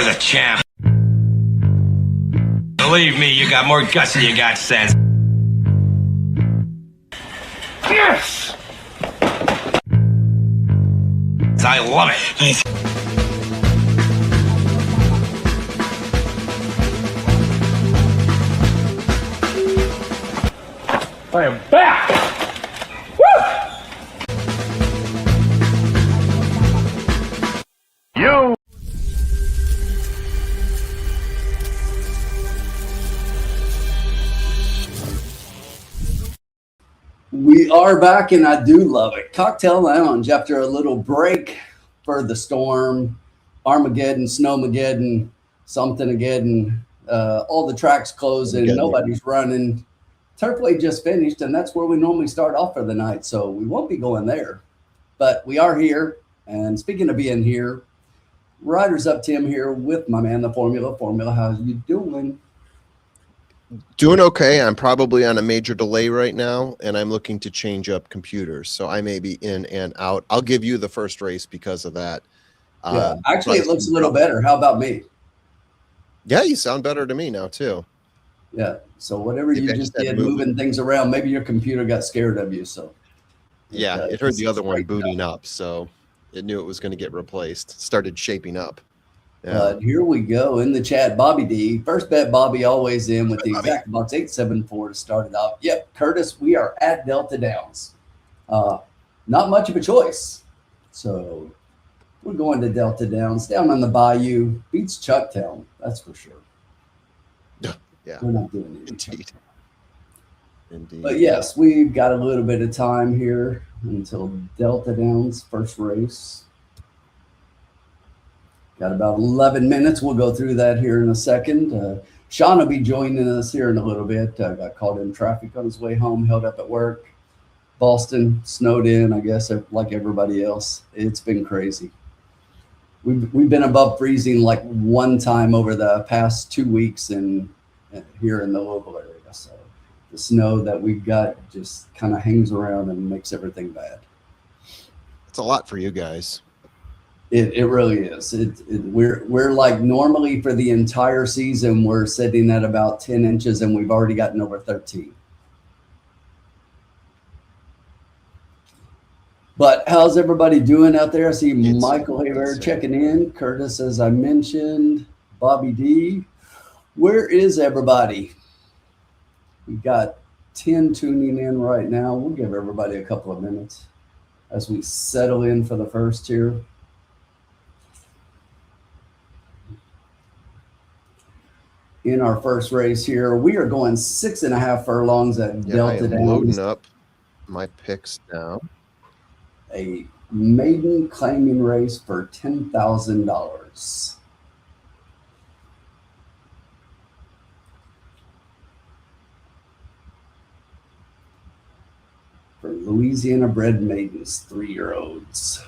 You're the champ. Believe me, you got more guts than you got sense. Yes! I love it. I am back! Woo! You! We are back, and I do love it. Cocktail Lounge, after a little break for the storm, Armageddon, Snowmageddon, something-ageddon, all the tracks closing, nobody's running. Turf Play just finished, and that's where we normally start off for the night, so we won't be going there. But we are here, and speaking of being here, Riders Up Tim here with my man, the Formula. How's you doing? Doing okay. I'm probably on a major delay right now, and I'm looking to change up computers, so I may be in and out. I'll give you the first race because of that. Yeah, actually, it looks a little better. How about me? Yeah, you sound better to me now, too. Yeah, so whatever you just did, moving things around, maybe your computer got scared of you, so. Yeah, it heard the other one booting up, so it knew it was going to get replaced. Started shaping up. Yeah. Here we go in the chat. Bobby D. First bet, Bobby always in with the exact box 874 to start it out. Yep, Curtis, we are at Delta Downs. Not much of a choice. So we're going to Delta Downs. Down on the bayou. Beats Chucktown, that's for sure. Yeah. We're not doing it. Indeed. But yes, we've got a little bit of time here until Delta Downs first race. Got about 11 minutes. We'll go through that here in a second. Sean will be joining us here in a little bit. Got caught in traffic on his way home, held up at work. Boston snowed in, I guess, like everybody else. It's been crazy. We've been above freezing like one time over the past 2 weeks here in the local area. So the snow that we've got just kind of hangs around and makes everything bad. It's a lot for you guys. It really is. We're like normally for the entire season, we're sitting at about 10 inches and we've already gotten over 13. But how's everybody doing out there? I see Michael Haver checking in. Curtis, as I mentioned, Bobby D. Where is everybody? We got 10 tuning in right now. We'll give everybody a couple of minutes as we settle in for the first here. In our first race here, we are going 6.5 furlongs at Delta Downs. Loading up my picks now. A maiden claiming race for $10,000. For Louisiana bred maidens, 3-year-olds.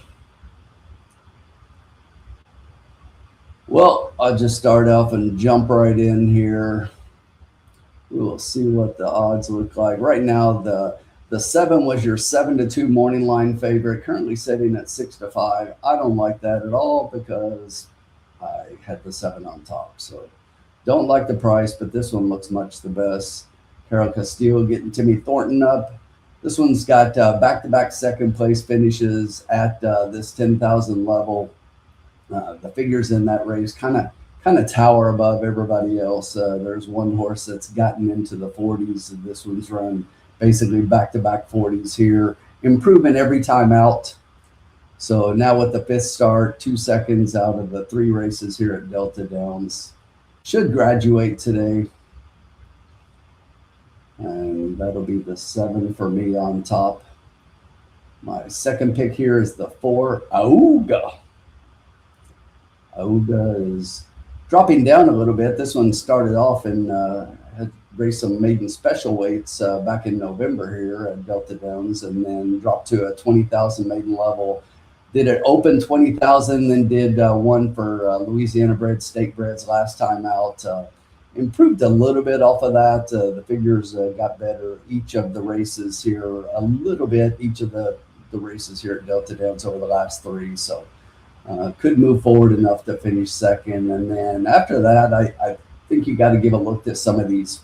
Well, I'll just start off and jump right in here. We will see what the odds look like. Right now, the 7 was your 7-2 morning line favorite, currently sitting at 6-5. I don't like that at all because I had the 7 on top. So don't like the price, but this one looks much the best. Carol Castillo getting Timmy Thornton up. This one's got back-to-back second place finishes at this 10,000 level. The figures in that race kind of tower above everybody else. There's one horse that's gotten into the 40s, and this one's run basically back-to-back 40s here, improving every time out. So now with the 5th start, 2 seconds out of the 3 races here at Delta Downs. Should graduate today. And that'll be the 7 for me on top. My second pick here is the 4, Auga. Auga is dropping down a little bit. This one started off and had raced some maiden special weights back in November here at Delta Downs, and then dropped to a 20,000 maiden level. Did an open 20,000, then did one for Louisiana bred stake breds last time out. Improved a little bit off of that. The figures got better each of the races here a little bit, each of the races here at Delta Downs over the last 3. So Could move forward enough to finish second. And then after that, I think you got to give a look at some of these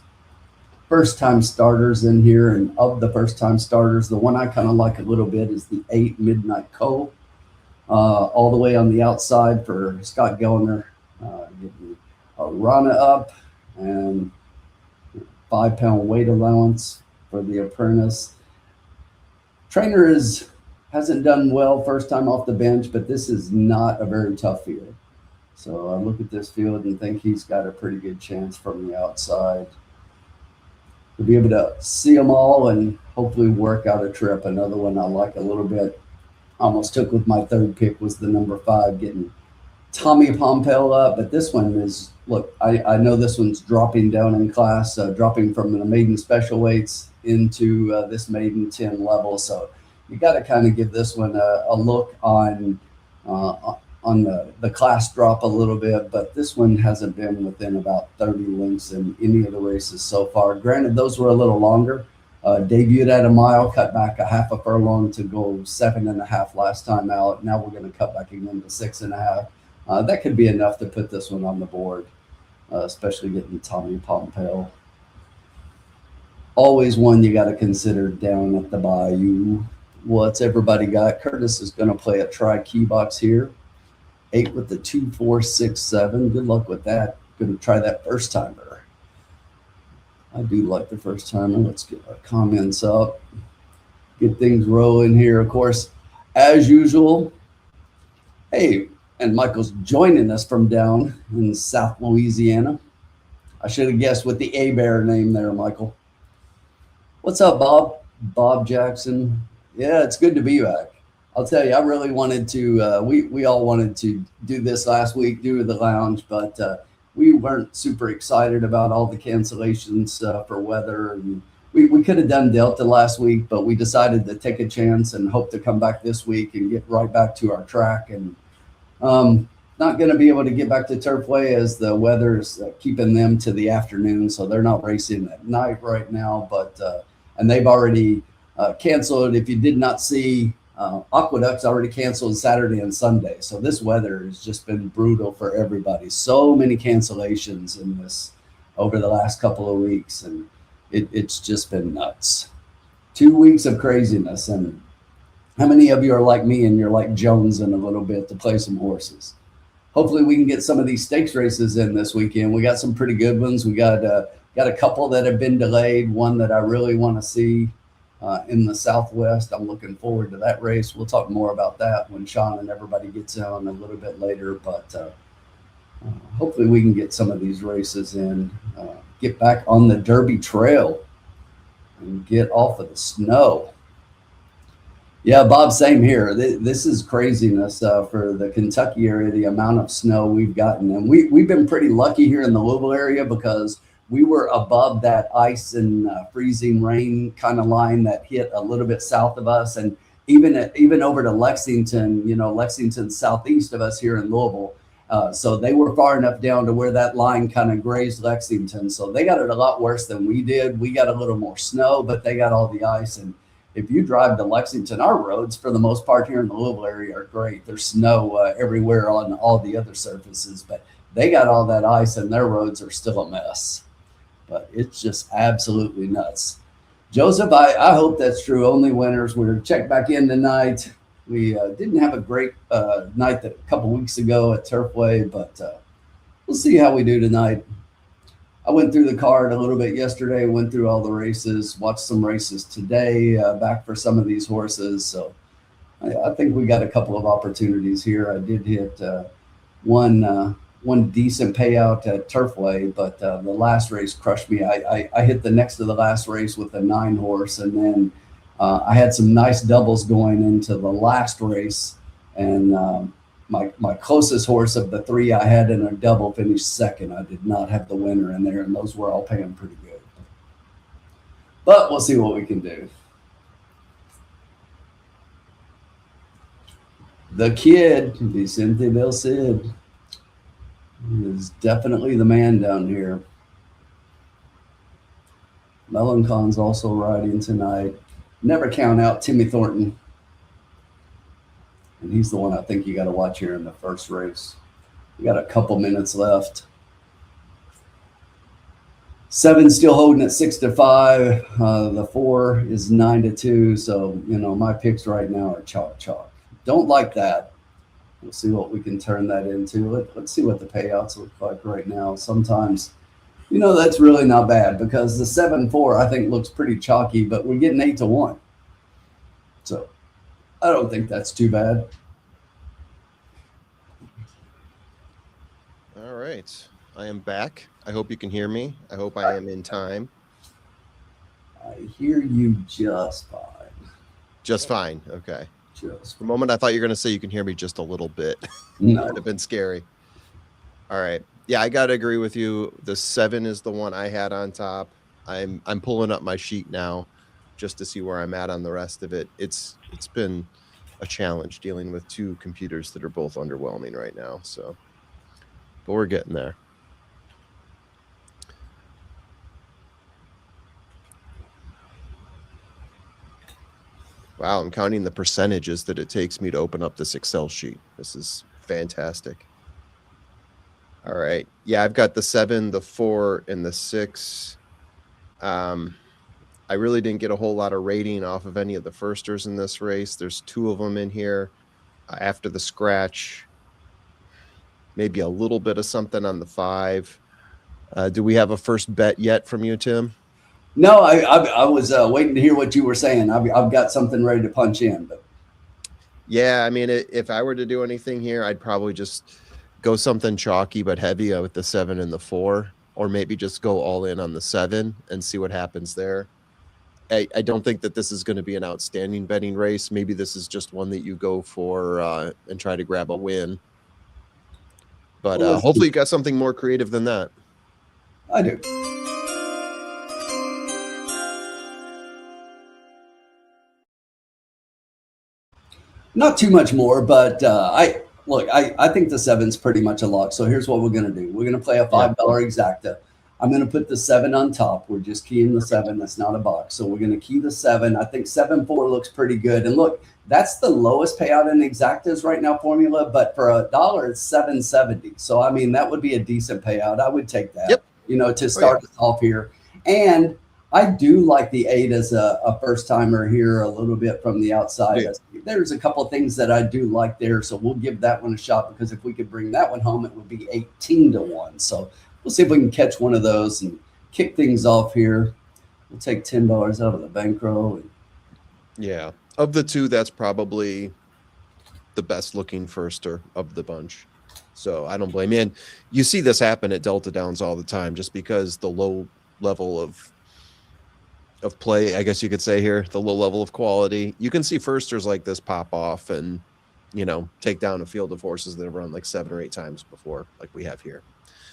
first time starters in here. And of the first time starters, the one I kind of like a little bit is the 8 Midnight Cole. All the way on the outside for Scott Gellner, getting a run up and 5-pound weight allowance for the apprentice. Trainer hasn't done well first time off the bench, but this is not a very tough field. So I look at this field and think he's got a pretty good chance from the outside to be able to see them all and hopefully work out a trip. Another one I like a little bit, almost took with my third pick, was the number 5, getting Tommy Pompeo up. But this one is, look, I know this one's dropping down in class, dropping from the maiden special weights into this maiden 10 level. So you got to kind of give this one a look on the class drop a little bit, but this one hasn't been within about 30 lengths in any of the races so far. Granted, those were a little longer. Debuted at a mile, cut back a half a furlong to go 7.5 last time out. Now we're going to cut back again to 6.5. That could be enough to put this one on the board, especially getting Tommy Pompeo. Always one you got to consider down at the Bayou. What's everybody got? Curtis is going to play a tri-key box here. 8 with the 2, 4, 6, 7. Good luck with that. Going to try that first timer. I do like the first timer. Let's get our comments up. Get things rolling here. Of course, as usual. Hey, and Michael's joining us from down in South Louisiana. I should have guessed with the A-Bear name there, Michael. What's up, Bob? Bob Jackson. Yeah, it's good to be back. I'll tell you, I really wanted to, we all wanted to do this last week, do the lounge, but we weren't super excited about all the cancellations for weather. And we could have done Delta last week, but we decided to take a chance and hope to come back this week and get right back to our track. And not going to be able to get back to Turfway as the weather's keeping them to the afternoon, so they're not racing at night right now. But and they've already canceled. If you did not see, Aqueduct's already canceled Saturday and Sunday. So this weather has just been brutal for everybody. So many cancellations in this over the last couple of weeks, and it's just been nuts. 2 weeks of craziness. And how many of you are like me and you're like Jones in a little bit to play some horses? Hopefully we can get some of these stakes races in this weekend. We got some pretty good ones. We got a couple that have been delayed. One that I really want to see in the Southwest. I'm looking forward to that race. We'll talk more about that when Sean and everybody gets on a little bit later. But hopefully we can get some of these races in, get back on the Derby Trail and get off of the snow. Yeah, Bob, same here. This is craziness for the Kentucky area, the amount of snow we've gotten. And we've been pretty lucky here in the Louisville area because we were above that ice and freezing rain kind of line that hit a little bit south of us. And even over to Lexington, Lexington southeast of us here in Louisville. So they were far enough down to where that line kind of grazed Lexington. So they got it a lot worse than we did. We got a little more snow, but they got all the ice. And if you drive to Lexington, our roads for the most part here in the Louisville area are great. There's snow everywhere on all the other surfaces, but they got all that ice and their roads are still a mess. But it's just absolutely nuts. Joseph, I hope that's true. Only winners. We're checked back in tonight. We didn't have a great night a couple weeks ago at Turfway, but we'll see how we do tonight. I went through the card a little bit yesterday, went through all the races, watched some races today, back for some of these horses. So I think we got a couple of opportunities here. I did hit one decent payout at Turfway, but the last race crushed me. I hit the next to the last race with a 9 horse, and then I had some nice doubles going into the last race, and my closest horse of the 3 I had in a double finished second. I did not have the winner in there, and those were all paying pretty good. But we'll see what we can do. The kid, Vicente Del Cid, is definitely the man down here. Melancon's also riding tonight. Never count out Timmy Thornton. And he's the one I think you got to watch here in the first race. We got a couple minutes left. 7 still holding at 6-5. The 4 is 9-2. So, my picks right now are chalk. Don't like that. We'll see what we can turn that into. Let's see what the payouts look like right now. Sometimes, that's really not bad because the 7-4 I think looks pretty chalky, but we're getting 8-1. So I don't think that's too bad. All right. I am back. I hope you can hear me. I hope I am in time. I hear you just fine. Just fine. Okay. Just For a moment, I thought you were going to say you can hear me just a little bit. No. That'd have been scary. All right. Yeah, I got to agree with you. The 7 is the one I had on top. I'm pulling up my sheet now just to see where I'm at on the rest of it. It's been a challenge dealing with 2 computers that are both underwhelming right now. So, but we're getting there. Wow, I'm counting the percentages that it takes me to open up this Excel sheet. This is fantastic. All right. Yeah, I've got the 7, the 4, and the 6. I really didn't get a whole lot of rating off of any of the firsters in this race. There's 2 of them in here. After the scratch, maybe a little bit of something on the 5. Do we have a first bet yet from you, Tim? No, I was waiting to hear what you were saying. I've got something ready to punch in. But yeah, I mean, if I were to do anything here, I'd probably just go something chalky but heavy with the 7 and the 4, or maybe just go all in on the 7 and see what happens there. I don't think that this is going to be an outstanding betting race. Maybe this is just one that you go for and try to grab a win. But hopefully you got something more creative than that. I do. Not too much more, but I think the 7's pretty much a lock. So here's what we're going to do. We're going to play a $5 exacta. I'm going to put the 7 on top. We're just keying the 7. That's not a box. So we're going to key the 7. I think 7-4 looks pretty good. And look, that's the lowest payout in exactas right now formula. But for $1, it's $7.70. So, I mean, that would be a decent payout. I would take that, to start us off here. And I do like the 8 as a first timer here a little bit from the outside. Yeah. There's a couple of things that I do like there. So we'll give that one a shot because if we could bring that one home, it would be 18-1. So we'll see if we can catch one of those and kick things off here. We'll take $10 out of the bankroll. Yeah. Of the 2, that's probably the best looking firster of the bunch. So I don't blame you. And you see this happen at Delta Downs all the time just because the low level of play, I guess you could say here, the low level of quality. You can see firsters like this pop off and, take down a field of horses that have run like 7 or 8 times before, like we have here.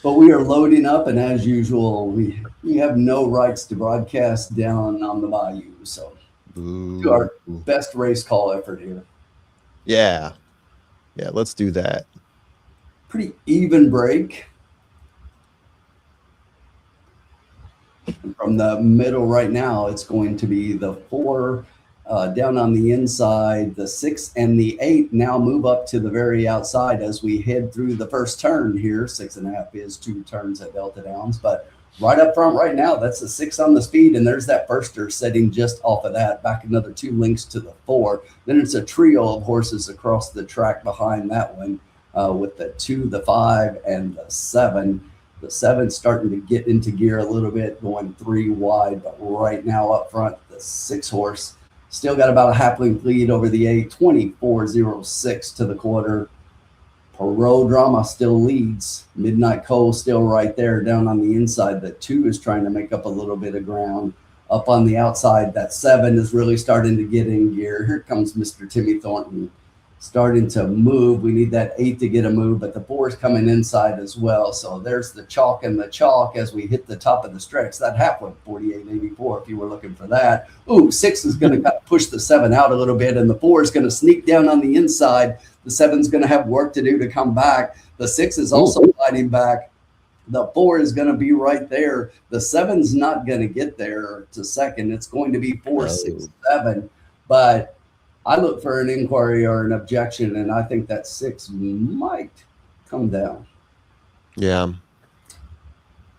But we are loading up, and as usual, we have no rights to broadcast down on the bayou. So do our best race call effort here. Yeah. Yeah, let's do that. Pretty even break. From the middle right now, it's going to be the 4 down on the inside, the 6 and the 8 now move up to the very outside as we head through the first turn here. 6.5 is 2 turns at Delta Downs, but right up front right now, that's the 6 on the speed, and there's that firster setting just off of that, back another 2 links to the 4. Then it's a trio of horses across the track behind that one with the 2, the 5, and the 7. The 7's starting to get into gear a little bit, going 3 wide, but right now up front, the 6 horse still got about a half-length lead over the 8, 24.06 to the quarter. Perot Drama still leads. Midnight Cole still right there down on the inside. The 2 is trying to make up a little bit of ground. Up on the outside, that 7 is really starting to get in gear. Here comes Mr. Timmy Thornton starting to move. We need that 8 to get a move, but the 4 is coming inside as well. So there's the chalk and the chalk as we hit the top of the stretch. That half went 48.84 if you were looking for that. Ooh, 6 is going to kind of push the 7 out a little bit, and the 4 is going to sneak down on the inside. The 7's going to have work to do to come back. The 6 is also fighting back. The 4 is going to be right there. The 7's not going to get there to second. It's going to be 4, 6, 7. But I look for an inquiry or an objection, and I think that 6 might come down. Yeah.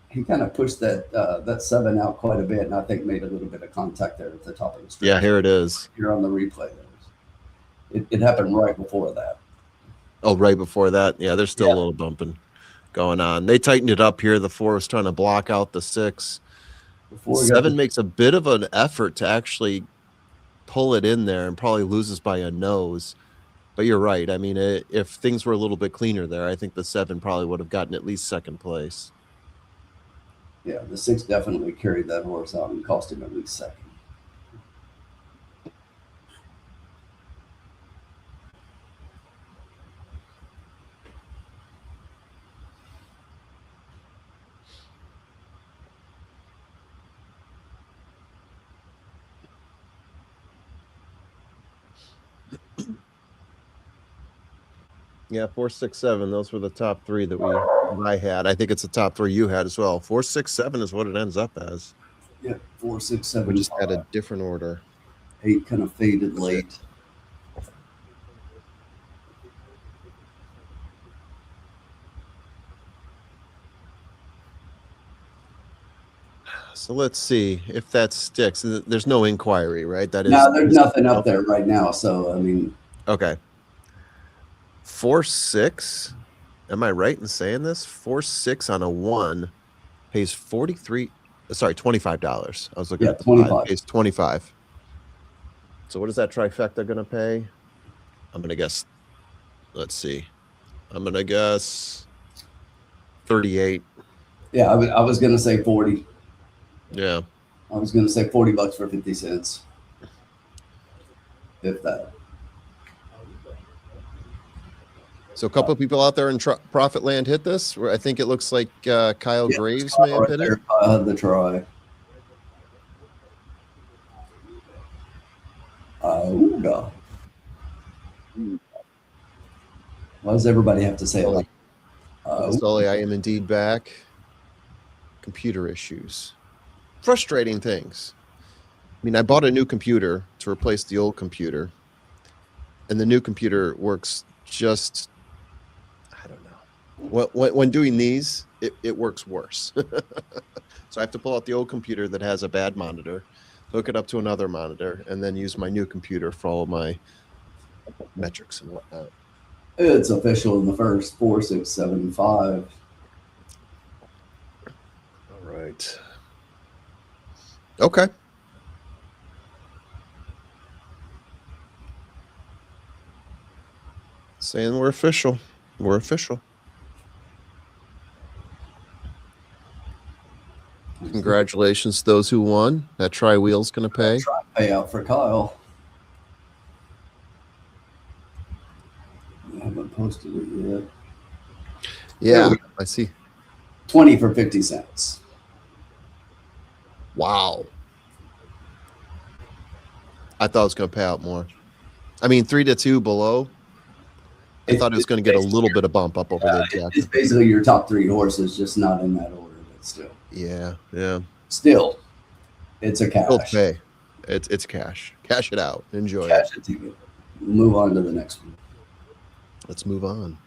He kind of pushed that 7 out quite a bit, and I think made a little bit of contact there at the top of the string. Yeah, here it is. Here on the replay. It happened right before that. Oh, right before that. Yeah, there's still Yeah. a little bumping going on. They tightened it up here. The 4 was trying to block out the 6. Before 7 makes a bit of an effort to actually pull it in there and probably loses by a nose. But you're right. I mean, if things were a little bit cleaner there, I think the 7 probably would have gotten at least second place. Yeah, the 6 definitely carried that horse out and cost him at least second. Yeah, 4, 6, 7. Those were the top 3 that I had. I think it's the top 3 you had as well. 4, 6, 7 is what it ends up as. Yeah, 4, 6, 7. We just had a different order. 8 kind of faded late. So let's see if that sticks. There's no inquiry, right? That is No, there's nothing up there right now. So I mean, okay. 4, 6. Am I right in saying this? 4, 6 on a 1 pays $25. I was looking at the 25. Pays 25. So what is that trifecta going to pay? I'm going to guess. Let's see. I'm going to guess 38. Yeah, I was going to say 40. Yeah. I was going to say $40 for 50 cents. If that. So a couple of people out there in Profit Land hit this. I think it looks like Kyle Graves may have hit it. The try. Oh, God. Why does everybody have to say it like Sully, I am indeed back. Computer issues. Frustrating things. I mean, I bought a new computer to replace the old computer. And the new computer works just, I don't know. When doing these, it works worse. So I have to pull out the old computer that has a bad monitor, hook it up to another monitor, and then use my new computer for all of my metrics and whatnot. It's official in the first 4, 6, 7, 5. All right. Okay. Saying we're official. We're official. Congratulations to those who won. That tri-wheel's going to pay. Payout for Kyle. I haven't posted it yet. Yeah, I see. 20 for 50 cents. Wow. I thought it was going to pay out more. I mean, 3 to 2 below. I thought it was going to get a little bit of bump up over there, Jack. It's basically your top 3 horses, just not in that order, but still. Yeah, yeah. Still, it's a cash. It'll pay. It's cash. Cash it out. Enjoy Cash it. it. Move on to the next one. Let's move on.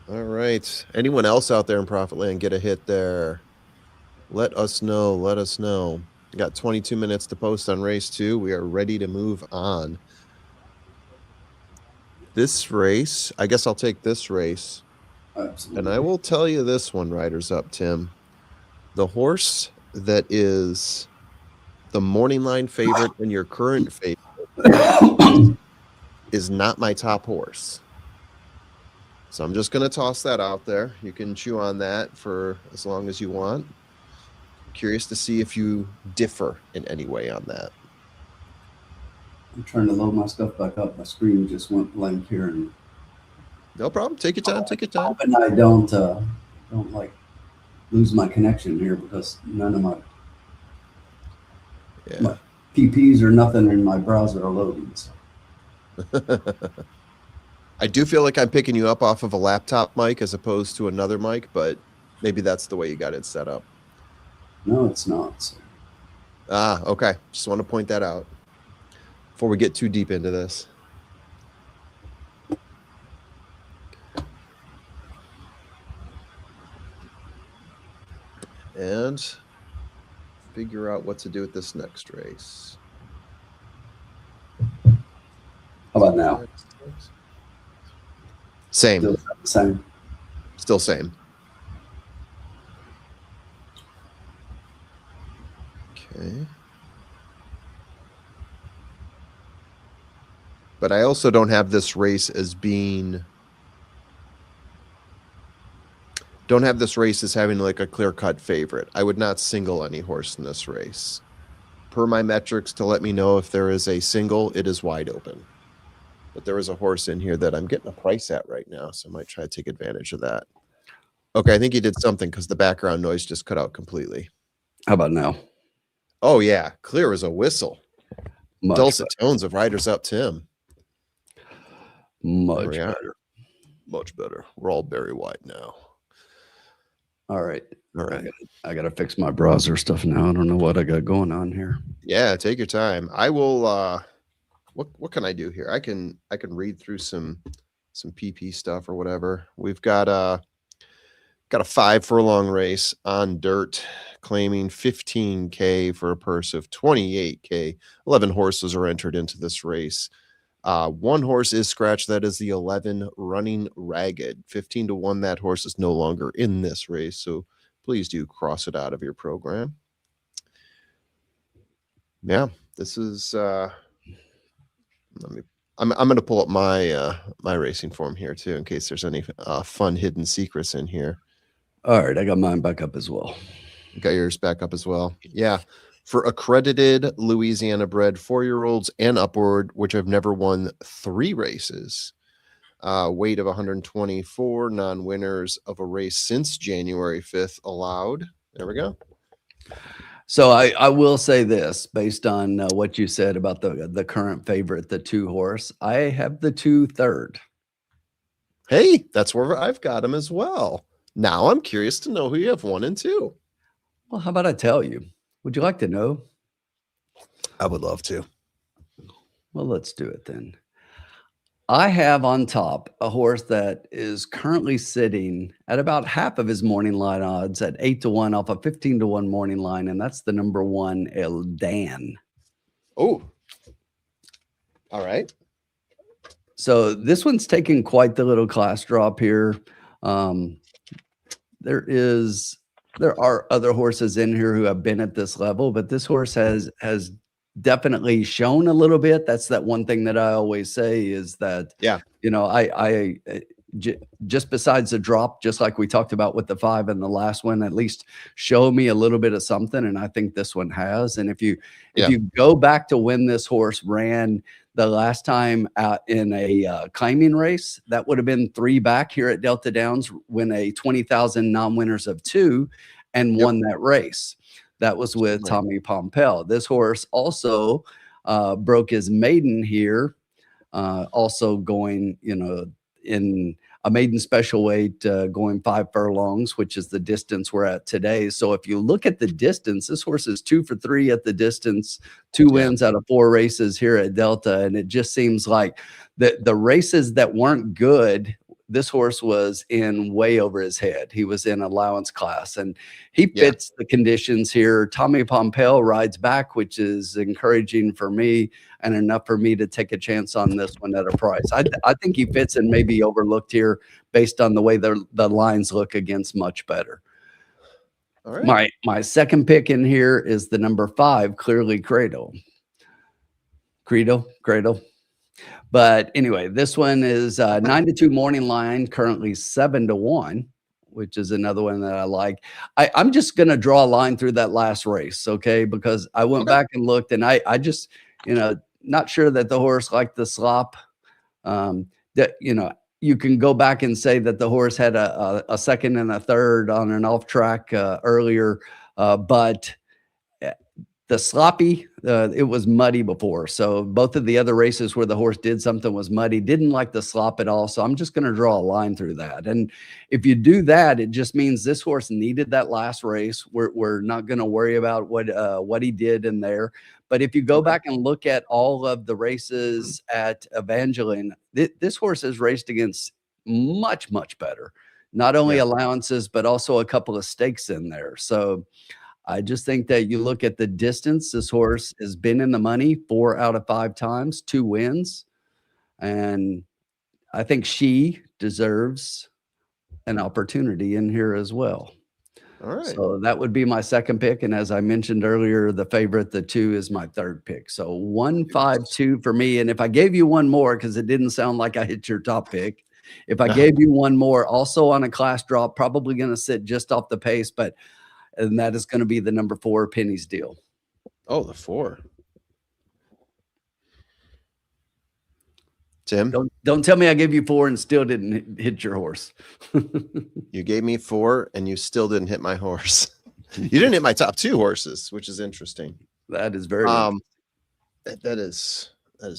All right. Anyone else out there in Profit Land get a hit there? Let us know. Let us know. We got 22 minutes to post on race 2. We are ready to move on. This race, I guess I'll take this race. Absolutely. And I will tell you this one, Riders Up, Tim. The horse that is the morning line favorite and your current favorite is not my top horse. So I'm just going to toss that out there. You can chew on that for as long as you want. Curious to see if you differ in any way on that. I'm trying to load my stuff back up. My screen just went blank here, and No problem. Take your time. Take your time. and I don't like lose my connection here because none of my PPs or nothing in my browser are loading. So. I do feel like I'm picking you up off of a laptop mic as opposed to another mic, but maybe that's the way you got it set up. No, it's not. So. Ah, okay. Just want to point that out before we get too deep into this. And figure out what to do with this next race. How about now? Same. Still the same. Still same. Okay. But I also don't have this race as being... Don't have this race as having like a clear-cut favorite. I would not single any horse in this race. Per my metrics to let me know if there is a single, it is wide open. But there is a horse in here that I'm getting a price at right now, so I might try to take advantage of that. Okay, I think he did something because the background noise just cut out completely. How about now? Oh, yeah. Clear as a whistle. Much Dulcet better. tones of Riders Up Tim. Much better. Much better. We're all very wide now. All right. All right. I gotta fix my browser stuff now. I don't know what I got going on here. Yeah, take your time. I will what can I do here? I can read through some PP stuff or whatever. We've got a 5 furlong race on dirt claiming 15K for a purse of 28K. 11 horses are entered into this race. One horse is scratched. That is the 11 Running Ragged. 15-1. That horse is no longer in this race. So please do cross it out of your program. Yeah, this is, I'm going to pull up my, my racing form here too, in case there's any, fun hidden secrets in here. All right. I got mine back up as well. You got yours back up as well. Yeah. For accredited Louisiana bred 4-year-olds and upward, which have never won 3 races, weight of 124, non-winners of a race since January 5th allowed. There we go. So I will say this, based on what you said about the current favorite, the 2 horse, I have the 2 third. Hey, that's where I've got him as well. Now I'm curious to know who you have 1 and 2. Well, how about I tell you? Would you like to know? I would love to. Well, let's do it then. I have on top a horse that is currently sitting at about half of his morning line odds at 8-1 off a 15-1 morning line, and that's the number 1 El Dan. Oh, all right. So this one's taking quite the little class drop here. There are other horses in here who have been at this level, but this horse has definitely shown a little bit. That's that one thing that I always say is that, Yeah, you know, just besides the drop, just like we talked about with the 5 and the last one, at least show me a little bit of something. And I think this one has. And if you go back to when this horse ran the last time out in a climbing race, that would have been 3 back here at Delta Downs when a 20,000 non-winners of 2 and won that race. That was with Tommy Pompel. This horse also broke his maiden here, also going, you know, in a maiden special weight, going 5 furlongs, which is the distance we're at today. So if you look at the distance, this horse is 2 for 3 at the distance, 2 wins out of 4 races here at Delta. And it just seems like the races that weren't good, this horse was in way over his head. He was in allowance class and he fits the conditions here. Tommy Pompel rides back, which is encouraging for me and enough for me to take a chance on this one at a price. I think he fits and may be overlooked here based on the way the lines look against Much Better. All right. My second pick in here is the number 5, Clearly Credo. But anyway, this one is 9-2 morning line, currently 7-1, which is another one that I like. I'm just going to draw a line through that last race, okay? Because I went back and looked, and I just, you know, not sure that the horse liked the slop. That, you know, you can go back and say that the horse had a second and a third on an off track earlier, but The sloppy, it was muddy before. So both of the other races where the horse did something was muddy, didn't like the slop at all. So I'm just going to draw a line through that. And if you do that, it just means this horse needed that last race. We're not going to worry about what he did in there. But if you go back and look at all of the races at Evangeline, this horse has raced against much, much better. Not only allowances, but also a couple of stakes in there. So I just think that you look at the distance, this horse has been in the money 4 out of 5 times, 2 wins. And I think she deserves an opportunity in here as well. All right. So that would be my second pick. And as I mentioned earlier, the favorite, the 2, is my third pick. So 1, 5, 2 for me. And if I gave you one more, because it didn't sound like I hit your top pick, if I gave you one more, also on a class drop, probably going to sit just off the pace, and that is going to be the number 4, Penny's Deal. Oh, the 4. Tim? Don't tell me I gave you 4 and still didn't hit your horse. You gave me 4 and you still didn't hit my horse. You didn't hit my top 2 horses, which is interesting. That is very that is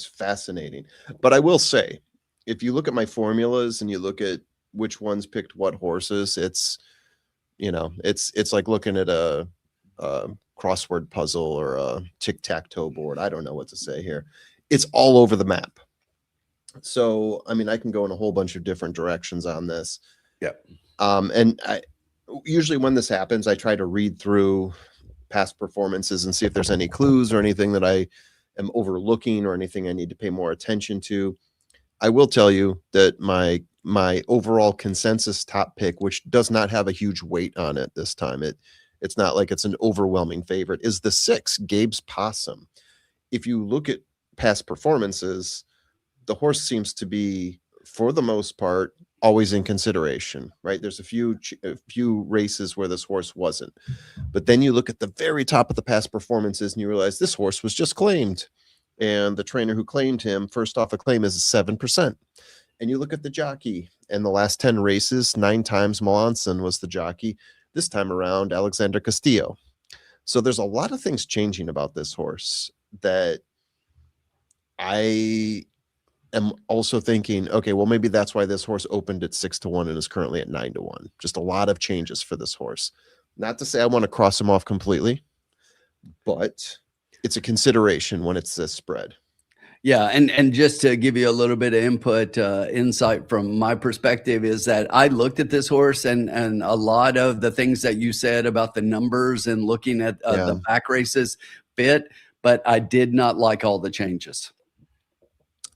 fascinating. But I will say, if you look at my formulas and you look at which ones picked what horses, it's like looking at a crossword puzzle or a tic-tac-toe board. I don't know what to say here. It's all over the map. So, I mean, I can go in a whole bunch of different directions on this. Yeah. And I usually when this happens, I try to read through past performances and see if there's any clues or anything that I am overlooking or anything I need to pay more attention to. I will tell you that my overall consensus top pick, which does not have a huge weight on it this time, it's not like it's an overwhelming favorite, is the 6, Gabe's Possum. If you look at past performances, the horse seems to be, for the most part, always in consideration, right? There's a few races where this horse wasn't. But then you look at the very top of the past performances and you realize this horse was just claimed. And the trainer who claimed him, first off a claim, is 7%. And you look at the jockey, and the last 10 races, 9 times Melanson was the jockey. This time around, Alexander Castillo. So there's a lot of things changing about this horse that I am also thinking, okay, well, maybe that's why this horse opened at 6-1 and is currently at 9-1. Just a lot of changes for this horse. Not to say I want to cross him off completely, but it's a consideration when it's this spread. Yeah, and just to give you a little bit of insight from my perspective is that I looked at this horse and a lot of the things that you said about the numbers and looking at the back races fit, but I did not like all the changes.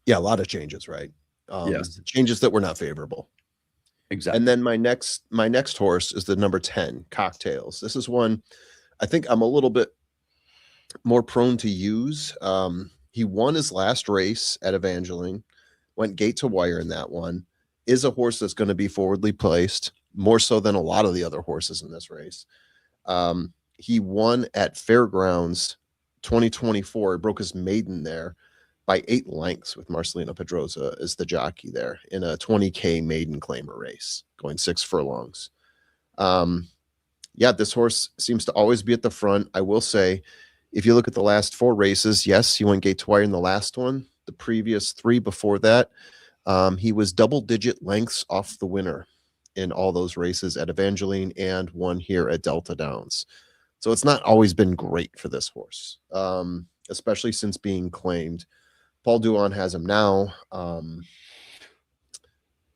Yeah, a lot of changes, right? Yes. Changes that were not favorable. Exactly. And then my next horse is the number 10, Cocktails. This is one I think I'm a little bit more prone to use. He won his last race at Evangeline, went gate to wire in that one, is a horse that's going to be forwardly placed, more so than a lot of the other horses in this race. He won at Fairgrounds 2024, broke his maiden there by 8 lengths with Marcelino Pedrosa as the jockey there in a 20K maiden claimer race, going 6 furlongs. This horse seems to always be at the front. I will say, if you look at the last 4 races, yes, he went gate to wire in the last one. The previous 3 before that, he was double-digit lengths off the winner in all those races at Evangeline and one here at Delta Downs. So it's not always been great for this horse, especially since being claimed. Paul Duan has him now.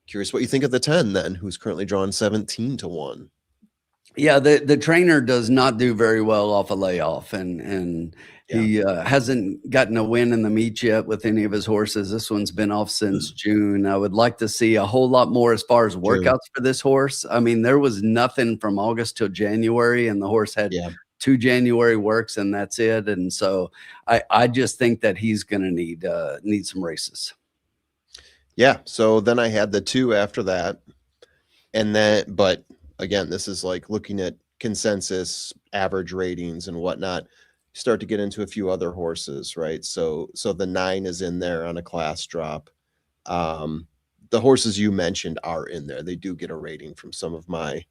Curious what you think of the 10 then, who's currently drawn 17-1. Yeah, the trainer does not do very well off a layoff, and he hasn't gotten a win in the meet yet with any of his horses. This one's been off since June. I would like to see a whole lot more as far as workouts for this horse. I mean, there was nothing from August till January, and the horse had 2 January works, and that's it. And so I just think that he's going to need some races. Yeah. So then I had the 2 after that, and then, but again, this is like looking at consensus, average ratings and whatnot. You start to get into a few other horses, right? So the 9 is in there on a class drop. The horses you mentioned are in there. They do get a rating from some of my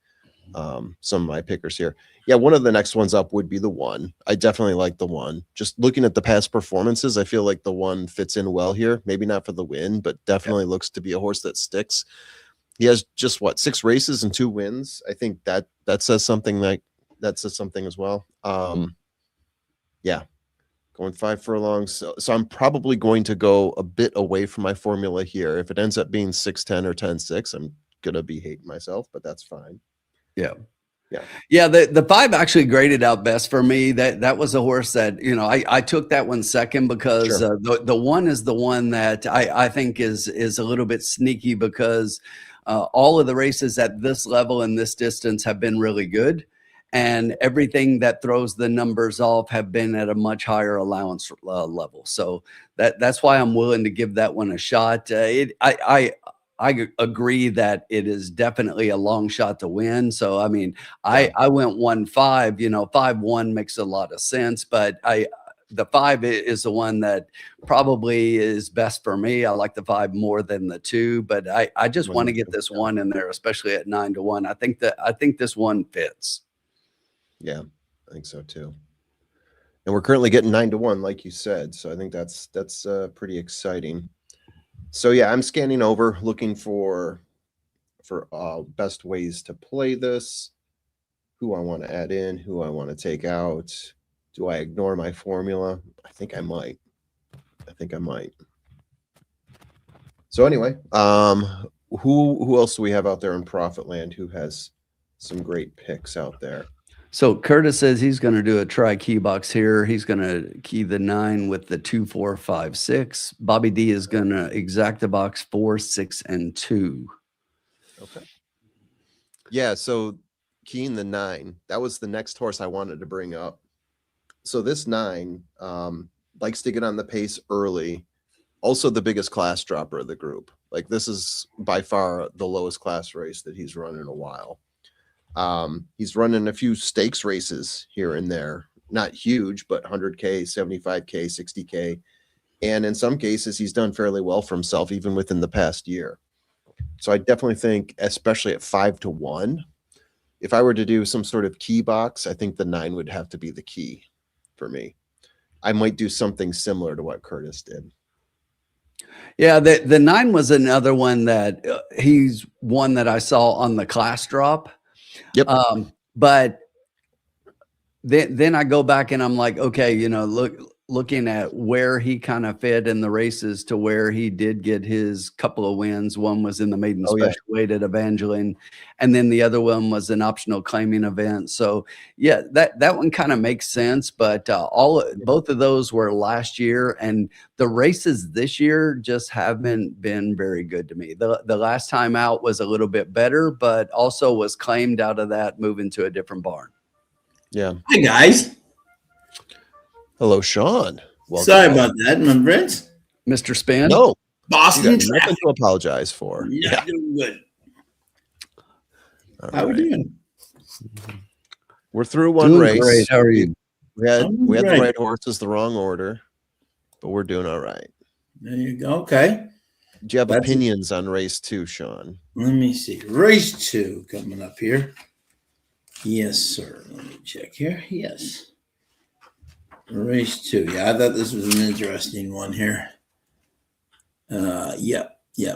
some of my pickers here. Yeah, one of the next ones up would be the 1. I definitely like the 1. Just looking at the past performances, I feel like the 1 fits in well here. Maybe not for the win, but definitely looks to be a horse that sticks. He has just 6 races and 2 wins. I think that says something as well. Yeah, going 5 furlongs. So I'm probably going to go a bit away from my formula here. If it ends up being 6-10 or 10-6, I'm gonna be hating myself, but that's fine. Yeah. The 5 actually graded out best for me. That was a horse that, I took that one second because Sure. the 1 is the one that I think is a little bit sneaky because all of the races at this level and this distance have been really good. And everything that throws the numbers off have been at a much higher allowance level. So that's why I'm willing to give that one a shot. I agree that it is definitely a long shot to win. So, I mean, I went 1-5, 5-1 makes a lot of sense, but the 5 is the one that probably is best for me. I like the 5 more than the 2, but I just want to get this 1 in there, especially at 9-1. I think this one fits. Yeah, I think so too. And we're currently getting 9-1, like you said. So I think that's pretty exciting. So yeah, I'm scanning over, looking for best ways to play this, who I want to add in, who I want to take out. Do I ignore my formula? I think I might. So anyway, who else do we have out there in Profit Land who has some great picks out there? So Curtis says he's going to do a try key box here. He's going to key the 9 with the 2, 4, 5, 6. Bobby D is going to exact the box 4, 6, and 2. Okay. Yeah. So keying the 9, that was the next horse I wanted to bring up. So this 9 likes to get on the pace early. Also the biggest class dropper of the group. Like this is by far the lowest class race that he's run in a while. He's running a few stakes races here and there, not huge, but 100K, 75K, 60K. And in some cases, he's done fairly well for himself, even within the past year. So I definitely think, especially at 5-1, if I were to do some sort of key box, I think the 9 would have to be the key for me. I might do something similar to what Curtis did. Yeah, the 9 was another one that he's one that I saw on the class drop. Yep. But then I go back and I'm like, okay, looking at where he kind of fit in the races to where he did get his couple of wins. One was in the maiden special weight at Evangeline, and then the other one was an optional claiming event. So yeah, that one kind of makes sense. But both of those were last year, and the races this year just haven't been very good to me. The last time out was a little bit better, but also was claimed out of that, moving to a different barn. Yeah. Hi, guys. Hello, Sean. Welcome. Sorry about that, my friends. Mr. Spin? No. Boston traffic. Nothing to apologize for. Yeah, doing good. All How right. we doing? We're through one Doing race. great. How are you? We had Right. the right horses, the wrong order, but we're doing all right. There you go. Okay. Do you have That's opinions on race 2, Sean? Let me see. Race 2 coming up here. Yes, sir. Let me check here. Yes. Race 2. Yeah, I thought this was an interesting one here. Yeah.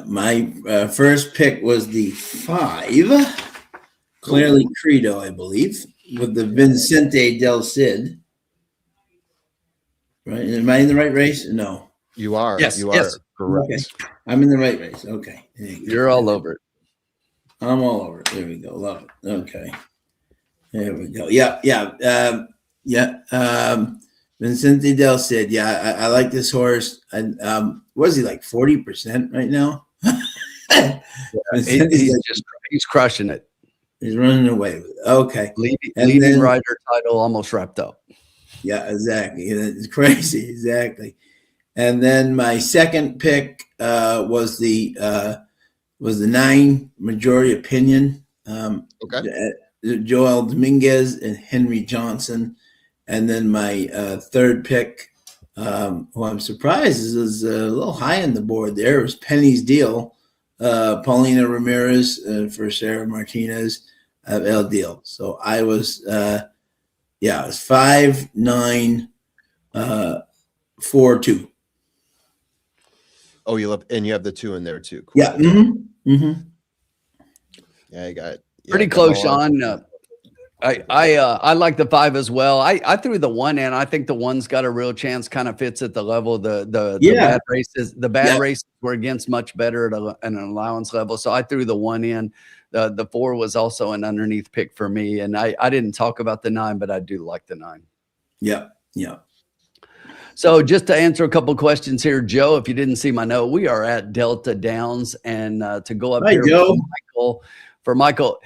My first pick was the 5. Clearly Credo, I believe, with the Vincente del Cid. Right? Am I in the right race? No. You are. Yes, You yes. are correct. Okay. I'm in the right race. Okay. You're all over it. I'm all over it. There we go. Love it. Okay. There we go. Yeah. Vincente del Cid. Yeah, I like this horse. And was he like 40% right now? He's crushing it. He's running away with it. Okay. Leading rider title almost wrapped up. Yeah, exactly. It's crazy. Exactly. And then my second pick was the 9 Majority Opinion. Okay. Joel Dominguez and Henry Johnson. And then my third pick, who I'm surprised is a little high on the board there, was Penny's Deal. Paulina Ramirez for Sarah Martinez. of El Deal. So I was, it was 5-9, 4-2. Oh, you have the 2 in there too. Cool. Yeah. Mm-hmm. Mm-hmm. Yeah, I got Pretty close, Sean. I like the 5 as well. I threw the 1 in. I think the 1's got a real chance. Kind of fits at the level. The bad races. The bad races were against much better at an allowance level. So I threw the 1 in. The 4 was also an underneath pick for me. And I didn't talk about the 9, but I do like the 9. Yeah. Yeah. So just to answer a couple questions here, Joe, if you didn't see my note, we are at Delta Downs, and to go up here for Michael,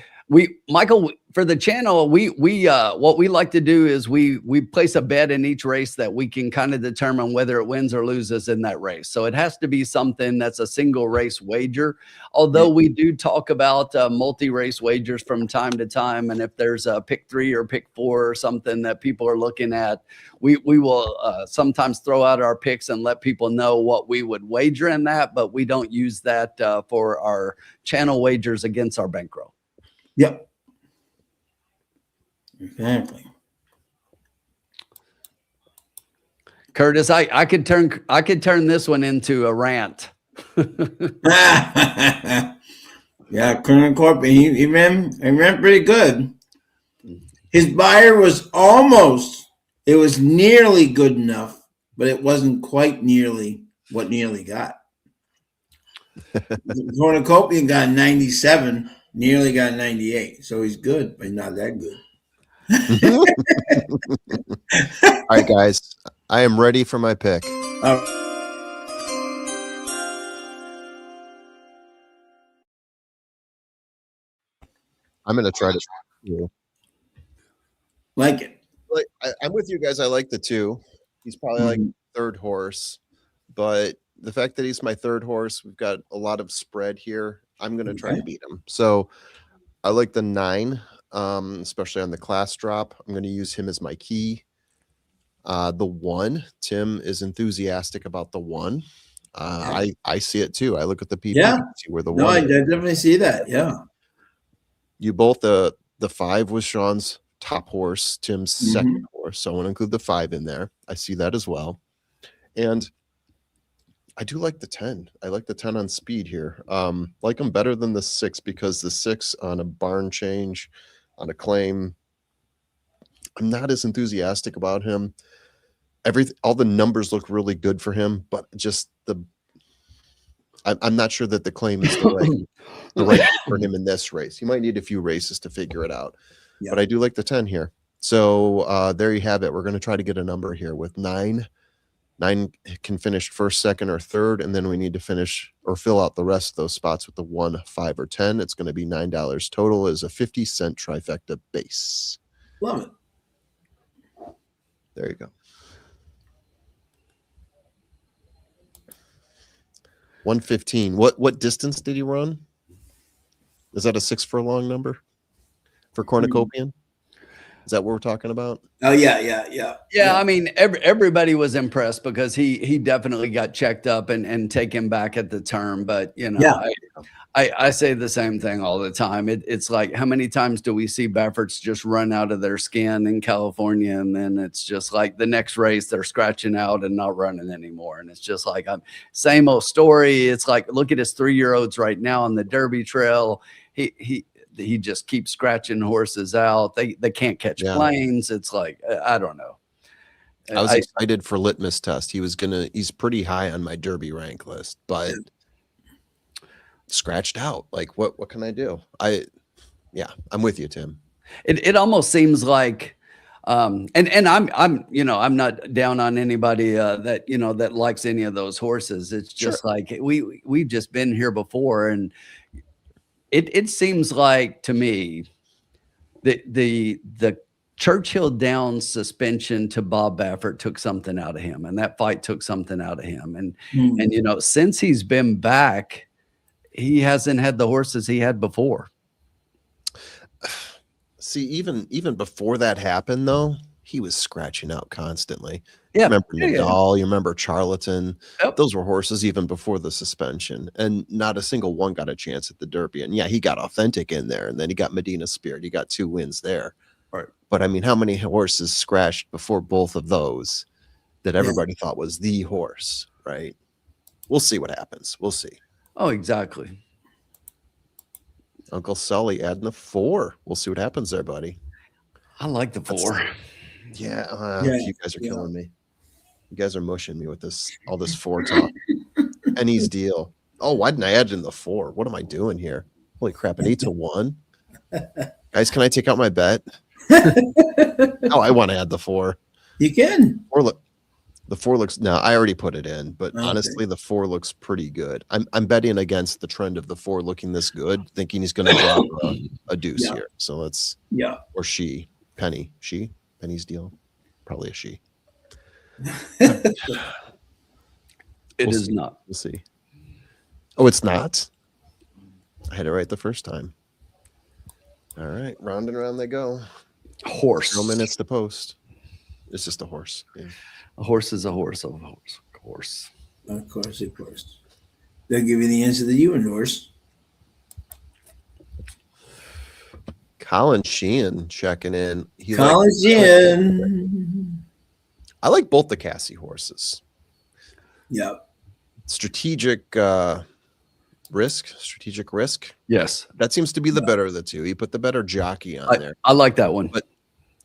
for the channel, we what we like to do is we place a bet in each race that we can kind of determine whether it wins or loses in that race. So it has to be something that's a single race wager. Although we do talk about multi-race wagers from time to time, and if there's a pick 3 or pick 4 or something that people are looking at, we will sometimes throw out our picks and let people know what we would wager in that, but we don't use that for our channel wagers against our bankroll. Yep. Exactly. Curtis, I could turn this one into a rant. Yeah, Colonel Corbin, he ran pretty good. His buyer was it was nearly good enough, but it wasn't quite nearly what Nearly got. Cornucopian got 97, Nearly got 98. So he's good, but not that good. All right, guys. I am ready for my pick. I'm going to try to like it. I'm with you guys. I like the 2. He's probably like 3rd horse, but the fact that he's my 3rd horse, we've got a lot of spread here. I'm going to try to beat him. So I like the 9, especially on the class drop. I'm going to use him as my key. The 1, Tim is enthusiastic about the 1. I see it too. I look at the people. Yeah. See where the 1 No, I definitely see that. Yeah. You both, the 5 was Sean's top horse, Tim's second horse. So I want to include the 5 in there. I see that as well. And I do like the 10. I like the 10 on speed here. Like him better than the 6 because the 6 on a barn change, on a claim, I'm not as enthusiastic about him. All the numbers look really good for him, but just I'm not sure that the claim is the right for him in this race. He might need a few races to figure it out. Yeah. But I do like the 10 here. So there you have it. We're going to try to get a number here with 9. 9 can finish 1st, 2nd, or 3rd, and then we need to finish or fill out the rest of those spots with the 1, 5, or 10. It's going to be $9 total as a 50-cent trifecta base. Love it. There you go. 115. What distance did he run? Is that a 6 furlong number for cornucopian? Is that what we're talking about? Oh yeah. I mean, everybody was impressed because he definitely got checked up and taken back at the term. But I say the same thing all the time. It's like, how many times do we see Bafferts just run out of their skin in California, and then it's just like the next race they're scratching out and not running anymore, and it's just like same old story. It's like, look at his 3-year-olds right now on the Derby Trail. He just keeps scratching horses out. They can't catch planes. It's like, I don't know. I was excited for litmus test. He's pretty high on my Derby rank list, but scratched out. Like, what can I do? I'm with you, Tim. It almost seems like, and I'm not down on anybody that likes any of those horses. It's just like we've just been here before, and it seems like to me that the Churchill Downs suspension to Bob Baffert took something out of him, and that fight took something out of him. And since he's been back, he hasn't had the horses he had before. See, even before that happened, though, he was scratching out constantly. Yeah. You remember Yeah, yeah. Nadal, you remember Charlatan. Yep. Those were horses even before the suspension, and not a single one got a chance at the Derby. And yeah, he got Authentic in there, and then he got Medina Spirit. He got 2 wins there. Right. But I mean, how many horses scratched before both of those that everybody thought was the horse, right? We'll see what happens. We'll see. Oh, exactly. Uncle Sully adding the 4. We'll see what happens there, buddy. I like the 4. Yeah, Yeah, you guys are killing me. You guys are mushing me with all this 4 talk. Penny's deal. Oh, why didn't I add in the 4? What am I doing here? Holy crap! An 8 to 1. Guys, can I take out my bet? Oh, I want to add the 4. You can. The 4 looks. No, I already put it in, but Okay. honestly, the 4 looks pretty good. I'm betting against the trend of the 4 looking this good, thinking he's going to drop a deuce here. So let's. Yeah. Or Penny's deal, probably a she. It is not. We'll see. Oh, it's not. I had it right the first time. All right, round and round they go. Horse. 0 minutes to post. It's just a horse. Yeah. A horse is a horse. A horse. Of course. Of course, of course. They'll give you the answer that you endorse. Colin Sheehan checking in. Colin Sheehan. I like both the Cassie horses. Yep. Strategic risk. Yes. That seems to be the better of the two. He put the better jockey on there. I like that one.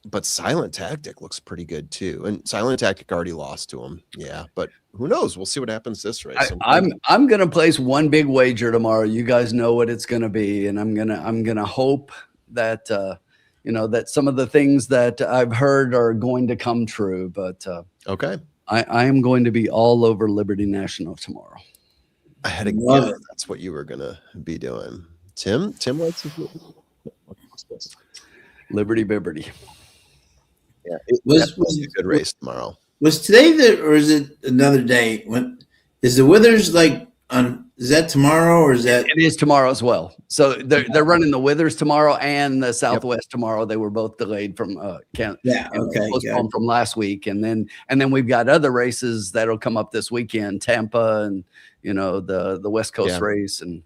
But Silent Tactic looks pretty good too. And Silent Tactic already lost to him. Yeah, but who knows? We'll see what happens this race. I'm gonna place one big wager tomorrow. You guys know what it's gonna be, and I'm gonna hope that that some of the things that I've heard are going to come true. But okay. I am going to be all over Liberty National tomorrow. I had a guess that's what you were gonna be doing. Tim likes Liberty Bibberty. Yeah, Was a good race tomorrow. Was today or is it another day? When is the Withers like on? Is that tomorrow or is that? It is tomorrow as well. So they're running the Withers tomorrow and the Southwest tomorrow. They were both delayed from postponed from last week, and then we've got other races that'll come up this weekend, Tampa and the West Coast race, and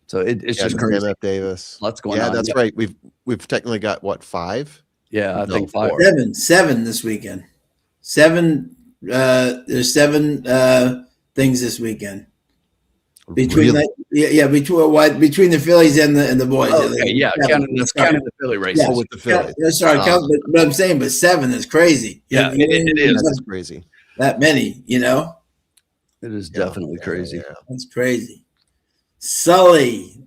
so it's just crazy. MF Davis. Lots going on. Yeah, that's right. We've technically got what, 5? Yeah, I think 5. Seven this weekend. 7. There's 7 things this weekend. Between between the Phillies and the boys. Okay, counting the Philly races. With the Phillies. But I'm saying, but 7 is crazy. Yeah, it is. That's crazy. That many, It is definitely crazy. Yeah. That's crazy. Sully,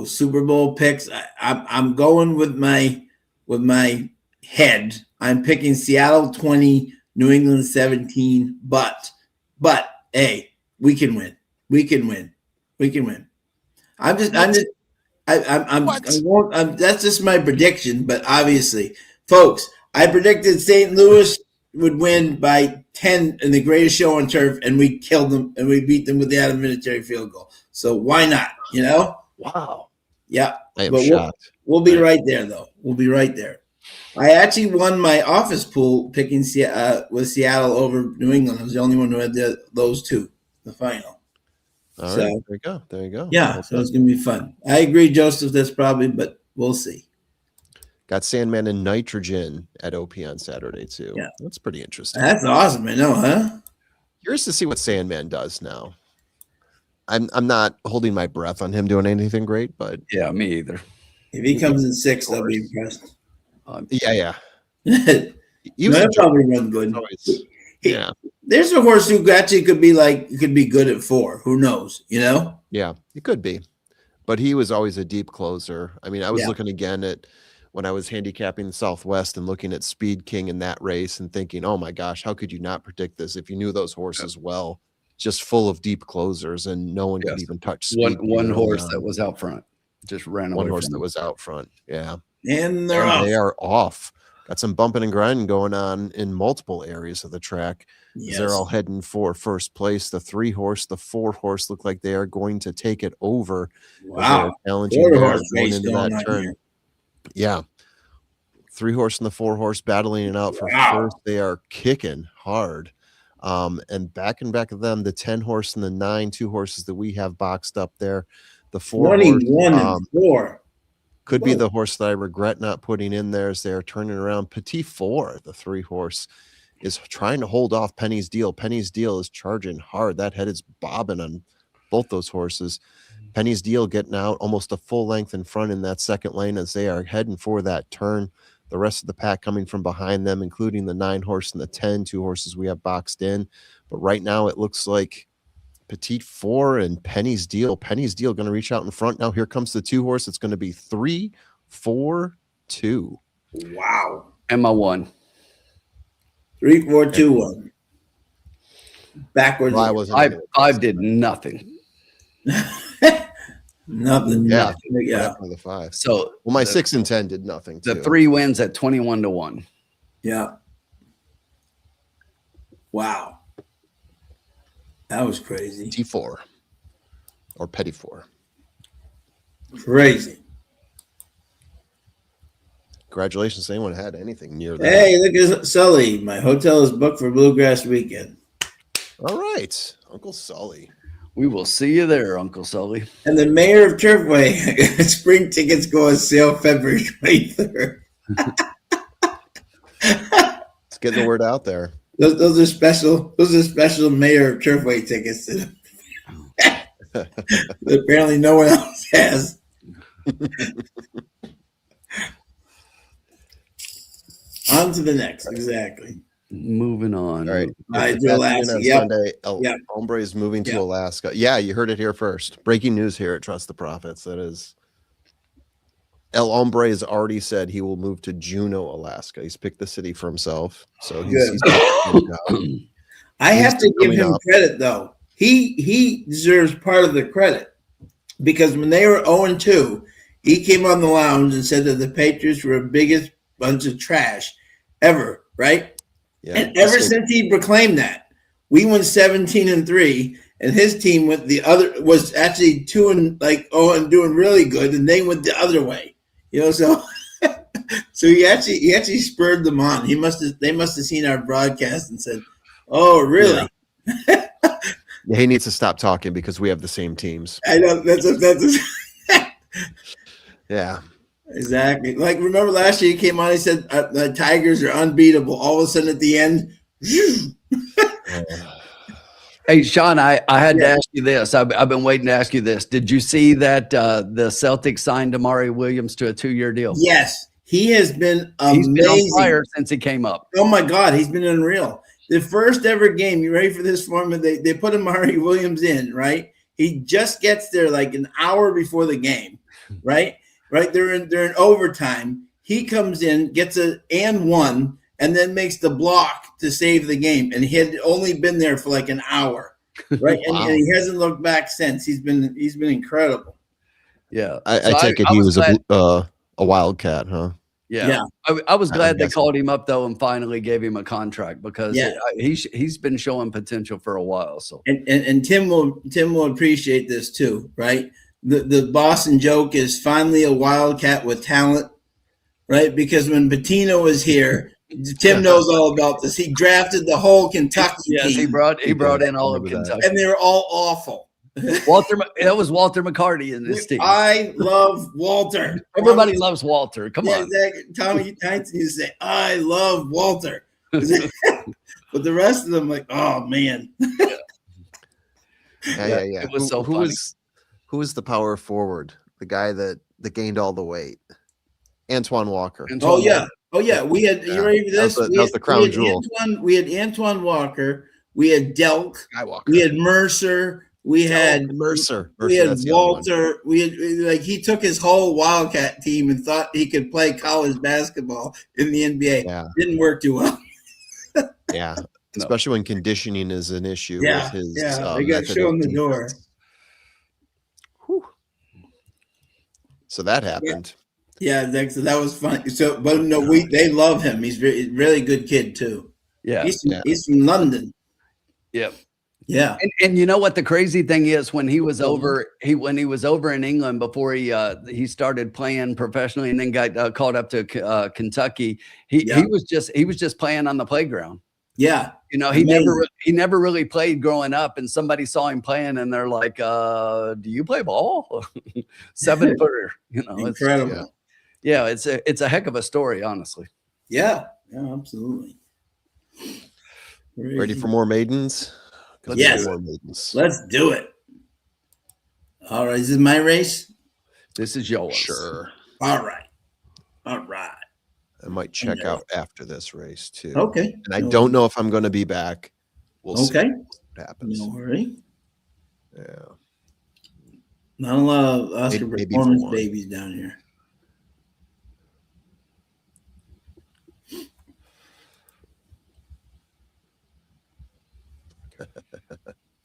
Super Bowl picks. I'm going with my head. I'm picking Seattle 20, New England 17. But hey, we can win. That's just my prediction. But obviously, folks, I predicted St. Louis would win by 10 in the greatest show on turf, and we killed them and we beat them with the out-of-military field goal. So why not? Wow. Yeah. I am shocked. We'll be right there, though. We'll be right there. I actually won my office pool picking with Seattle over New England. I was the only one who had those two, the final. All right, there you go. Yeah, so it's going to be fun. I agree, Joseph, that's probably, but we'll see. Got Sandman and Nitrogen at OP on Saturday, too. Yeah. That's pretty interesting. That's awesome, I know, huh? Curious to see what Sandman does now. I'm not holding my breath on him doing anything great, but yeah, me either. If he comes in 6th, I'll be impressed. Yeah. He'll probably run good. Yeah. There's a horse who actually could be good at 4. Who knows? Yeah, it could be. But he was always a deep closer. I mean, I was looking again at when I was handicapping the Southwest and looking at Speed King in that race and thinking, oh my gosh, how could you not predict this if you knew those horses well? Just full of deep closers, and no one could even touch Speed. One horse that was out front just ran away. One horse that was out front. Yeah. And they are off. Got some bumping and grinding going on in multiple areas of the track. Yes. They're all heading for first place. The 3 horse, the 4 horse look like they are going to take it over. Wow. Challenging going into that turn. Yeah. 3-horse and the 4-horse battling it out for first. They are kicking hard. And back of them, the 10-horse and the 9, 2 horses that we have boxed up there. The 4-horse 21 and 4 could be the horse that I regret not putting in there as they're turning around. Petit 4, the 3-horse, is trying to hold off Penny's Deal. Penny's Deal is charging hard. That head is bobbing on both those horses. Penny's Deal getting out almost a full length in front in that second lane as they are heading for that turn. The rest of the pack coming from behind them, including the 9-horse and the 10, 2 horses we have boxed in. But right now it looks like Petit 4 and Penny's Deal. Penny's Deal going to reach out in front. Now here comes the 2-horse. It's going to be 3, 4, 2. Wow. And my 1. 3, 4, 2, 1. Backwards. I did nothing. Nothing. Yeah. Yeah. The 5. So my 6 and 10 did nothing. The 3 wins at 21-1. Yeah. Wow. That was crazy. T4 or Petit 4. Crazy. Congratulations to anyone who had anything near that. Hey, look at Sully. My hotel is booked for Bluegrass weekend. All right. Uncle Sully. We will see you there, Uncle Sully. And the mayor of Turfway, spring tickets go on sale February 23rd. It's getting the word out there. Those are special. Those are special mayor of Turfway tickets that apparently no one else has. On to the next. Exactly. Moving on. All right. Alaska. Sunday, Hombre is moving to Alaska. Yeah, you heard it here first. Breaking news here at Trust the Profits. That is, El Hombre has already said he will move to Juneau, Alaska. He's picked the city for himself. So he's I have to give him credit, though. He deserves part of the credit because when they were 0-2, he came on the lounge and said that the Patriots were the biggest bunch of trash ever, right? Yeah, and ever since he proclaimed that, we went 17-3, and his team went the other was actually 2 and doing really good, and they went the other way. So he actually spurred them on. They must have seen our broadcast and said, "Oh, really?" Yeah. He needs to stop talking because we have the same teams. I know that's yeah. Exactly. Like, remember last year he came on, he said the Tigers are unbeatable. All of a sudden at the end. Hey, Sean, I had to ask you this. I've been waiting to ask you this. Did you see that the Celtics signed Amari Williams to a 2-year deal? Yes. He has been amazing. He's been on fire since he came up. Oh, my God. He's been unreal. The first ever game, you ready for this format? They put Amari Williams in, right? He just gets there like an hour before the game, right? Right, they're in overtime. He comes in, gets a and 1, and then makes the block to save the game. And he had only been there for like an hour, right? Wow. and he hasn't looked back since. He's been incredible. Yeah, I take it he was a Wildcat, huh? Yeah. I was glad they called him up though and finally gave him a contract because he's been showing potential for a while. So and Tim will appreciate this too, right? The Boston joke is finally a Wildcat with talent, right? Because when Patino was here, Tim knows all about this. He drafted the whole Kentucky team. Yes, he brought in all of Kentucky. And they were all awful. That was Walter McCarty in this team. I love Walter. Everybody loves Walter. Come on. Exactly. Tommy Tyson used to say, I love Walter. But the rest of them, like, oh, man. Yeah. It was so funny. Who was the power forward? The guy that gained all the weight? Antoine Walker. Oh, yeah. We had, you ready for this? That was the crown jewel. We had Antoine Walker. We had Delk. Skywalker. We had Mercer. We had Mercer. We had Walter. We had he took his whole Wildcat team and thought he could play college basketball in the NBA. Yeah. Didn't work too well. Yeah. Especially when conditioning is an issue with his they got to show him the door. Whew. So that happened. Yeah, so that was funny. So, but no, they love him. He's really good kid too. Yeah, he's from London. Yep. Yeah. And you know what the crazy thing is, when he was over in England before he started playing professionally and then got called up to Kentucky, he was just playing on the playground. Yeah. You know, Amazing. he never really played growing up, and somebody saw him playing and they're like, do you play ball? 7-footer, you know. Incredible. It's a heck of a story, honestly. Yeah. Absolutely. Ready for more maidens? Yes. More maidens. Let's do it. All right. Is this my race? This is yours. Sure. All right. I might check out after this race too. Okay. And I don't know if I'm going to be back. We'll see what happens. No worry. Yeah. Not a lot of Oscar Maybe performance babies down here.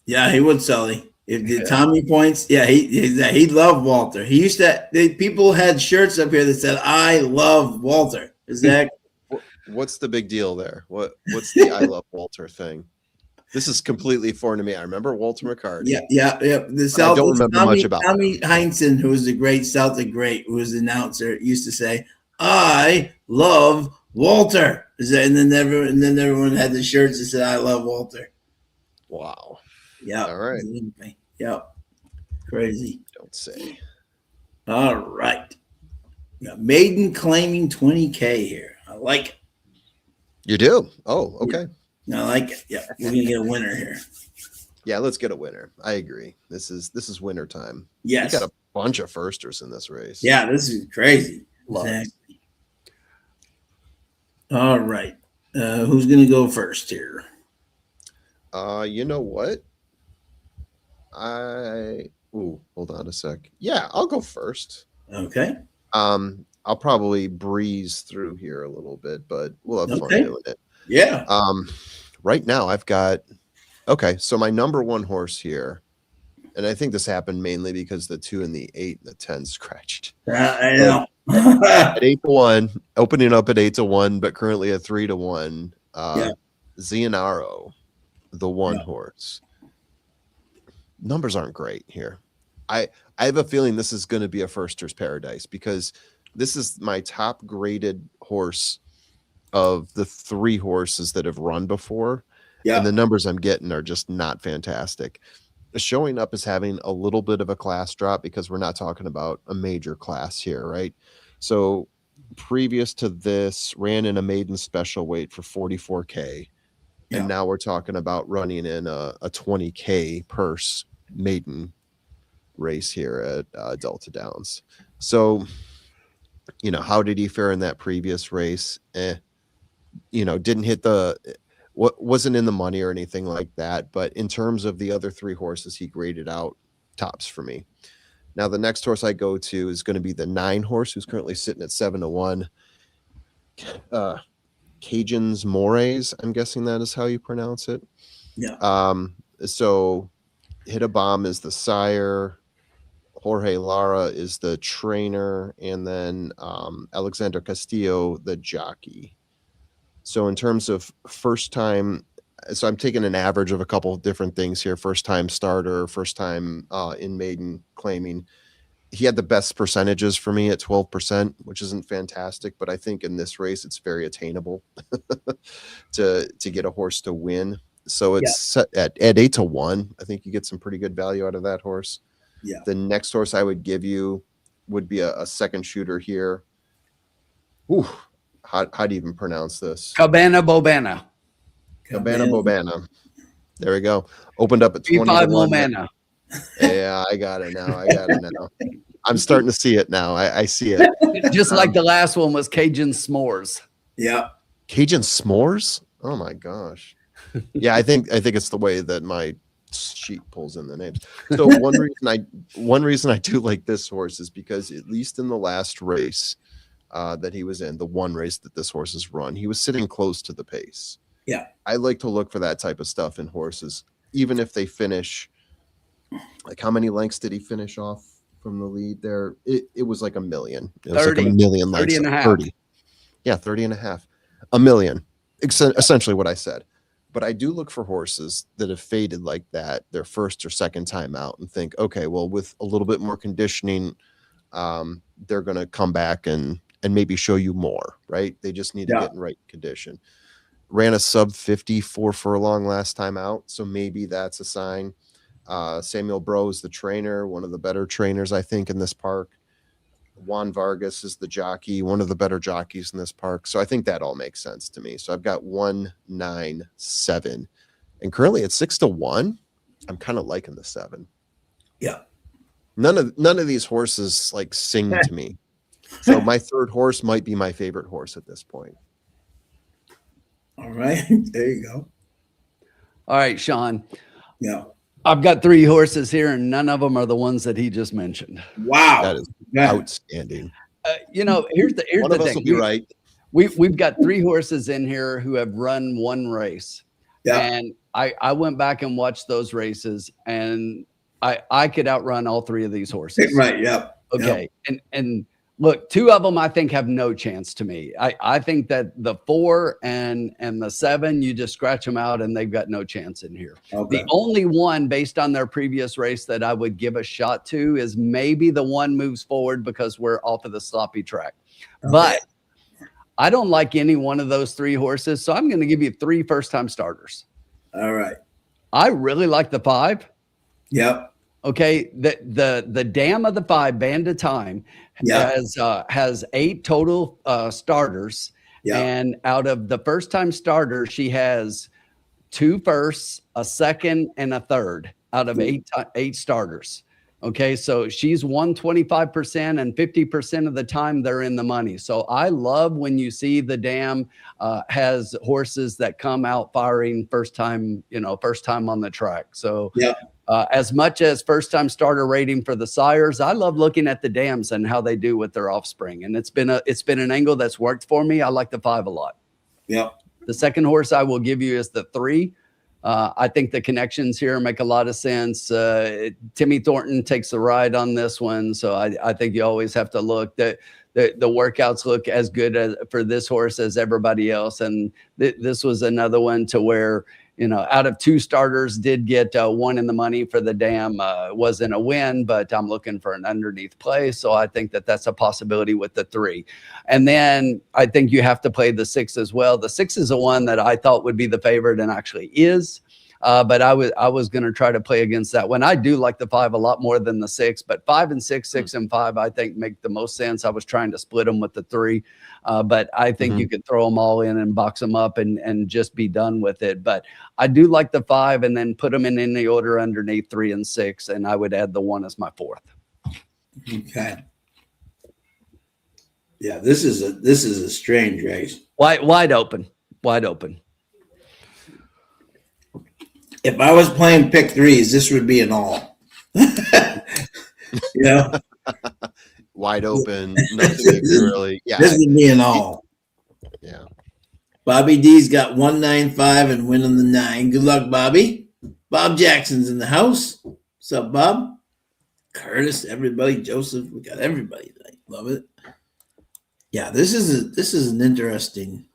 Yeah, he would, Sully. If the Tommy points, he loved Walter. He used to. People had shirts up here that said, "I love Walter." Exactly. What's the big deal there? What's the I love Walter thing? This is completely foreign to me. I remember Walter McCarty. Yeah. The Celtics, I don't remember much about Tommy Heinsohn, who was the great Celtic great, who was the announcer, used to say, "I love Walter," and then everyone had the shirts that said, "I love Walter." Wow. Yeah. All right. Yep. Crazy. Don't say. All right. Got maiden claiming 20K here. I like it. You do? Oh, okay. I like it. Yeah. We're gonna get a winner here. Yeah, let's get a winner. I agree. This is winter time. Yes. We got a bunch of firsters in this race. Yeah, this is crazy. Exactly. All right. Who's gonna go first here? You know what? Hold on a sec. Yeah, I'll go first. Okay. I'll probably breeze through here a little bit, but we'll have fun doing it. Yeah. Right now I've got so my number one horse here, and I think this happened mainly because the 2 and the 8 and the 10 scratched. I know. At 8-1, opening up at 8-1, but currently at 3-1. Zianaro, the one horse. Numbers aren't great here. I have a feeling this is going to be a firster's paradise because this is my top graded horse of the 3 horses that have run before. Yeah. And the numbers I'm getting are just not fantastic. Showing up as having a little bit of a class drop because we're not talking about a major class here, right? So previous to this, ran in a maiden special weight for 44K. And now we're talking about running in a 20K purse maiden race here at Delta Downs. So, how did he fare in that previous race? Didn't hit wasn't in the money or anything like that. But in terms of the other 3 horses, he graded out tops for me. Now, the next horse I go to is going to be the 9 horse, who's currently sitting at 7-1. Cajuns Mores, I'm guessing that is how you pronounce it. Yeah. So Hit a Bomb is the sire, Jorge Lara is the trainer, and then Alexander Castillo, the jockey. So in terms of first time, so I'm taking an average of a couple of different things here. First time starter, first time in maiden claiming. He had the best percentages for me at 12%, which isn't fantastic, but I think in this race it's very attainable to get a horse to win. So it's set at 8-1. I think you get some pretty good value out of that horse. Yeah. The next horse I would give you would be a second shooter here. Ooh, how do you even pronounce this? Cabana Bobana. There we go. Opened up at 20-1. Yeah, I got it now. I'm starting to see it now. I see it. Just like the last one was Cajun S'mores. Yeah. Cajun S'mores? Oh my gosh. Yeah, I think it's the way that my sheet pulls in the names. So one reason I do like this horse is because at least in the last race that he was in, the one race that this horse has run, he was sitting close to the pace. Yeah. I like to look for that type of stuff in horses, even if they finish. Like, how many lengths did he finish off from the lead there? It was like a million. It was 30, like a million lengths. 30 and a half. 30. Yeah, 30 and a half. A million. Essentially what I said. But I do look for horses that have faded like that their first or second time out and think, okay, well, with a little bit more conditioning, they're going to come back and maybe show you more, right? They just need to get in right condition. Ran a sub 50 4 furlong last time out, so maybe that's a sign. Samuel Bro is the trainer, one of the better trainers, I think, in this park. Juan Vargas is the jockey, one of the better jockeys in this park. So I think that all makes sense to me. So I've got 1, 9, 7. And currently at 6-1, I'm kind of liking the 7. Yeah. None of these horses like sing to me. So my third horse might be my favorite horse at this point. All right. There you go. All right, Sean. Yeah. I've got 3 horses here, and none of them are the ones that he just mentioned. Wow. That is Yeah. outstanding. Here's the One of us thing. will be right. We've got 3 horses in here who have run one race. Yeah. And I went back and watched those races, and I could outrun all 3 of these horses. Right. Yeah. Okay. And look, 2 of them I think have no chance to me. I think that the 4 and the 7, you just scratch them out and they've got no chance in here. Okay. The only one based on their previous race that I would give a shot to is maybe the 1 moves forward because we're off of the sloppy track. Okay. But I don't like any one of those 3 horses, so I'm going to give you 3 first-time starters. All right. I really like the 5. Yep. Okay, the dam of the 5, Band of Time, Yeah. has 8 total starters, Yeah. and out of the first time starter, she has 2 firsts, a second, and a third out of 8 starters. Okay, so she's won 25%, and 50% of the time they're in the money. So I love when you see the dam has horses that come out firing first time on the track. So Yeah. as much as first time starter rating for the sires, I love looking at the dams and how they do with their offspring. And it's been an angle that's worked for me. I like the 5 a lot. Yep. The second horse I will give you is the 3. I think the connections here make a lot of sense. Timmy Thornton takes the ride on this one. So I think you always have to look that the workouts look as good for this horse as everybody else. And this was another one to where, out of 2 starters, did get 1 in the money for the dam. Wasn't a win, but I'm looking for an underneath play. So I think that that's a possibility with the 3. And then I think you have to play the 6 as well. The 6 is the one that I thought would be the favorite and actually is. But I was going to try to play against that one. I do like the 5 a lot more than the 6, but 5 and 6, 6 and 5, I think make the most sense. I was trying to split them with the 3, but I think you could throw them all in and box them up and just be done with it. But I do like the 5 and then put them in any order underneath 3 and 6, and I would add the 1 as my 4th. Okay. Yeah, this is a strange race. Wide open. If I was playing pick 3s, this would be an all. Wide open, nothing you can really. Yeah, this would be an all. Yeah. Bobby D's got 195 and winning the 9. Good luck, Bobby. Bob Jackson's in the house. What's up, Bob? Curtis, everybody, Joseph, we got everybody tonight. Love it. Yeah, this is an interesting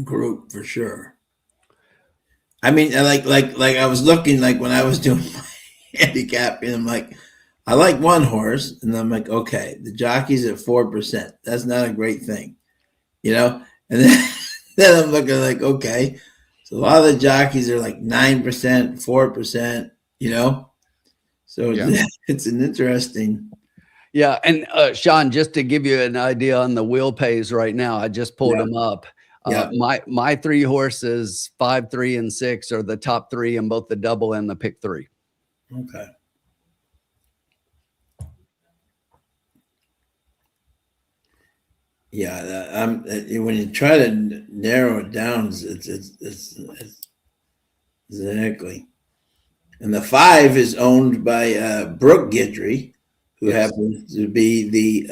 group for sure. I mean, like I was looking like when I was doing my handicap, and I'm like, I like one horse, and I'm like, okay, the jockey's at 4%. That's not a great thing, And then I'm looking like, okay, so a lot of the jockeys are like 9%, 4%, So yeah. It's an interesting. Yeah, and Sean, just to give you an idea on the wheel pays right now, I just pulled them up. My 3 horses, 5, 3, and 6 are the top 3 in both the double and the pick 3. Okay. Yeah, when you try to narrow it down, it's exactly. And the 5 is owned by Brooke Guidry, who happens to be the,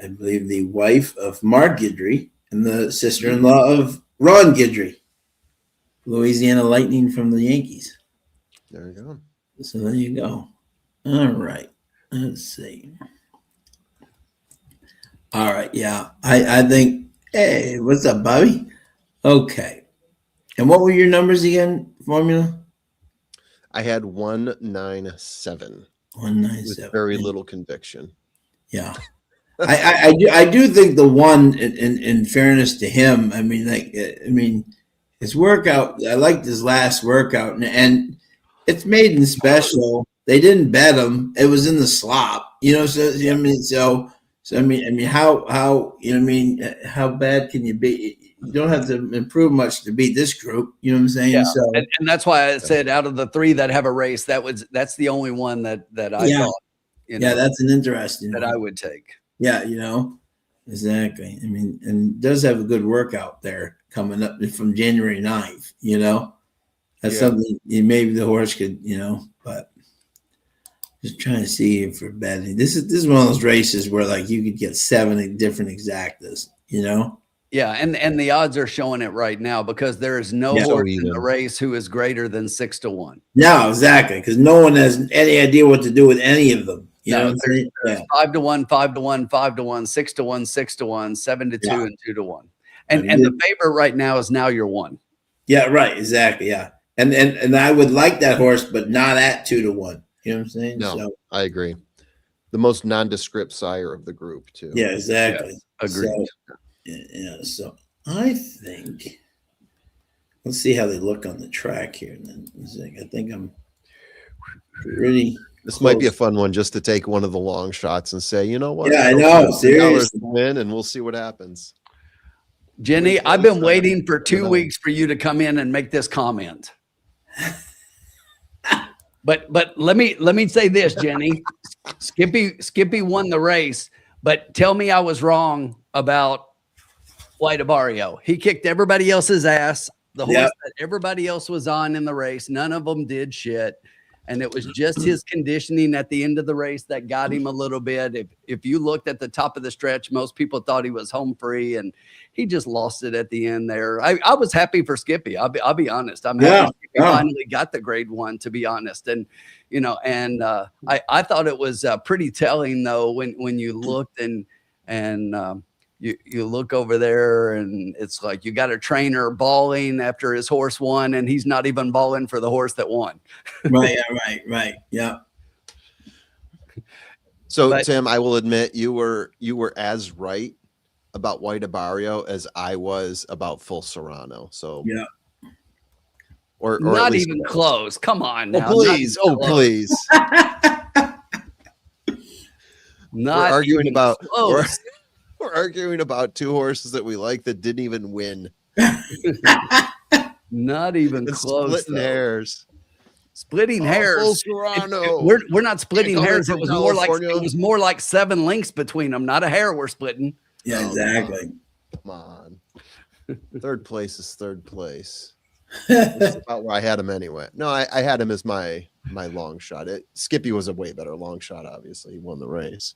I believe, the wife of Mark Guidry and the sister-in-law of Ron Guidry, Louisiana Lightning from the Yankees. There you go. So there you go. All right. Let's see. All right. Yeah. I think, hey, what's up, Bobby? Okay. And what were your numbers again, formula? I had 197 with 197. very little conviction. Yeah. I do think the one in fairness to him, I mean his workout, I liked his last workout, and it's made in special. They didn't bet him. It was in the slop. How how bad can you be? You don't have to improve much to beat this group. You know what I'm saying? Yeah, So and that's why I said out of the three that have a race, that's the only one that I yeah, thought, that's an interesting that one. I would take. Yeah, exactly. I mean, and does have a good workout there coming up from January 9th, That's something maybe the horse could, but just trying to see for betting. This is one of those races where like you could get 7 different exactas, Yeah, and the odds are showing it right now because there is no Yeah. horse So in the even. race who is greater than 6-1. No, exactly, because no one has any idea what to do with any of them. You know No, what I'm saying? there's Yeah. 5-1, 5-1, 5-1, 6-1, 6-1, 7-2, Yeah. and 2-1. But And the favorite right now is Now You're One. Yeah, right, exactly. Yeah. And I would like that horse, but not at 2-1. You know what I'm saying? No, So I agree. The most nondescript sire of the group, too. yeah, exactly. Yes, agreed. So, yeah, so I think let's see how they look on the track here. And then I think I'm really This might be a fun one just to take one of the long shots and say, you know what? Yeah, I Throw know, $50 seriously. to win, and we'll see what happens. Jenny, I've been waiting for 2 weeks for you to come in and make this comment. But let me say this, Jenny. Skippy won the race, but tell me I was wrong about White Abario. He kicked everybody else's ass. The horse that everybody else was on in the race, none of them did shit. And it was just his conditioning at the end of the race that got him a little bit. If you looked at the top of the stretch, most people thought he was home free, and he just lost it at the end there. I was happy for Skippy. I'll be honest. I'm happy Skippy finally got the grade 1, to be honest. And I thought it was pretty telling though when you looked and you look over there and it's like you got a trainer bawling after his horse won, and he's not even bawling for the horse that won. right. Yeah. So Tim, I will admit you were as right about White Abario as I was about Full Serrano. So yeah. Or not even close. Come on now. Please. Please. Not we're arguing about close. We're arguing about 2 horses that we like that didn't even win. Not even close. Splitting hairs. Splitting hairs. We're not splitting hairs. It was more like 7 links between them, not a hair we're splitting. Yeah, exactly. Come on. Third place is third place. That's about where I had him anyway. No, I had him as my long shot. Skippy was a way better long shot, obviously. He won the race.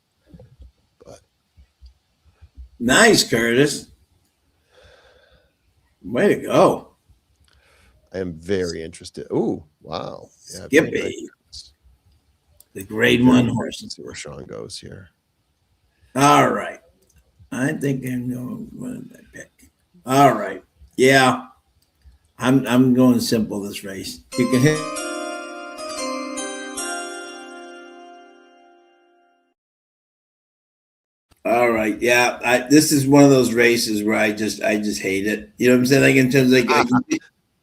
Nice, Curtis. Way to go. I am very interested. Ooh, wow. Yeah, Skippy. The grade 1 horse. Let's see where Sean goes here. All right. I think I know what did I pick. All right. Yeah. I'm going simple this race. You can hit. All right, yeah. This is one of those races where I just hate it. You know what I'm saying? Like in terms of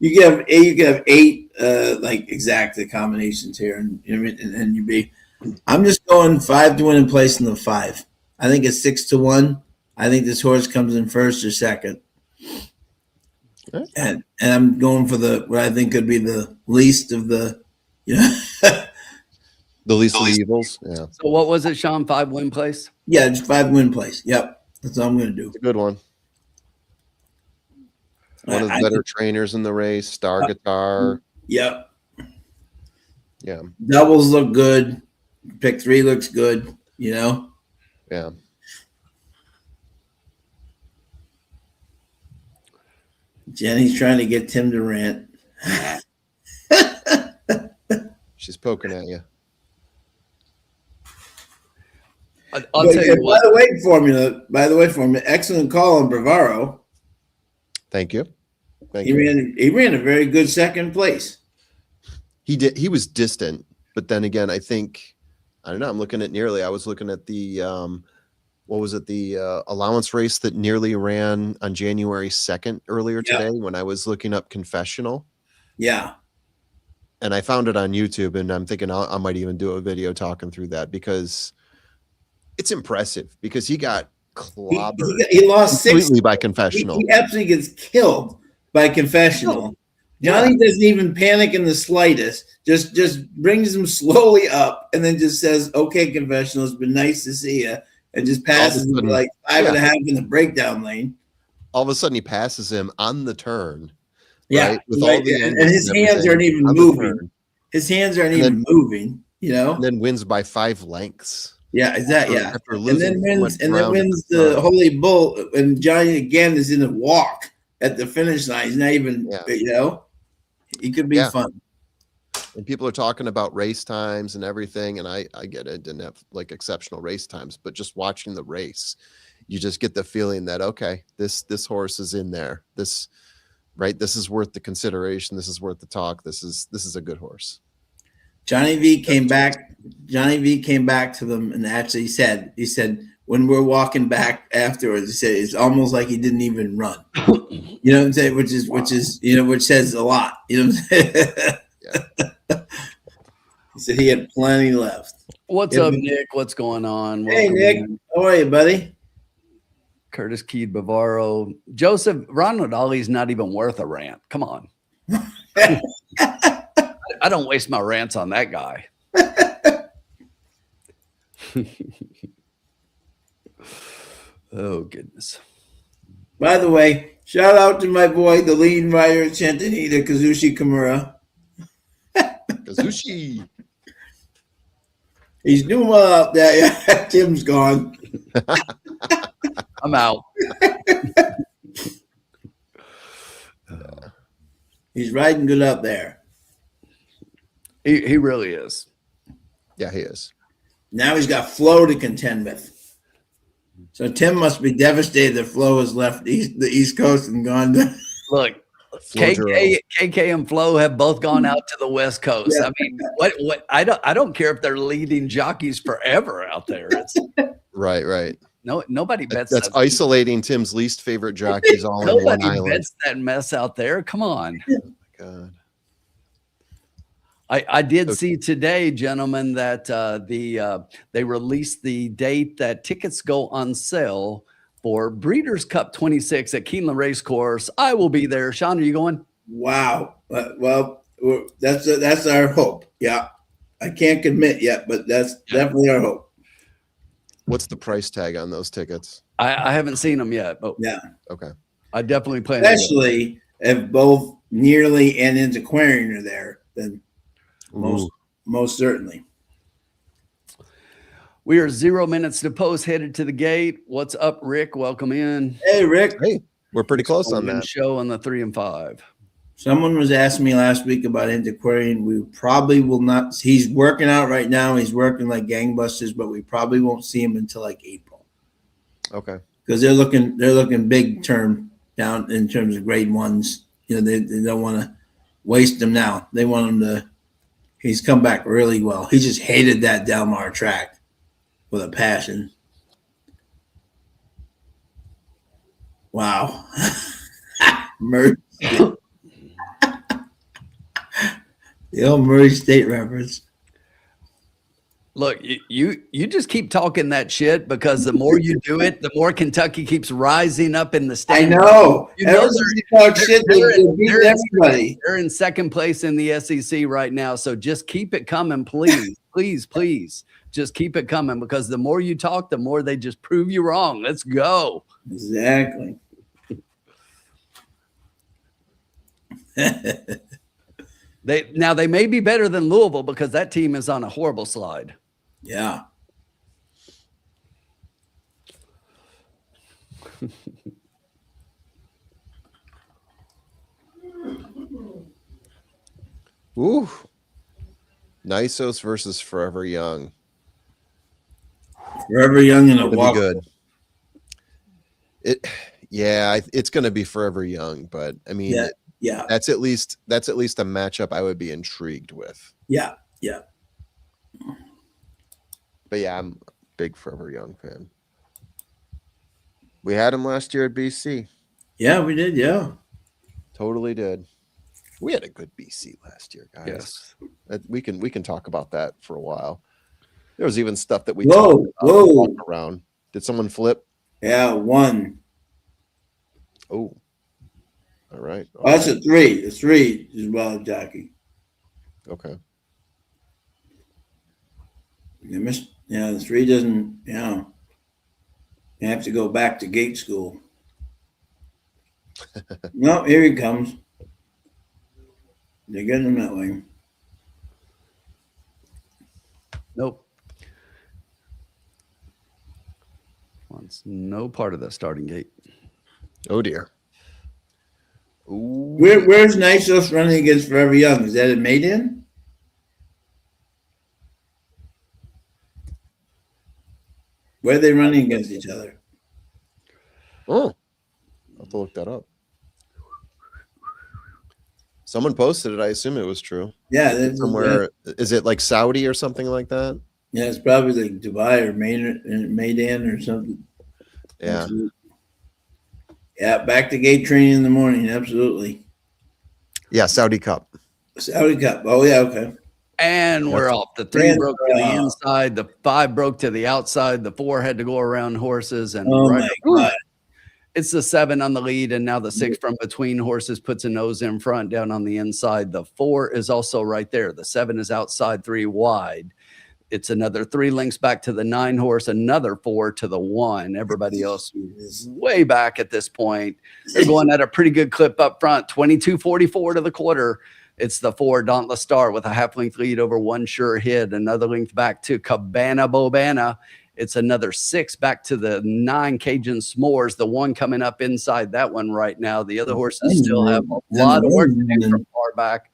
you can have 8 like exacta combinations here, and you be. I'm just going 5 to win and placing the 5. I think it's 6-1. I think this horse comes in first or second, and I'm going for what I think could be the least of the, the least of the evils. Yeah. So what was it, Sean? 5 win place? Yeah, just 5 win place. Yep, that's all I'm going to do. It's a good one. One of the better trainers in the race. Star Guitar. Yep. Yeah. Doubles look good. Pick 3 looks good. Yeah. Jenny's trying to get Tim to rant. She's poking at you. I'll tell you what. By the way, formula, excellent call on Bravaro. Thank you. Thank He you. ran a very good second place. He did. He was distant, but then again, I think I don't know. I'm looking at nearly. I was looking at the what was it? The allowance race that nearly ran on January 2nd earlier Yeah. today when I was looking up confessional. Yeah. And I found it on YouTube, and I'm thinking I might even do a video talking through that because it's impressive because he got clobbered He lost completely 6. by confessional. He absolutely gets killed by confessional. Johnny doesn't even panic in the slightest. Just brings him slowly up and then just says, "Okay, confessional, it's been nice to see you," and just passes him sudden, like 5.5 in the breakdown lane. All of a sudden, he passes him on the turn. Yeah, right? With right. all the And angles his and hands aren't everything even on the moving. turn, His hands aren't And even moving. You know. and then wins by 5 lengths. Yeah, exactly. Yeah, After and losing then so much wins ground at the start. Holy Bull, and Johnny again is in a walk at the finish line. He's not even, Yeah. you know, he could be Yeah. fun. And people are talking about race times and everything, and I get it. Didn't have like exceptional race times, but just watching the race, you just get the feeling that okay, this horse is in there. This is worth the consideration. This is worth the talk. This is a good horse. Johnny V came back. Johnny V came back to them and actually said, when we're walking back afterwards, he said it's almost like he didn't even run. You know what I'm saying? Which is which says a lot. You know what I'm saying? Yeah. He said he had plenty left. What's up, Nick? What's going on? Hey, Welcome Nick. in. How are you, buddy? Curtis Keed Bavaro. Joseph Ronald Ollie's not even worth a rant. Come on. I don't waste my rants on that guy. Oh, goodness. By the way, shout out to my boy, the lead rider at Chantanita, Kazushi Kimura. Kazushi. He's doing well out there. Yeah, Tim's gone. I'm out. He's riding good out there. He really is. Yeah, he is. Now he's got Flo to contend with. So Tim must be devastated that Flo has left the East Coast and gone to. Look, Flo KK and Flo have both gone out to the West Coast. Yeah. I mean, what I don't care if they're leading jockeys forever out there. It's Right. nobody bets That's that. isolating Tim's least favorite jockeys all in one Nobody island. bets that mess out there. Come on. Oh my God. I did see today, gentlemen, that they released the date that tickets go on sale for Breeders' Cup 26 at Keeneland Racecourse. I will be there. Sean, are you going? Wow. Well, that's our hope. Yeah. I can't commit yet, but that's definitely our hope. What's the price tag on those tickets? I haven't seen them yet, but Yeah. Okay. I definitely plan to go. Especially if both Nearly and Antiquarian are there, then most certainly. We are 0 minutes to post, headed to the gate. What's up, Rick? Welcome in. Hey, Rick. Hey, we're pretty close on that. Show on the 3 and 5. Someone was asking me last week about Antiquarian. We probably will not. He's working out right now. He's working like gangbusters, but we probably won't see him until like April. Okay. Because they're looking big term down in terms of grade ones. You know, they don't want to waste him now. They want him to. He's come back really well. He just hated that Delmar track with a passion. Wow. Merge. The old Murray State reference. Look, you just keep talking that shit because the more you do it, the more Kentucky keeps rising up in the I standings. know. You know they're in second place in the SEC right now. So just keep it coming, please, please. Just keep it coming because the more you talk, the more they just prove you wrong. Let's go. Exactly. They may be better than Louisville because that team is on a horrible slide. Yeah. Ooh. Nisos versus Forever Young. Forever Young in a It'd walk. be good. Yeah, it's going to be Forever Young, but I mean, Yeah. that's at least a matchup I would be intrigued with. Yeah. Yeah. But yeah, I'm a big Forever Young fan. We had him last year at BC. Yeah, we did. Yeah. Totally did. We had a good BC last year, guys. Yes. We can talk about that for a while. There was even stuff that we Whoa, talked about whoa. walking around. Did someone flip? Yeah, 1. Oh. All right. Oh, that's a 3. A 3 as well, Jackie. Okay. You missed. Yeah, the 3 doesn't. Yeah. You have to go back to gate school. No, here he comes. They're getting him that way. Nope. Wants no part of the starting gate. Oh dear. Ooh. Where's Nisos running against Forever Young? Is that a made-in? Where are they running against each other? Oh, I'll have to look that up. Someone posted it. I assume it was true. Yeah, that's Somewhere. Is it like Saudi or something like that? Yeah, it's probably like Dubai or Maidan or something. Yeah. Absolutely. Yeah, back to gate training in the morning. Absolutely. Yeah, Saudi Cup. Saudi Cup. Oh, yeah, okay. And we're off. The 3 And broke to the we're off. inside. The 5 broke to the outside. The 4 had to go around horses. And Oh, my God. it's the 7 on the lead. And now the 6 from between horses puts a nose in front down on the inside. The 4 is also right there. The 7 is outside, 3 wide. It's another 3 lengths back to the 9 horse, another 4 to the 1. Everybody else is way back at this point. They're going at a pretty good clip up front, 22.44 to the quarter. It's the 4 Dauntless Star with a half-length lead over One Sure Hit, another length back to Cabana Bobana. It's another 6 back to the 9 Cajun S'mores, the 1 coming up inside that one right now. The other horses still have a lot of work to do from far back.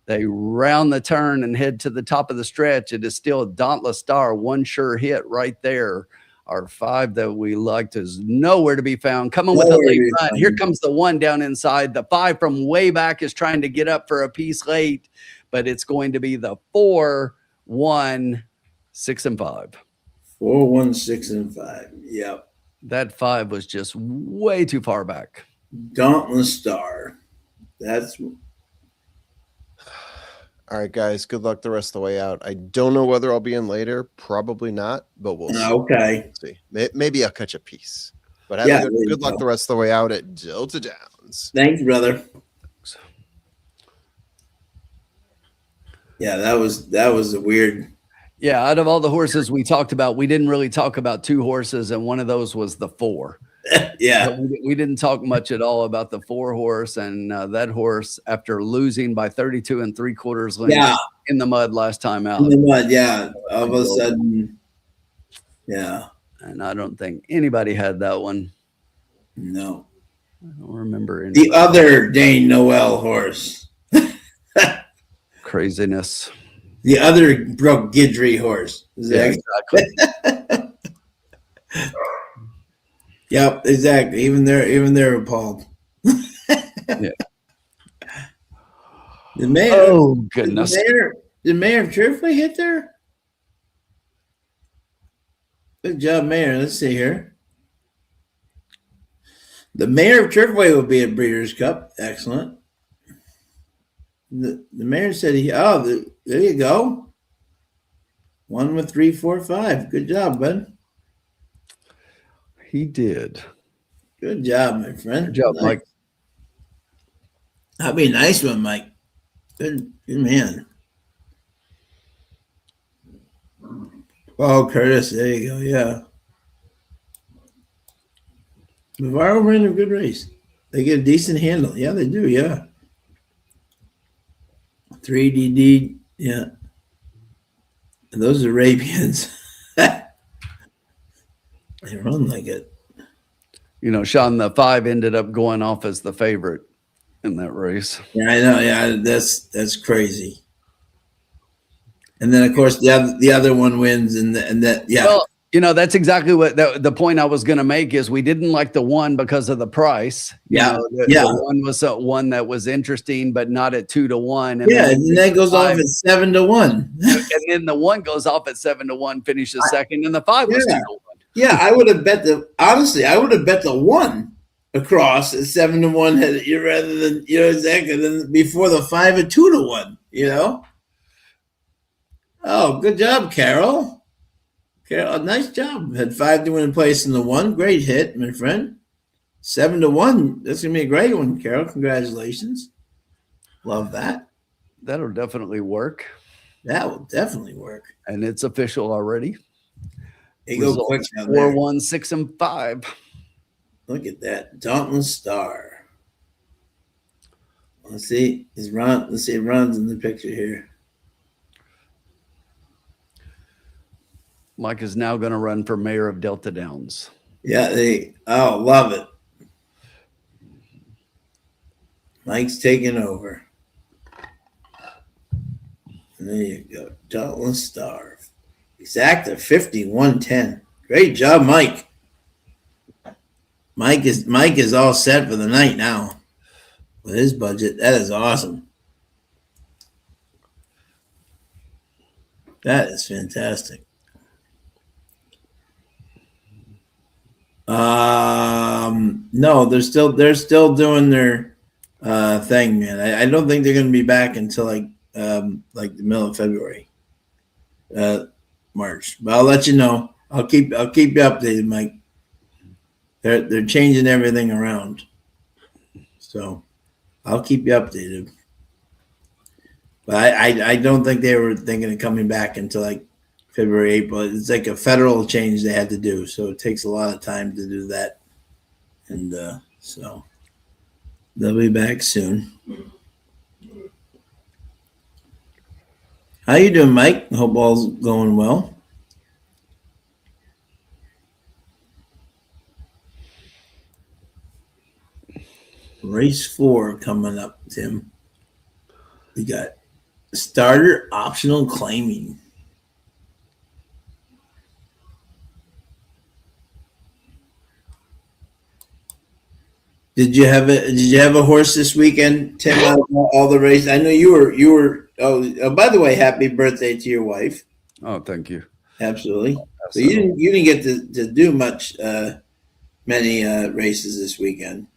They round the turn and head to the top of the stretch. It is still Dauntless Star, One Sure Hit right there. Our 5 that we liked is nowhere to be found. Coming with a late run. Here comes the 1 down inside. The 5 from way back is trying to get up for a piece late, but it's going to be the 4, 1, 6, and 5. 4, 1, 6, and 5. Yep. That 5 was just way too far back. Dauntless Star. That's All right, guys. Good luck the rest of the way out. I don't know whether I'll be in later. Probably not, but we'll see. okay. We'll see. Maybe I'll catch a piece. But Yeah, good luck the rest of the way out at Delta Downs. Thanks, brother. Yeah, that was a weird. Yeah, out of all the horses we talked about, we didn't really talk about 2 horses, and one of those was the 4. Yeah. We didn't talk much at all about the 4 horse, and that horse, after losing by 32 3/4 lengths in the mud last time out. In the mud, yeah. All of a sudden, yeah. And I don't think anybody had that one. No. I don't remember any The other Dane Noel horse. craziness. The other Brooke Guidry horse. Yeah, exactly. Yep, exactly. Even they're appalled. Yeah. The mayor. Oh goodness. The mayor of Churfley hit there. Good job, Mayor. Let's see here. The mayor of Churfley will be at Breeders' Cup. Excellent. The mayor said there you go. 1 with 3, 4, 5. Good job, bud. He did. Good job, my friend. Good job, Mike. That'd be a nice one, Mike. Good man. Oh, Curtis, there you go. Yeah. Navarro ran a good race. They get a decent handle. Yeah, they do. Yeah. 3DD. Yeah. And those Arabians. They run like it. You know, Sean, the 5 ended up going off as the favorite in that race. Yeah, I know. Yeah, that's crazy. And then, of course, the other one wins, and that yeah. Well, You know, that's exactly what the point I was going to make is we didn't like the one because of the price. Yeah, The one was one that was interesting, but not at 2-1. And yeah, and that goes off at 7-1. And then the one goes off at 7-1, finishes second, and the 5 was 2-1. Yeah, I would have bet I would have bet the one across at 7-1 rather than exactly than before the 5 at 2-1. Oh, good job, Carol. Carol, nice job. Had 5-1 in place in the one. Great hit, my friend. 7-1. That's gonna be a great one, Carol. Congratulations. Love that. That'll definitely work. That will definitely work. And it's official already. They go quick down there. 4-1, 6 and 5. Look at that. Dauntless Star. Let's see. Let's see if Ron's in the picture here. Mike is now going to run for mayor of Delta Downs. Yeah, love it. Mike's taking over. And there you go. Dauntless Star. Exacta 5110. Great job, Mike. Mike is all set for the night now with his budget. That is awesome. That is fantastic. No, they're still doing their thing, man. I don't think they're going to be back until like the middle of February, March. But I'll let you know. I'll keep you updated, Mike. They're changing everything around, so I'll keep you updated. But I don't think they were thinking of coming back until like February, April. It's like a federal change they had to do, so it takes a lot of time to do that, and so they'll be back soon. How you doing, Mike? Hope all's going well. Race 4 coming up, Tim. We got starter optional claiming. Did you have a horse this weekend, Tim? Out of all the races, I know you were. Oh, by the way, happy birthday to your wife. Oh, thank you. Absolutely. So you didn't get to do many races this weekend.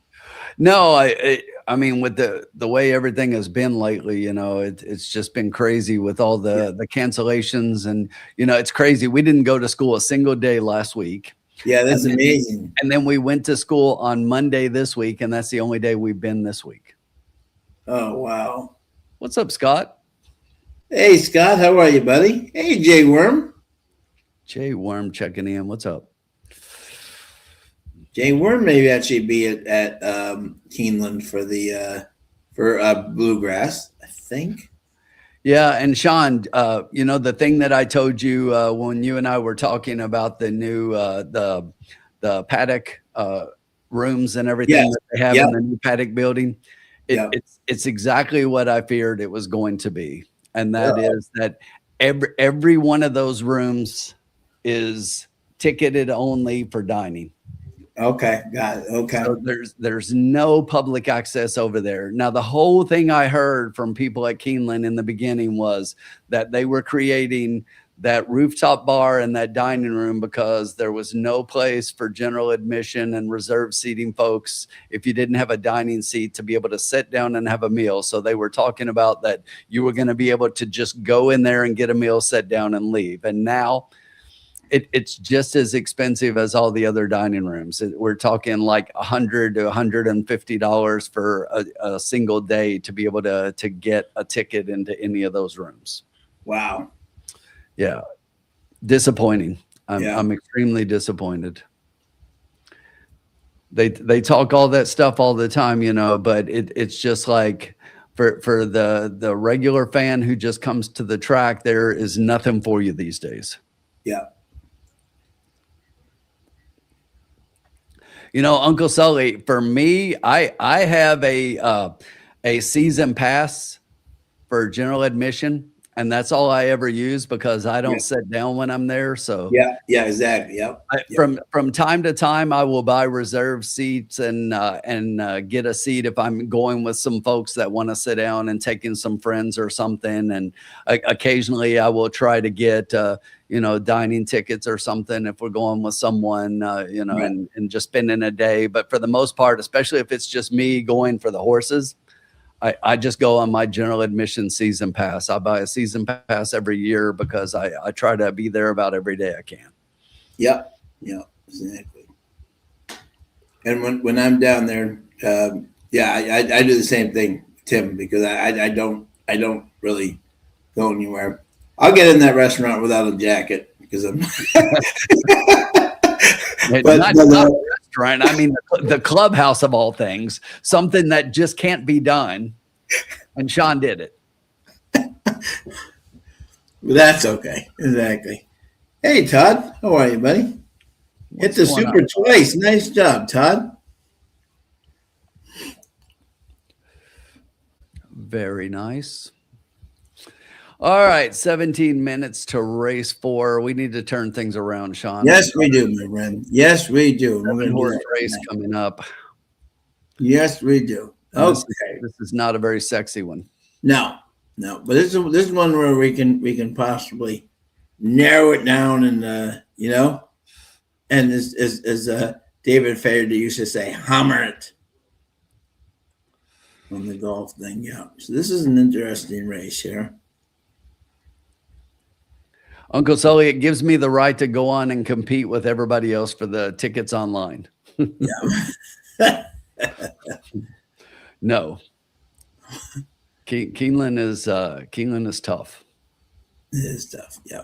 No, I mean, with the way everything has been lately, it's just been crazy with all the cancellations, and it's crazy. We didn't go to school a single day last week. Yeah, that's amazing. And then we went to school on Monday this week, and that's the only day we've been this week. Oh, wow. What's up, Scott? Hey, Scott. How are you, buddy? Hey, Jay Worm. Jay Worm checking in. What's up? Jay Worm may actually be at Keeneland for Bluegrass, I think. Yeah, and Sean, the thing that I told you when you and I were talking about the new the paddock rooms and everything that they have in the new paddock building, it's exactly what I feared it was going to be, and that is that every one of those rooms is ticketed only for dining. Okay, got it. Okay. So there's no public access over there. Now, the whole thing I heard from people at Keeneland in the beginning was that they were creating that rooftop bar and that dining room because there was no place for general admission and reserved seating folks if you didn't have a dining seat to be able to sit down and have a meal. So they were talking about that you were going to be able to just go in there and get a meal, sit down, and leave. And now it's just as expensive as all the other dining rooms. We're talking like $100 to $150 for a single day to be able to get a ticket into any of those rooms. Wow. Yeah. Disappointing. I'm extremely disappointed. They talk all that stuff all the time, but it's just like for the regular fan who just comes to the track, there is nothing for you these days. Yeah. Uncle Sully, for me, I have a season pass for general admission, and that's all I ever use because I don't sit down when I'm there. So Yeah, exactly. Yep. From time to time, I will buy reserved seats and get a seat if I'm going with some folks that want to sit down and taking some friends or something. And occasionally, I will try to get dining tickets or something if we're going with someone, Right. and just spending a day. But for the most part, especially if it's just me going for the horses, I just go on my general admission season pass. I buy a season pass every year because I try to be there about every day I can. Yep. Exactly. And when I'm down there, I do the same thing, Tim, because I don't really go anywhere. I'll get in that restaurant without a jacket because I'm. Not a restaurant. I mean, the clubhouse of all things, something that just can't be done. And Sean did it. But that's okay. Exactly. Hey, Todd. How are you, buddy? Hit the super twice. Nice job, Todd. Very nice. All right, 17 minutes to race 4. We need to turn things around, Sean. Yes, we do, my friend. Yes, we do. We're going to horse race coming up. Yes, we do. Okay. This is not a very sexy one. No. But this is one where we can possibly narrow it down and and as David Fairday used to say, hammer it on the golf thing. Yeah. So this is an interesting race here. Uncle Sully, it gives me the right to go on and compete with everybody else for the tickets online. Yeah. No. Keeneland is tough. It is tough. Yeah.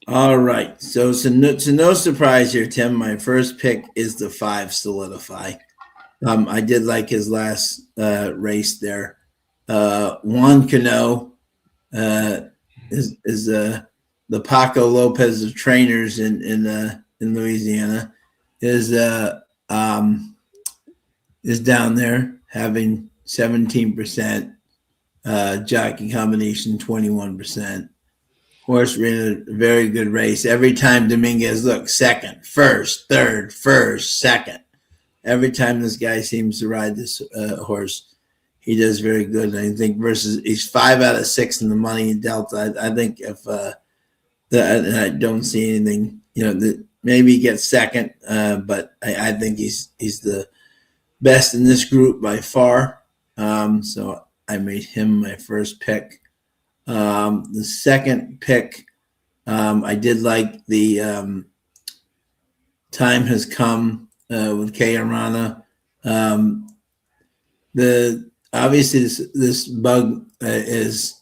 All right. So no surprise here, Tim. My first pick is the 5 Solidify. I did like his last race there. Juan Cano is the Paco Lopez of trainers in Louisiana is down there having 17%, jockey combination 21%. Horse ran a very good race. Every time Dominguez looked second, first, third, first, second. Every time this guy seems to ride this horse, he does very good. And I think he's 5 out of 6 in the money in Delta. I think if I don't see anything, that maybe he gets second, but I think he's the best in this group by far. So I made him my first pick. The second pick, I did like the Time Has Come with Kay Arana. Obviously this bug is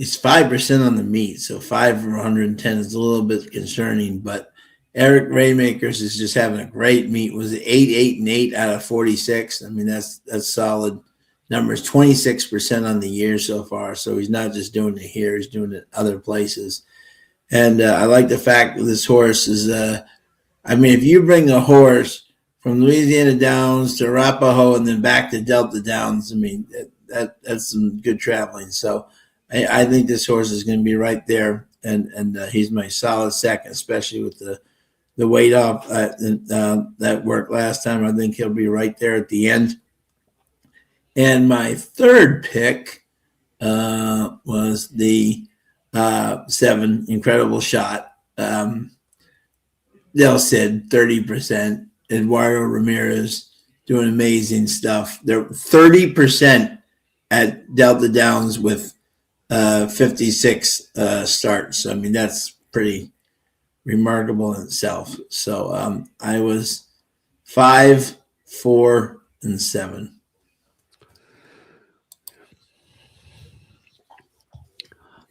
5% on the meat, so 5 for 110 is a little bit concerning. But Eric Raymakers is just having a great meet. Was it 8, 8, and 8 out of 46? I mean that's solid numbers. 26% on the year so far. So he's not just doing it here; he's doing it other places. And I like the fact that this horse is. If you bring a horse from Louisiana Downs to Arapahoe and then back to Delta Downs, that's some good traveling. So I think this horse is going to be right there, and he's my solid second, especially with the weight off that worked last time. I think he'll be right there at the end. And my third pick was the 7 Incredible Shot. Del Cid, 30%. Eduardo Ramirez doing amazing stuff. They're 30% at Delta Downs with 56 starts. That's pretty remarkable in itself. So I was 5, 4, and 7.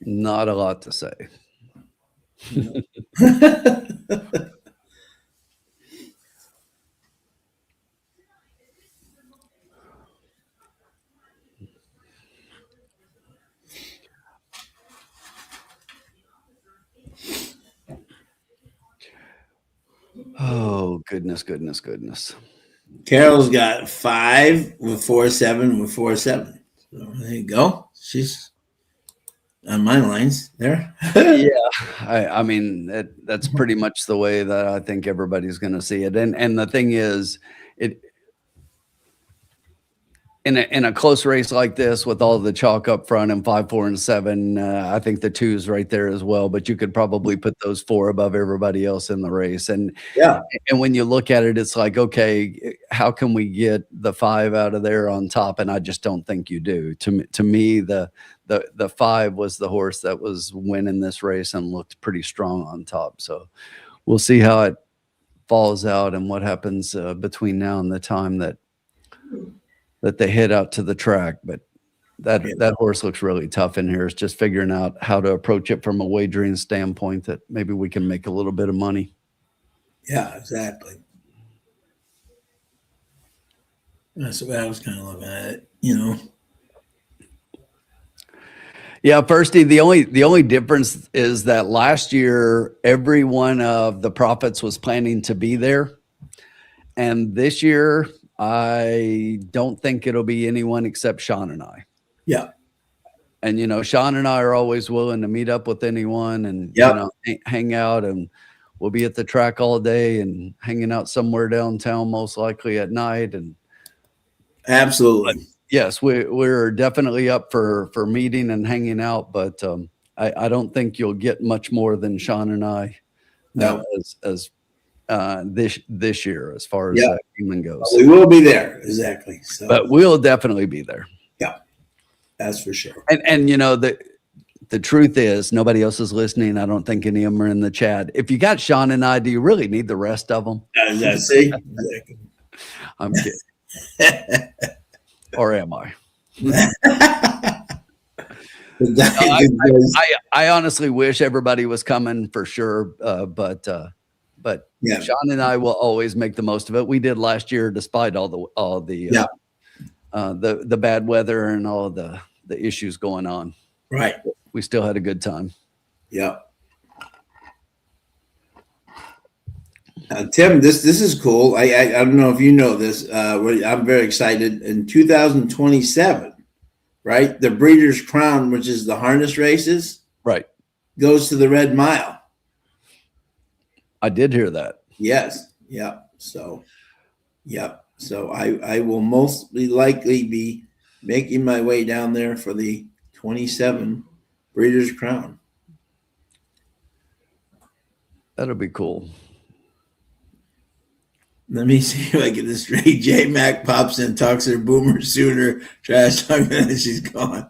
Not a lot to say. Oh, goodness. Carol's got 5 with 4, 7 with 4, 7. So there you go. on my lines there. Yeah, I mean that's pretty much the way that I think everybody's going to see it. And the thing is, it in a close race like this with all the chalk up front and 5, 4, and 7, I think the 2's right there as well. But you could probably put those 4 above everybody else in the race. Yeah, And when you look at it, it's like, okay, how can we get the 5 out of there on top? And I just don't think you do. To me, the 5 was the horse that was winning this race and looked pretty strong on top. So we'll see how it falls out and what happens between now and the time that they head out to the track. But that horse looks really tough in here. It's just figuring out how to approach it from a wagering standpoint that maybe we can make a little bit of money. yeah, exactly. That's the way I was kind of looking at it, you know. Yeah, Firsty, the only difference is that last year every one of the prophets was planning to be there. And this year I don't think it'll be anyone except Sean and I. Yeah, And you know, Sean and I are always willing to meet up with anyone and Yep. you know, hang out, and we'll be at the track all day and hanging out somewhere downtown, most likely at night. And absolutely. yes, we're definitely up for meeting and hanging out, but I don't think you'll get much more than Sean and I No. as this year as far as Yeah. Kingman goes. We will be there, exactly. So, But we'll definitely be there. yeah, that's for sure. And you know the truth is nobody else is listening. I don't think any of them are in the chat. If you got Sean and I, do you really need the rest of them? See, exactly. I'm kidding. Or am I? I honestly wish everybody was coming for sure, but Yeah. Sean and I will always make the most of it. We did last year, despite all the the bad weather and all the issues going on. Right. We still had a good time. Yeah. Tim, this is cool. I don't know if you know this. I'm very excited. In 2027, right? The Breeders' Crown, which is the harness races, Right. goes to the Red Mile. I did hear that. Yes. Yeah. So, yeah. So I will mostly likely be making my way down there for the 27 Breeders' Crown. That'll be cool. Let me see if I get this straight. J Mac pops in, talks to her boomer sooner, trash talking, and she's gone.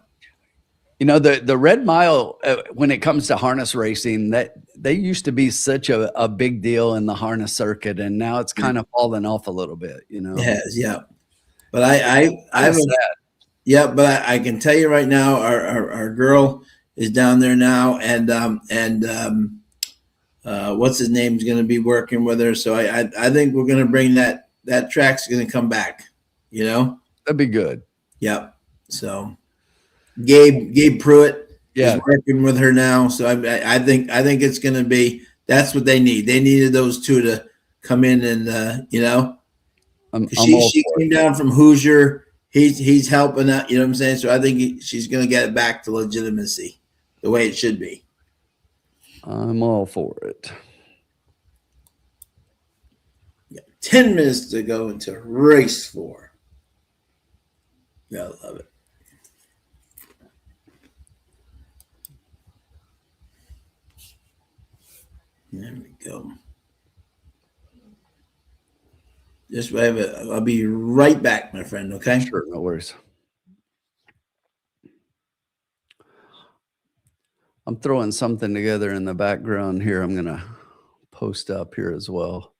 You know, the Red Mile, when it comes to harness racing, that they used to be such a big deal in the harness circuit, and now it's kind of fallen off a little bit, you know. Yes, yeah. But I can tell you right now, our girl is down there now, and what's his name is going to be working with her. So I think we're going to bring that track's going to come back, you know? That'd be good. Yep. So Gabe Pruitt Yeah. is working with her now. So I think it's going to be, that's what they need. They needed those two to come in and, you know, she came down from Hoosier. He's helping out, you know what I'm saying? So I think she's going to get it back to legitimacy the way it should be. I'm all for it. 10 minutes to go into race 4. Gotta love it. There we go. Just wait a I'll be right back, my friend, okay? Sure, no worries. I'm throwing something together in the background here. I'm going to post up here as well.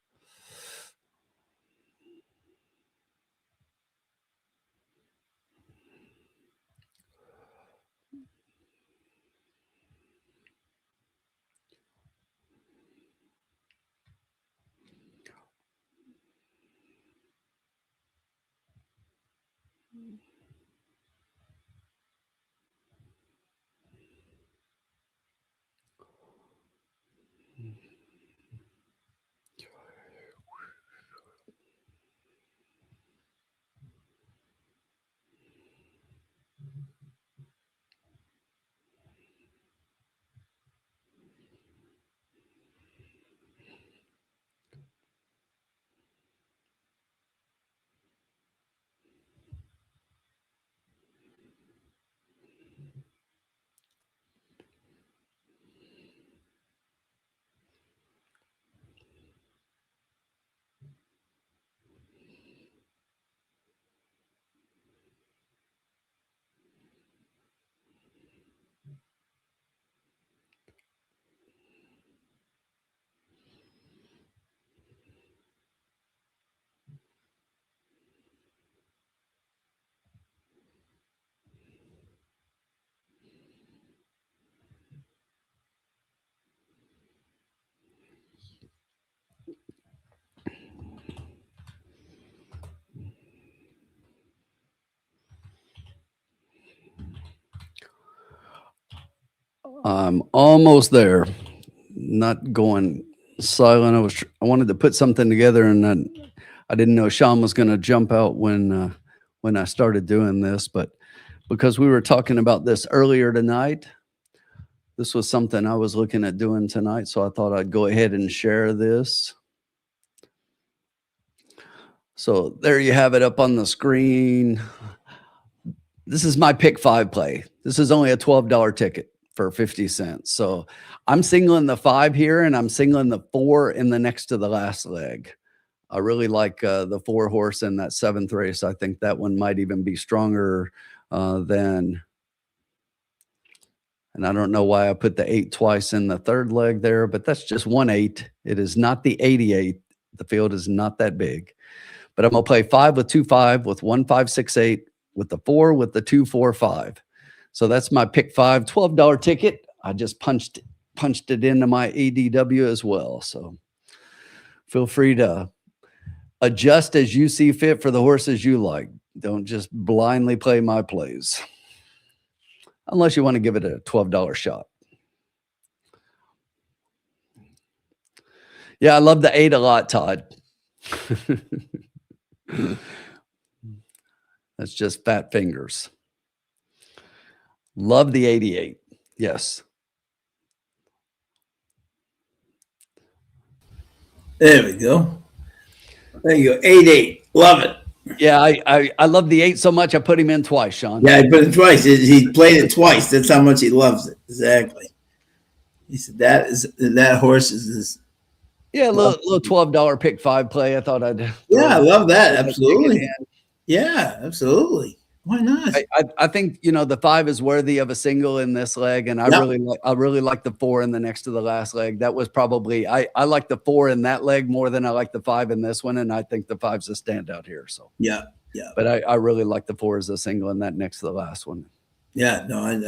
I'm almost there. Not going silent. I wanted to put something together, and then I didn't know Sean was going to jump out when I started doing this, but because we were talking about this earlier tonight, this was something I was looking at doing tonight, so I thought I'd go ahead and share this. So there you have it up on the screen. This is my pick 5 play. This is only a $12 ticket for 50 cents. So I'm singling the 5 here, and I'm singling the 4 in the next to the last leg. I really like the 4 horse in that 7th race. I think that one might even be stronger than, and I don't know why I put the 8 twice in the 3rd leg there, but that's just 1/8. It is not the 88. The field is not that big. But I'm going to play 5 with 2-5 with 1-5-6-8 with the 4 with the 2-4-5. So that's my pick 5 $12 ticket. I just punched it into my ADW as well. So feel free to adjust as you see fit for the horses you like. Don't just blindly play my plays unless you want to give it a $12 shot. Yeah, I love the 8 a lot, Todd. That's just fat fingers. Love the 88. Yes. There we go. There you go. 8-8. Love it. Yeah, I love the 8 so much I put him in twice, Sean. Yeah, I put it twice. He played it twice. That's how much he loves it. Exactly. He said that horse is Yeah, a little $12 pick 5 play. I thought I'd. Yeah, I love that. Absolutely. Yeah, absolutely. Why not? I think the 5 is worthy of a single in this leg, and I really like the 4 in the next to the last leg. That was probably I like the 4 in that leg more than I like the 5 in this one, and I think the 5's a standout here. So yeah. But I really like the 4 as a single in that next to the last one. Yeah, no, and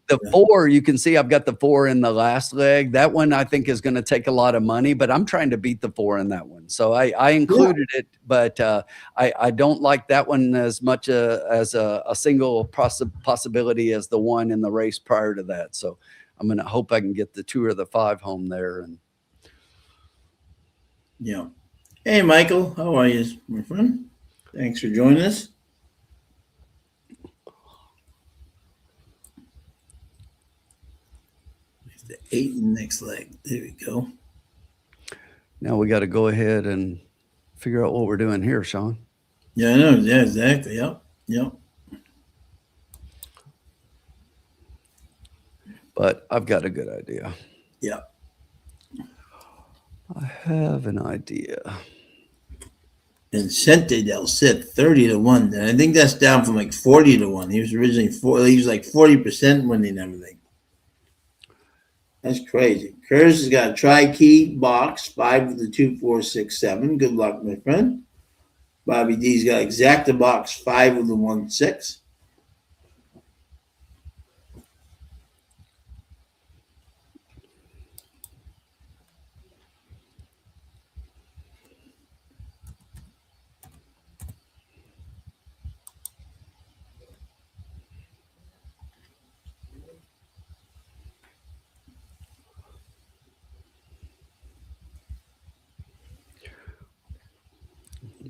the 4, you can see I've got the 4 in the last leg. That one I think is going to take a lot of money, but I'm trying to beat the 4 in that one. So I included it, but I don't like that one as much as a single possibility as the one in the race prior to that. So I'm going to hope I can get the 2 or the 5 home there. And yeah. Hey, Michael, how are you, my friend? Thanks for joining us. The 8 in the next leg. There we go. Now we got to go ahead and figure out what we're doing here, Sean. Yeah, I know. Yeah, exactly. Yep. But I've got a good idea. Yeah. I have an idea. Vicente del Cid, 30-1. And I think that's down from like 40-1. He was originally he was like 40% winning everything. That's crazy. Curtis has got a tri-key box, 5 with the 2-4-6-7. Good luck, my friend. Bobby D's got exacta box, 5 with the 1-6.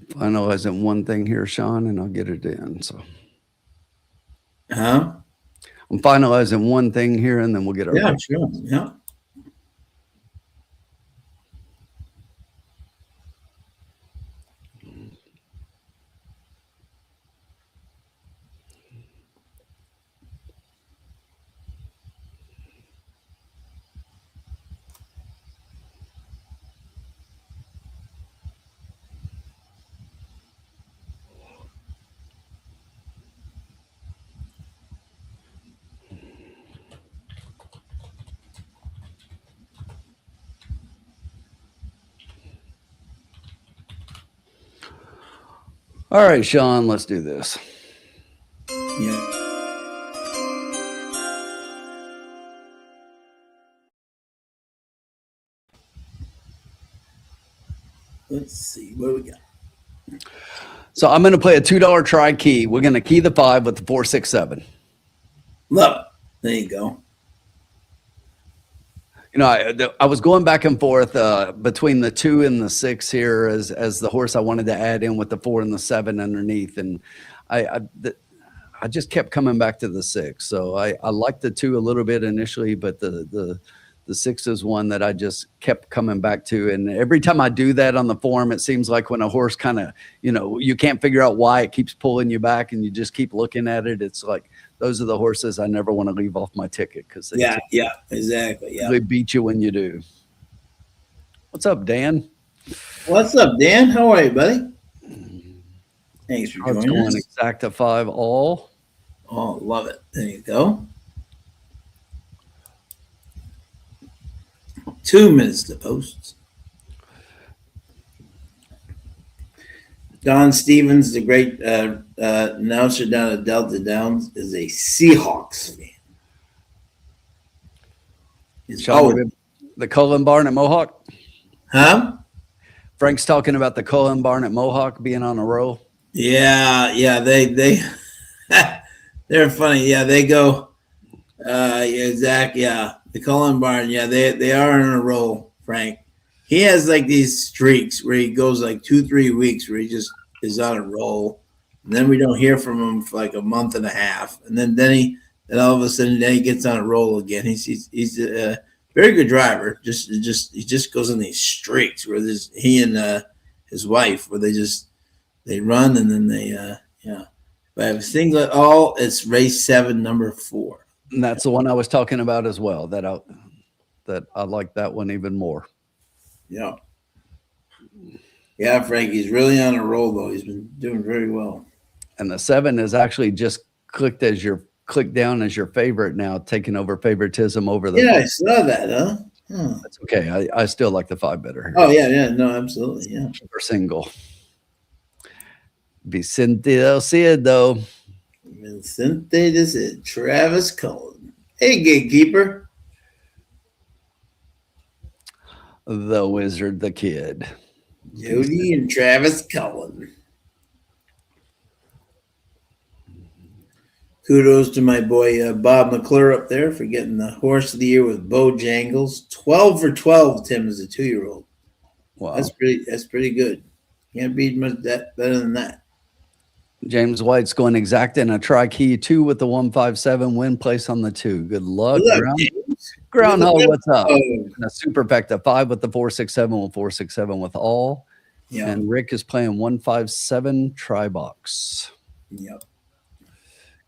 Finalizing one thing here, Sean, and I'll get it in. So, Huh? I'm finalizing one thing here, and then we'll get our. Yeah, sure. Yeah. All right, Sean, let's do this. Yeah. Let's see. What do we got? So I'm going to play a $2 tri-key. We're going to key the 5 with the 4-6-7. Love it. There you go. I was going back and forth between the 2 and the 6 here as the horse I wanted to add in with the 4 and the 7 underneath, and I just kept coming back to the 6. So I liked the 2 a little bit initially, but the 6 is one that I just kept coming back to. And every time I do that on the form, it seems like when a horse kind of, you can't figure out why it keeps pulling you back and you just keep looking at it. It's like, those are the horses I never want to leave off my ticket because they beat you when you do. What's up, Dan? What's up, Dan? How are you, buddy? Thanks for joining us. Exacta 5 all. Oh, love it. There you go. 2 minutes to post. Don Stevens, the great announcer down at Delta Downs, is a Seahawks fan. The Cullen Barn at Mohawk? Huh? Frank's talking about the Cullen Barn at Mohawk being on a roll. Yeah, they they're funny. Yeah, they go. Zach. Yeah, the Cullen Barn. Yeah, they are on a roll. Frank, he has like these streaks where he goes like 2-3 weeks where he just is on a roll, and then we don't hear from him for like a month and a half, and then all of a sudden he gets on a roll again. He's a very good driver. He just goes in these streaks where he and his wife where they run and then they But I was thinking it's race 7, number 4. And that's the one I was talking about as well. That I like that one even more. Yeah. Yeah, Frank, he's really on a roll though. He's been doing very well. And the 7 is actually just clicked down as your favorite now, taking over favoritism over the. Yeah, I saw that, huh? That's okay. I still like the 5 better. Oh yeah, no, absolutely, yeah. For single. Vicente del Cid, though. Vicente del Cid, Travis Cullen. Hey, gatekeeper. The Wizard, the Kid. Jody and Travis Cullen. Kudos to my boy Bob McClure up there for getting the horse of the year with Bojangles. 12 for 12, Tim, as a 2-year-old. Wow, that's pretty good. Can't beat much better than that. James White's going exact in a tri-key 2 with the 157 win place on the 2. Good luck. Groundhog, what's up? And a superfecta 5 with the 467 with 467 with all. Yeah. And Rick is playing 157 tri box. Yep.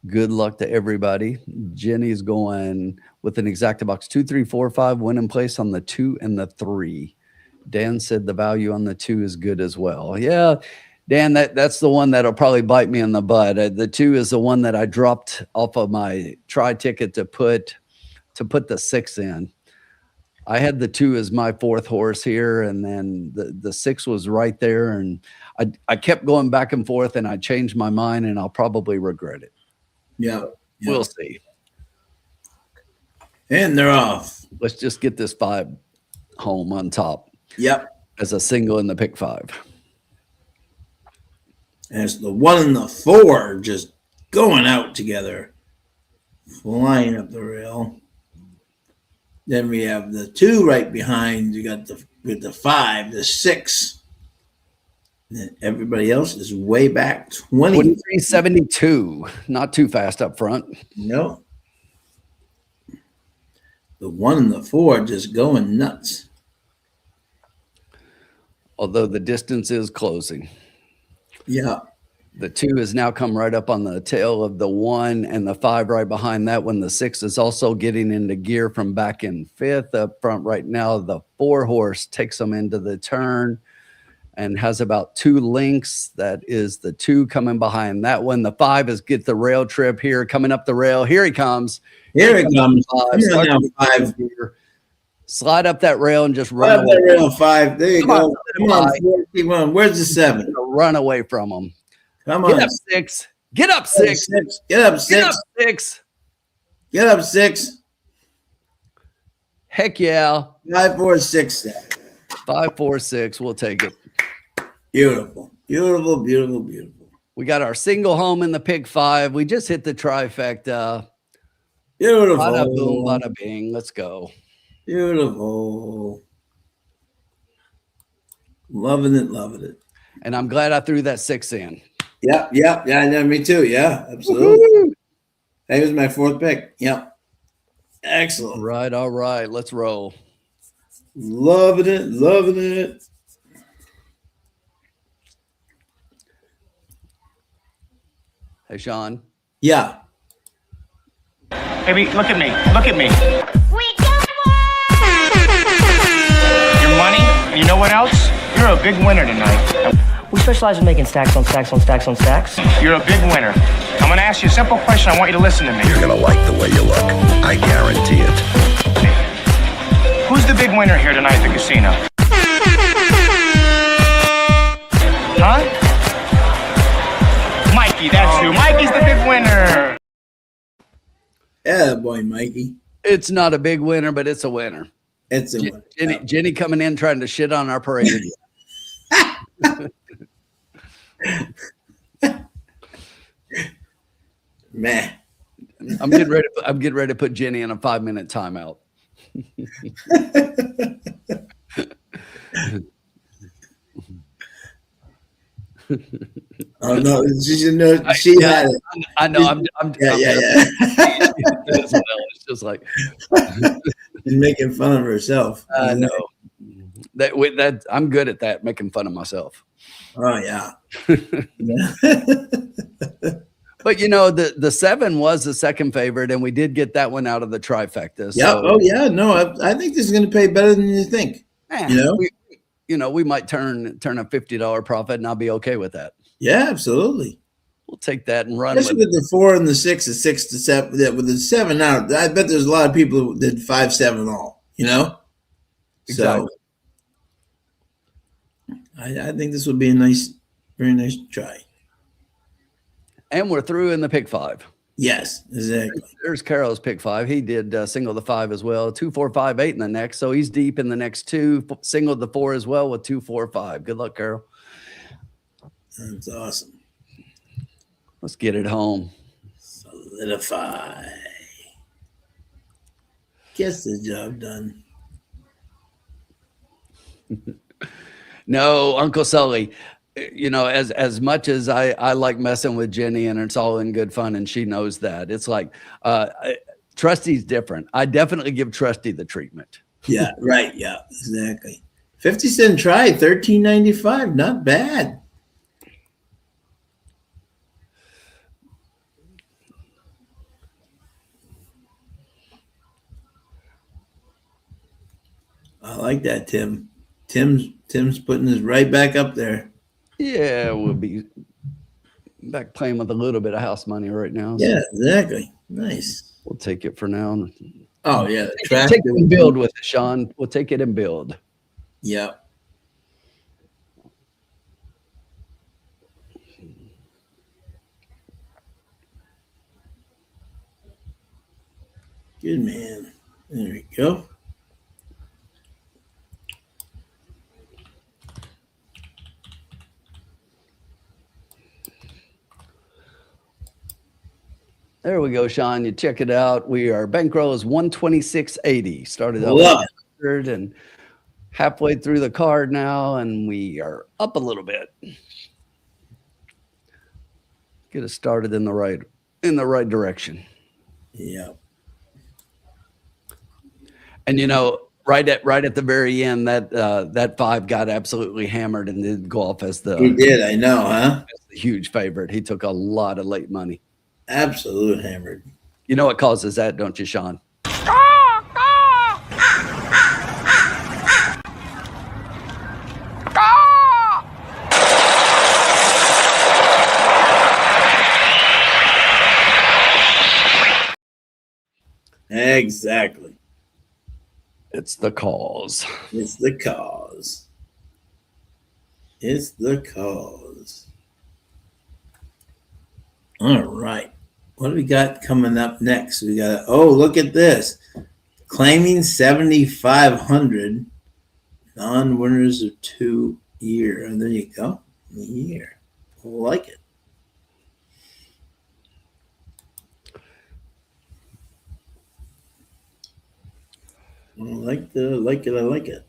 Good luck to everybody. Jenny's going with an exacta box 2, 3, 4, 5 win in place on the 2 and the 3. Dan said the value on the 2 is good as well. Yeah. Dan, that's the one that'll probably bite me in the butt. The 2 is the one that I dropped off of my try ticket to put the 6 in. I had the 2 as my 4th horse here, and then the 6 was right there, and I kept going back and forth, and I changed my mind, and I'll probably regret it. Yeah. We'll see. And they're off. Let's just get this 5 home on top. Yep. As a single in the pick 5. As the 1 and the 4 just going out together, flying up the rail. Then we have the 2 right behind. You got the 5, the 6. And then everybody else is way back 2372. Not too fast up front. No. The 1 and the 4 just going nuts. Although the distance is closing. Yeah. The 2 has now come right up on the tail of the 1 and the 5 right behind that one. The 6 is also getting into gear from back in 5th up front right now. The 4 horse takes them into the turn and has about 2 lengths. That is the 2 coming behind that one. The 5 is get the rail trip here, coming up the rail. Here he comes. Here he comes. 5. Slide up that rail and just run up that rail 5. There you go. Come on, 4, keep on. Where's the 7? Run away from him. Come on. Get up 6. Get up 6. Get up 6. Get up 6. Get up 6. Heck yeah. 5, 4, 6. 5, 4, 6. We'll take it. Beautiful. Beautiful, beautiful, beautiful. We got our single home in the pick 5. We just hit the trifecta. Beautiful. Bada boom, bada bing. Let's go. Beautiful. Loving it, loving it. And I'm glad I threw that 6 in. Yep, yep, yeah, no, me too. Yeah, absolutely. Woo-hoo! That was my 4th pick. Yep. Excellent. Right, all right. Let's roll. Loving it, loving it. Hey, Sean. Yeah. Baby, look at me. Look at me. We got one! Your money. You know what else? You're a big winner tonight. We specialize in making stacks on stacks on stacks on stacks. You're a big winner. I'm gonna ask you a simple question. I want you to listen to me. You're gonna like the way you look. I guarantee it. Who's the big winner here tonight at the casino? Huh? Mikey, that's who. Mikey's the big winner. Yeah, boy, Mikey. It's not a big winner, but it's a winner. It's a winner. Jenny coming in trying to shit on our parade. Man. I'm getting ready to put Jenny in a 5-minute timeout. Oh no, she had it. I know. I'm Yeah. It's just like She's making fun of herself. I know that I'm good at that, making fun of myself. Oh yeah. But the 7 was the second favorite, and we did get that one out of the trifecta. Yeah. So, Oh yeah. No, I think this is going to pay better than you think. we might turn a $50 profit, and I'll be okay with that. Yeah, absolutely. We'll take that and run Especially with with the 4 and the 6, the 6 to 7. With the 7 out, I bet there's a lot of people who did 5-7 all. Exactly. So I think this would be a very nice try. And we're through in the pick 5. Yes, exactly. There's Carol's pick 5. He did single the 5 as well. 2, 4, 5, 8 in the next. So he's deep in the next 2. Singled the 4 as well with 2, 4, 5. Good luck, Carol. That's awesome. Let's get it home. Solidify. Gets the job done. No, Uncle Sully. As much as I like messing with Jenny, and it's all in good fun, and she knows that, it's like Trusty's different. I definitely give Trusty the treatment. Yeah, right. Yeah, exactly. 50-cent try, $13.95. Not bad. I like that, Tim. Tim's putting us right back up there. Yeah, we'll be back playing with a little bit of house money right now. So Yeah, exactly. Nice. we'll take it for now. Oh yeah, the Take it and build with it, Sean. We'll take it and build. Yeah. Good man. There we go. There we go, Sean. You check it out. Our bankroll is 126.80. Started out Love with 100 and halfway through the card now, and we are up a little bit. Get us started in the right direction. Yeah. And right at the very end, that 5 got absolutely hammered and did go off as He did, I know, huh? the huge favorite. He took a lot of late money. Absolute hammered. You know what causes that, don't you, Sean? Exactly. It's the cause. It's the cause. It's the cause. All right. What do we got coming up next? We got, look at this. Claiming 7,500 non-winners of 2 year. And there you go. The year. Like it. like it. I like it.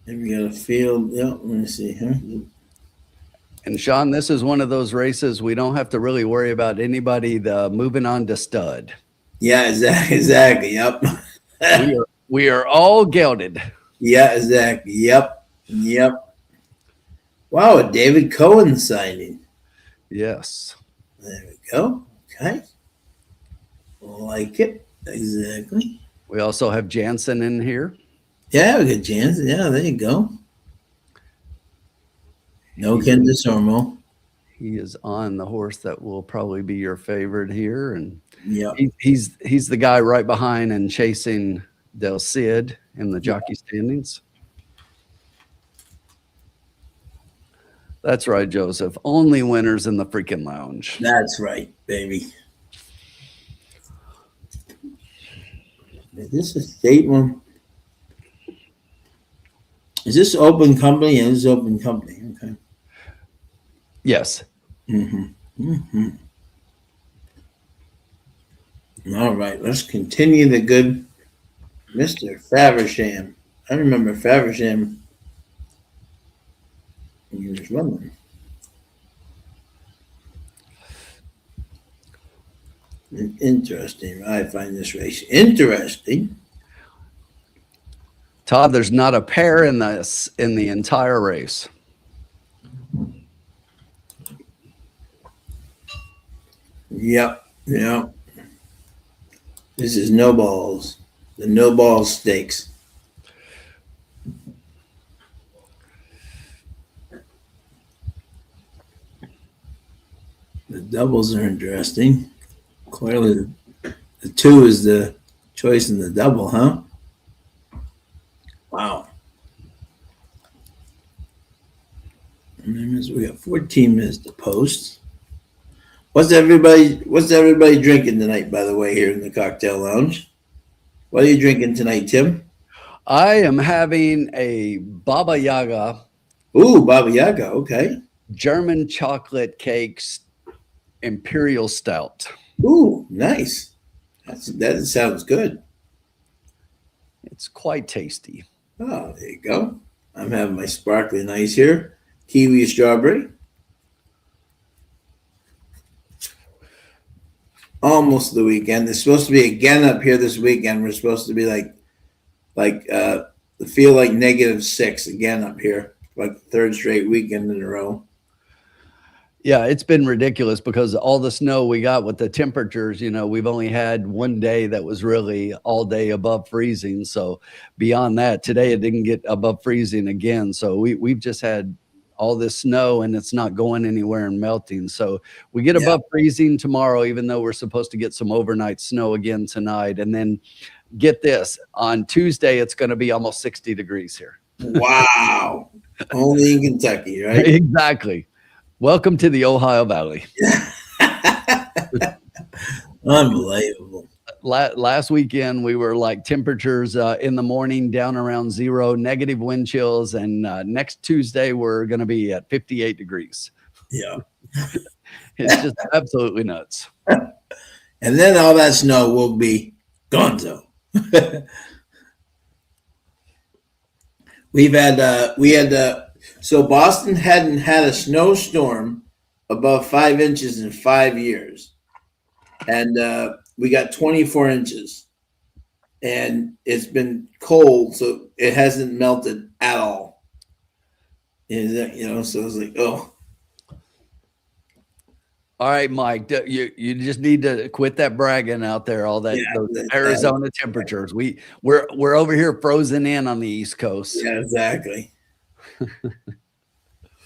And we got a field. Yeah, let me see here. And Sean, this is one of those races we don't have to really worry about anybody moving on to stud. Yeah, exactly. Yep. We are all gelded. Yeah, exactly. Yep. Wow, a David Cohen signing. Yes. There we go. Okay. Like it. Exactly. We also have Jansen in here. Yeah, we got Jansen. Yeah, there you go. No Ken DeSormo. He is on the horse that will probably be your favorite here. And Yeah. he's the guy right behind and chasing Del Cid in the jockey standings. That's right, Joseph. Only winners in the freaking lounge. That's right, baby. Is this a state one? Is this open company? Yeah, this is open company. Okay. Yes. All right, let's continue the good Mr. Faversham. I remember Faversham when he was running. Interesting. I find this race interesting. Todd, there's not a pair in the entire race. Yep. This is no balls. The no balls stakes. The doubles are interesting. Clearly, the 2 is the choice in the double, huh? Wow. And then we got 14 minutes to post. What's everybody drinking tonight, by the way, here in the cocktail lounge? What are you drinking tonight, Tim? I am having a Baba Yaga. Ooh, Baba Yaga. Okay. German chocolate cakes imperial stout. Ooh, nice. That sounds good. It's quite tasty. Oh, there you go. I'm having my sparkling ice here. Kiwi strawberry. Almost the weekend. There's supposed to be again up here this weekend. We're supposed to be feel like -6 again up here, like the 3rd straight weekend in a row. Yeah, it's been ridiculous because all the snow we got with the temperatures, we've only had one day that was really all day above freezing. So beyond that, today it didn't get above freezing again. So we've just had all this snow and it's not going anywhere and melting. So we get above freezing tomorrow, even though we're supposed to get some overnight snow again tonight. And then get this, on Tuesday, it's going to be almost 60 degrees here. Wow. Only in Kentucky, right? Exactly. Welcome to the Ohio Valley. Unbelievable. Last weekend, we were like temperatures in the morning down around 0, negative wind chills. And next Tuesday, we're going to be at 58 degrees. Yeah. It's just absolutely nuts. And then all that snow will be gonzo. So Boston hadn't had a snowstorm above 5 inches in 5 years. And we got 24 inches. And it's been cold, so it hasn't melted at all. And, so it's like, oh. All right, Mike, you just need to quit that bragging out there, all that those Arizona temperatures. We're over here frozen in on the East Coast. Yeah, exactly.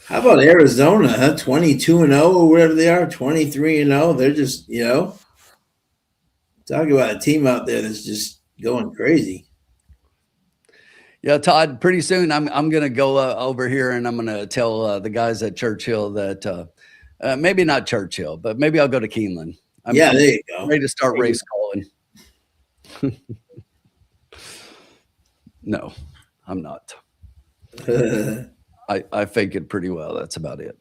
How about Arizona, huh? 22-0 or whatever they are, 23-0. They're just, talk about a team out there that's just going crazy. Yeah, Todd, pretty soon I'm going to go over here and I'm going to tell the guys at Churchill that maybe not Churchill, but maybe I'll go to Keeneland. I'm there you go. Ready to start race calling. No, I'm not. I fake it pretty well. That's about it.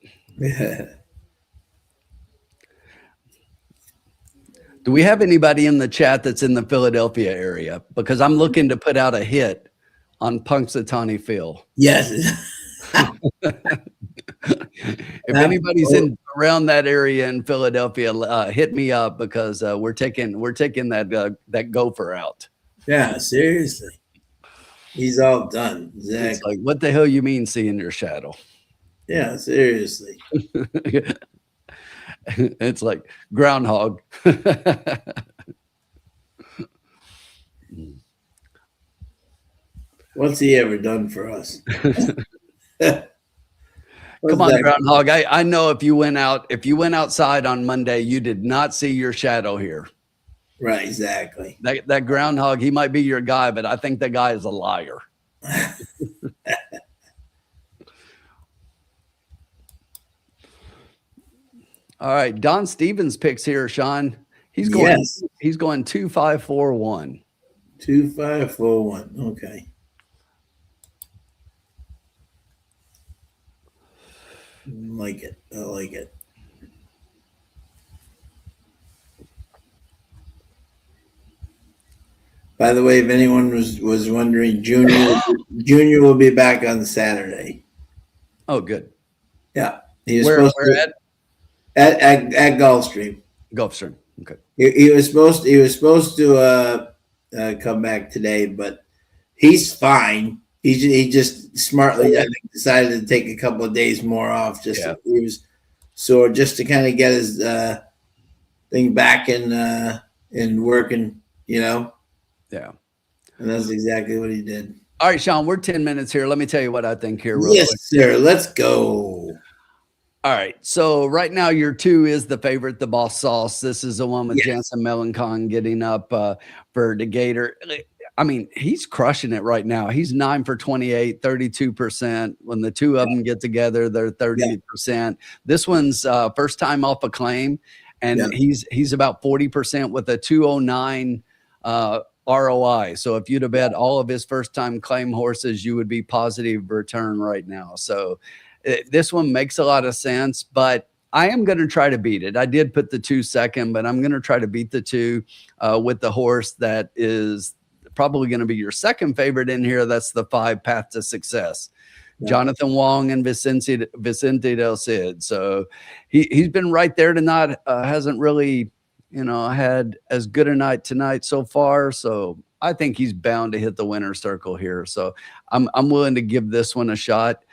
Do we have anybody in the chat that's in the Philadelphia area? Because I'm looking to put out a hit on Punxsutawney Phil. Yes. If anybody's in around that area in Philadelphia, hit me up because we're taking that gopher out. Yeah, seriously. He's all done. Exactly. It's like, what the hell you mean seeing your shadow? Yeah, seriously. It's like groundhog. What's he ever done for us? Come on, groundhog. I know if you went outside on Monday, you did not see your shadow here. Right, exactly. That groundhog, he might be your guy, but I think that guy is a liar. All right, Don Stevens picks here, Sean. He's going 2-5-4-1. 2-5-4-1. Okay. I like it. I like it. By the way, if anyone was wondering, Junior will be back on Saturday. Oh, good. Yeah, he was Where supposed at Gulfstream. Gulfstream. Okay. He was supposed to come back today, but he's fine. He just smartly, I think, decided to take a couple of days more off. He was sore, just to kind of get his thing back in working, you know. Yeah. And that's exactly what he did. All right, Sean, we're 10 minutes here. Let me tell you what I think here. Yes, quick. sir. Let's go. All right. So right now, your 2 is the favorite, the Boss Sauce. This is the one with Jansen Melancon getting up for the Gator. I mean, he's crushing it right now. He's 9 for 28, 32%. When the 2 of them get together, they're 30%. Yeah. This one's first time off a claim, and he's about 40% with a 209 ROI. So if you'd have bet all of his first time claim horses, you would be positive return right now. So this one makes a lot of sense, but I am going to try to beat it. I did put the 2 second, but I'm going to try to beat the 2 with the horse that is probably going to be your second favorite in here. That's the 5 Path to Success. Yeah. Jonathan Wong and Vicente Del Cid. So he's been right there tonight. Hasn't really, had as good a night tonight so far. So I think he's bound to hit the winner's circle here. So I'm willing to give this one a shot.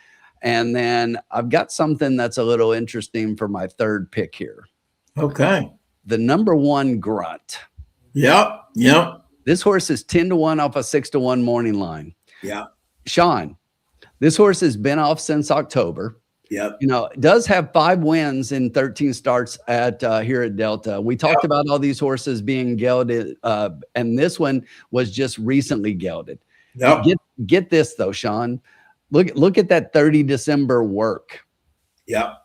And then I've got something that's a little interesting for my 3rd pick here. Okay. The number 1 Grunt. Yep. This horse is 10-1 off a 6-1 morning line. Yeah. Sean, this horse has been off since October. Yep. It does have 5 wins in 13 starts at here at Delta. We talked about all these horses being gelded, and this one was just recently gelded. Yep. Get this though, Sean. Look at that 30 December work. Yep.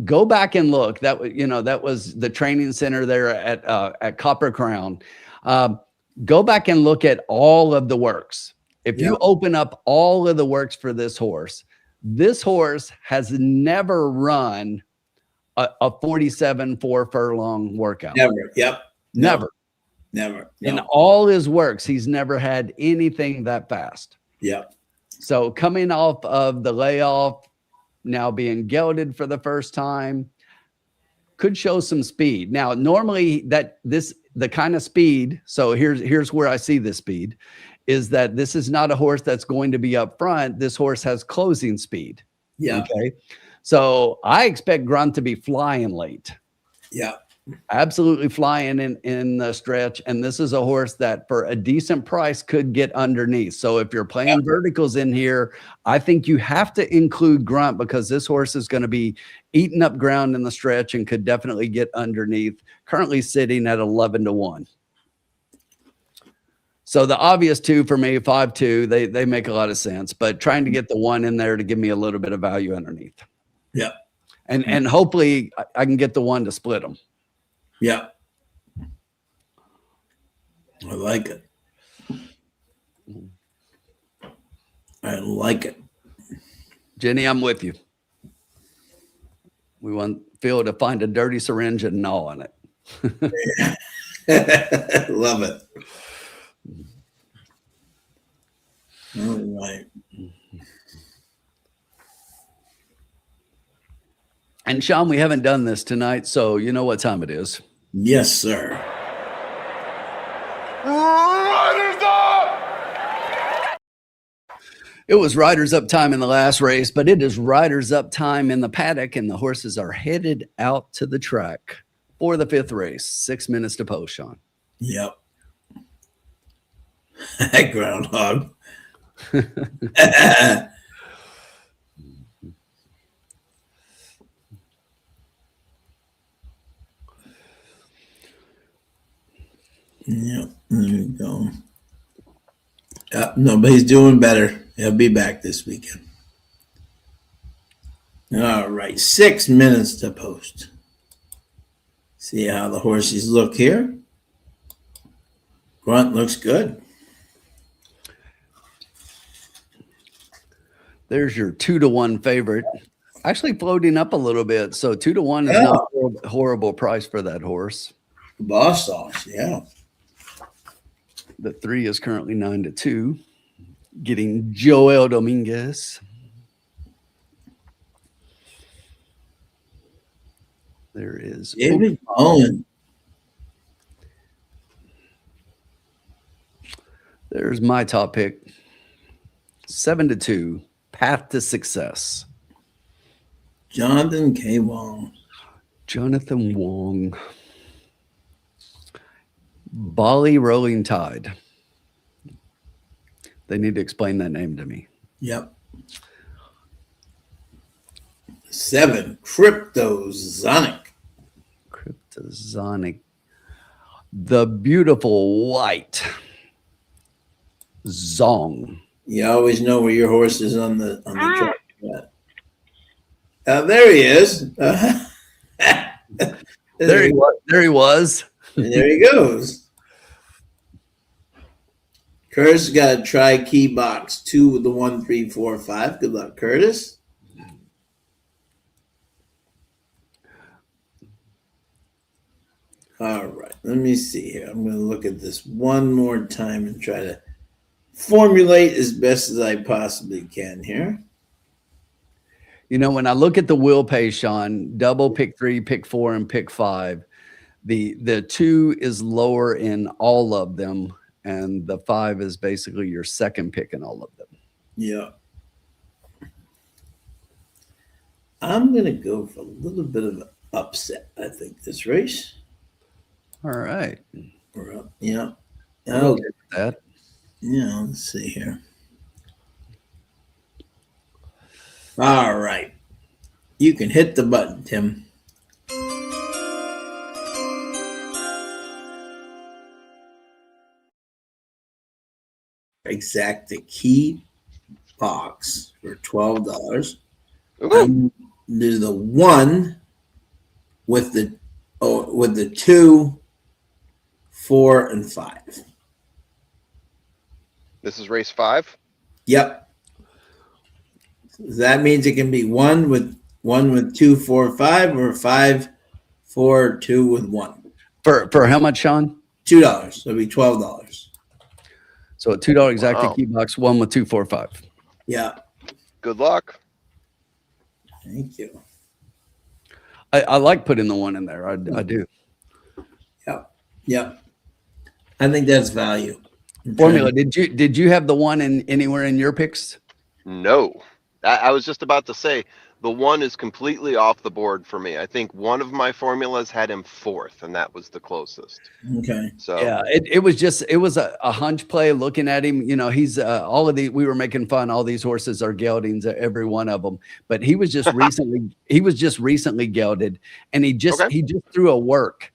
Go back and look. That was the training center there at Copper Crown. Go back and look at all of the works. If you open up all of the works for this horse has never run a 47 4 furlong workout. Never. Yep. Never. In all his works, he's never had anything that fast. Yep. So coming off of the layoff, now being gelded for the first time, could show some speed. Now, normally the kind of speed, so here's where I see the speed, is that this is not a horse that's going to be up front. This horse has closing speed. Yeah. Okay. So I expect Grunt to be flying late. Yeah. Absolutely flying in the stretch. And this is a horse that for a decent price could get underneath. So if you're playing verticals in here, I think you have to include Grunt because this horse is going to be eating up ground in the stretch and could definitely get underneath. Currently sitting at 11-1. So the obvious 2 for me, 5-2, they make a lot of sense, but trying to get the 1 in there to give me a little bit of value underneath. Yeah. And hopefully I can get the 1 to split them. Yeah. I like it. Jenny, I'm with you. We want Phil to find a dirty syringe and gnaw on it. Love it. All right. And Sean, we haven't done this tonight, so you know what time it is. Yes, sir. Riders up! It was riders up time in the last race, but it is riders up time in the paddock, and the horses are headed out to the track for the 5th race. 6 minutes to post, Sean. Yep. Groundhog. Yep. There we go. No, but he's doing better. He'll be back this weekend. All right. 6 minutes to post. See how the horses look here. Grunt looks good. There's your 2-to-1 favorite. Actually floating up a little bit. So 2-to-1 is not a horrible price for that horse. Boss sauce, yeah. The 3 is currently 9-2. Getting Joel Dominguez. There is David Owen. There's my top pick. 7-2. Path to Success. Jonathan K. Wong. Jonathan Wong. Bali Rolling Tide. They need to explain that name to me. Yep. 7, Cryptozonic. Cryptozonic. The beautiful white Zong. You always know where your horse is on the track. There he is. There he was. There he was. And there he goes. Curtis got a try key box 2 with the 1, 3, 4, 5. Good luck, Curtis. All right, let me see here. I'm going to look at this one more time and try to formulate as best as I possibly can here. You know, when I look at the wheel pay, Sean, double, pick 3, pick 4, and pick 5, the 2 is lower in all of them, and the 5 is basically your second pick in all of them. Yeah. I'm going to go for a little bit of an upset, I think, this race. All right. We're up. Yeah. I'll Oh, get that. yeah, let's see here. All right. You can hit the button, Tim. Exacta key box for $12. There's the 1 with the 2, 4, and 5. This is race 5. Yep. That means it can be 1 with 2, 4, 5, or 5, 4, 2 with 1. For how much, Sean? $2. So it'll be $12. So a $2 exacta Wow. key box, 1 with 2, 4, 5. Yeah. Good luck. Thank you. I like putting the 1 in there. I do. Yep. Yep. I think that's value. Formula. Did you have the 1 in anywhere in your picks? No. I was just about to say the 1 is completely off the board for me. I think one of my formulas had him 4th, and that was the closest. Okay. So Yeah, it was a hunch play looking at him. You know, he's all of the, we were making fun. All these horses are geldings, every one of them. But he was just recently gelded, and he just threw a work.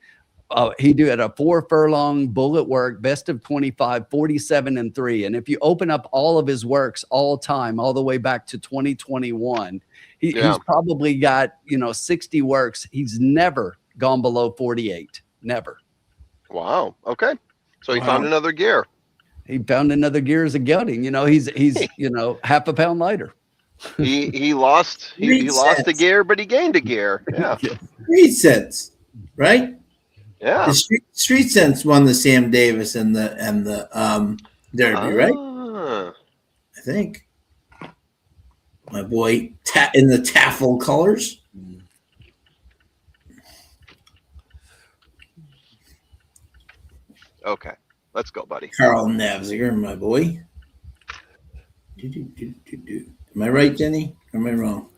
He did a 4 furlong bullet work, best of 25, 47-3. And if you open up all of his works all time, all the way back to 2021, he's probably got, 60 works. He's never gone below 48. Never. wow. Okay. So he found another gear. He found another gear as a gelding. He's half a pound lighter. He lost he lost a gear, but he gained a gear. Yeah. 3 cents, right? Yeah. The Street Sense won the Sam Davis and the Derby, right? Ah. I think. My boy in the taffel colors. Okay. Let's go, buddy. Carl Navziger, my boy. Am I right, Jenny? Or am I wrong?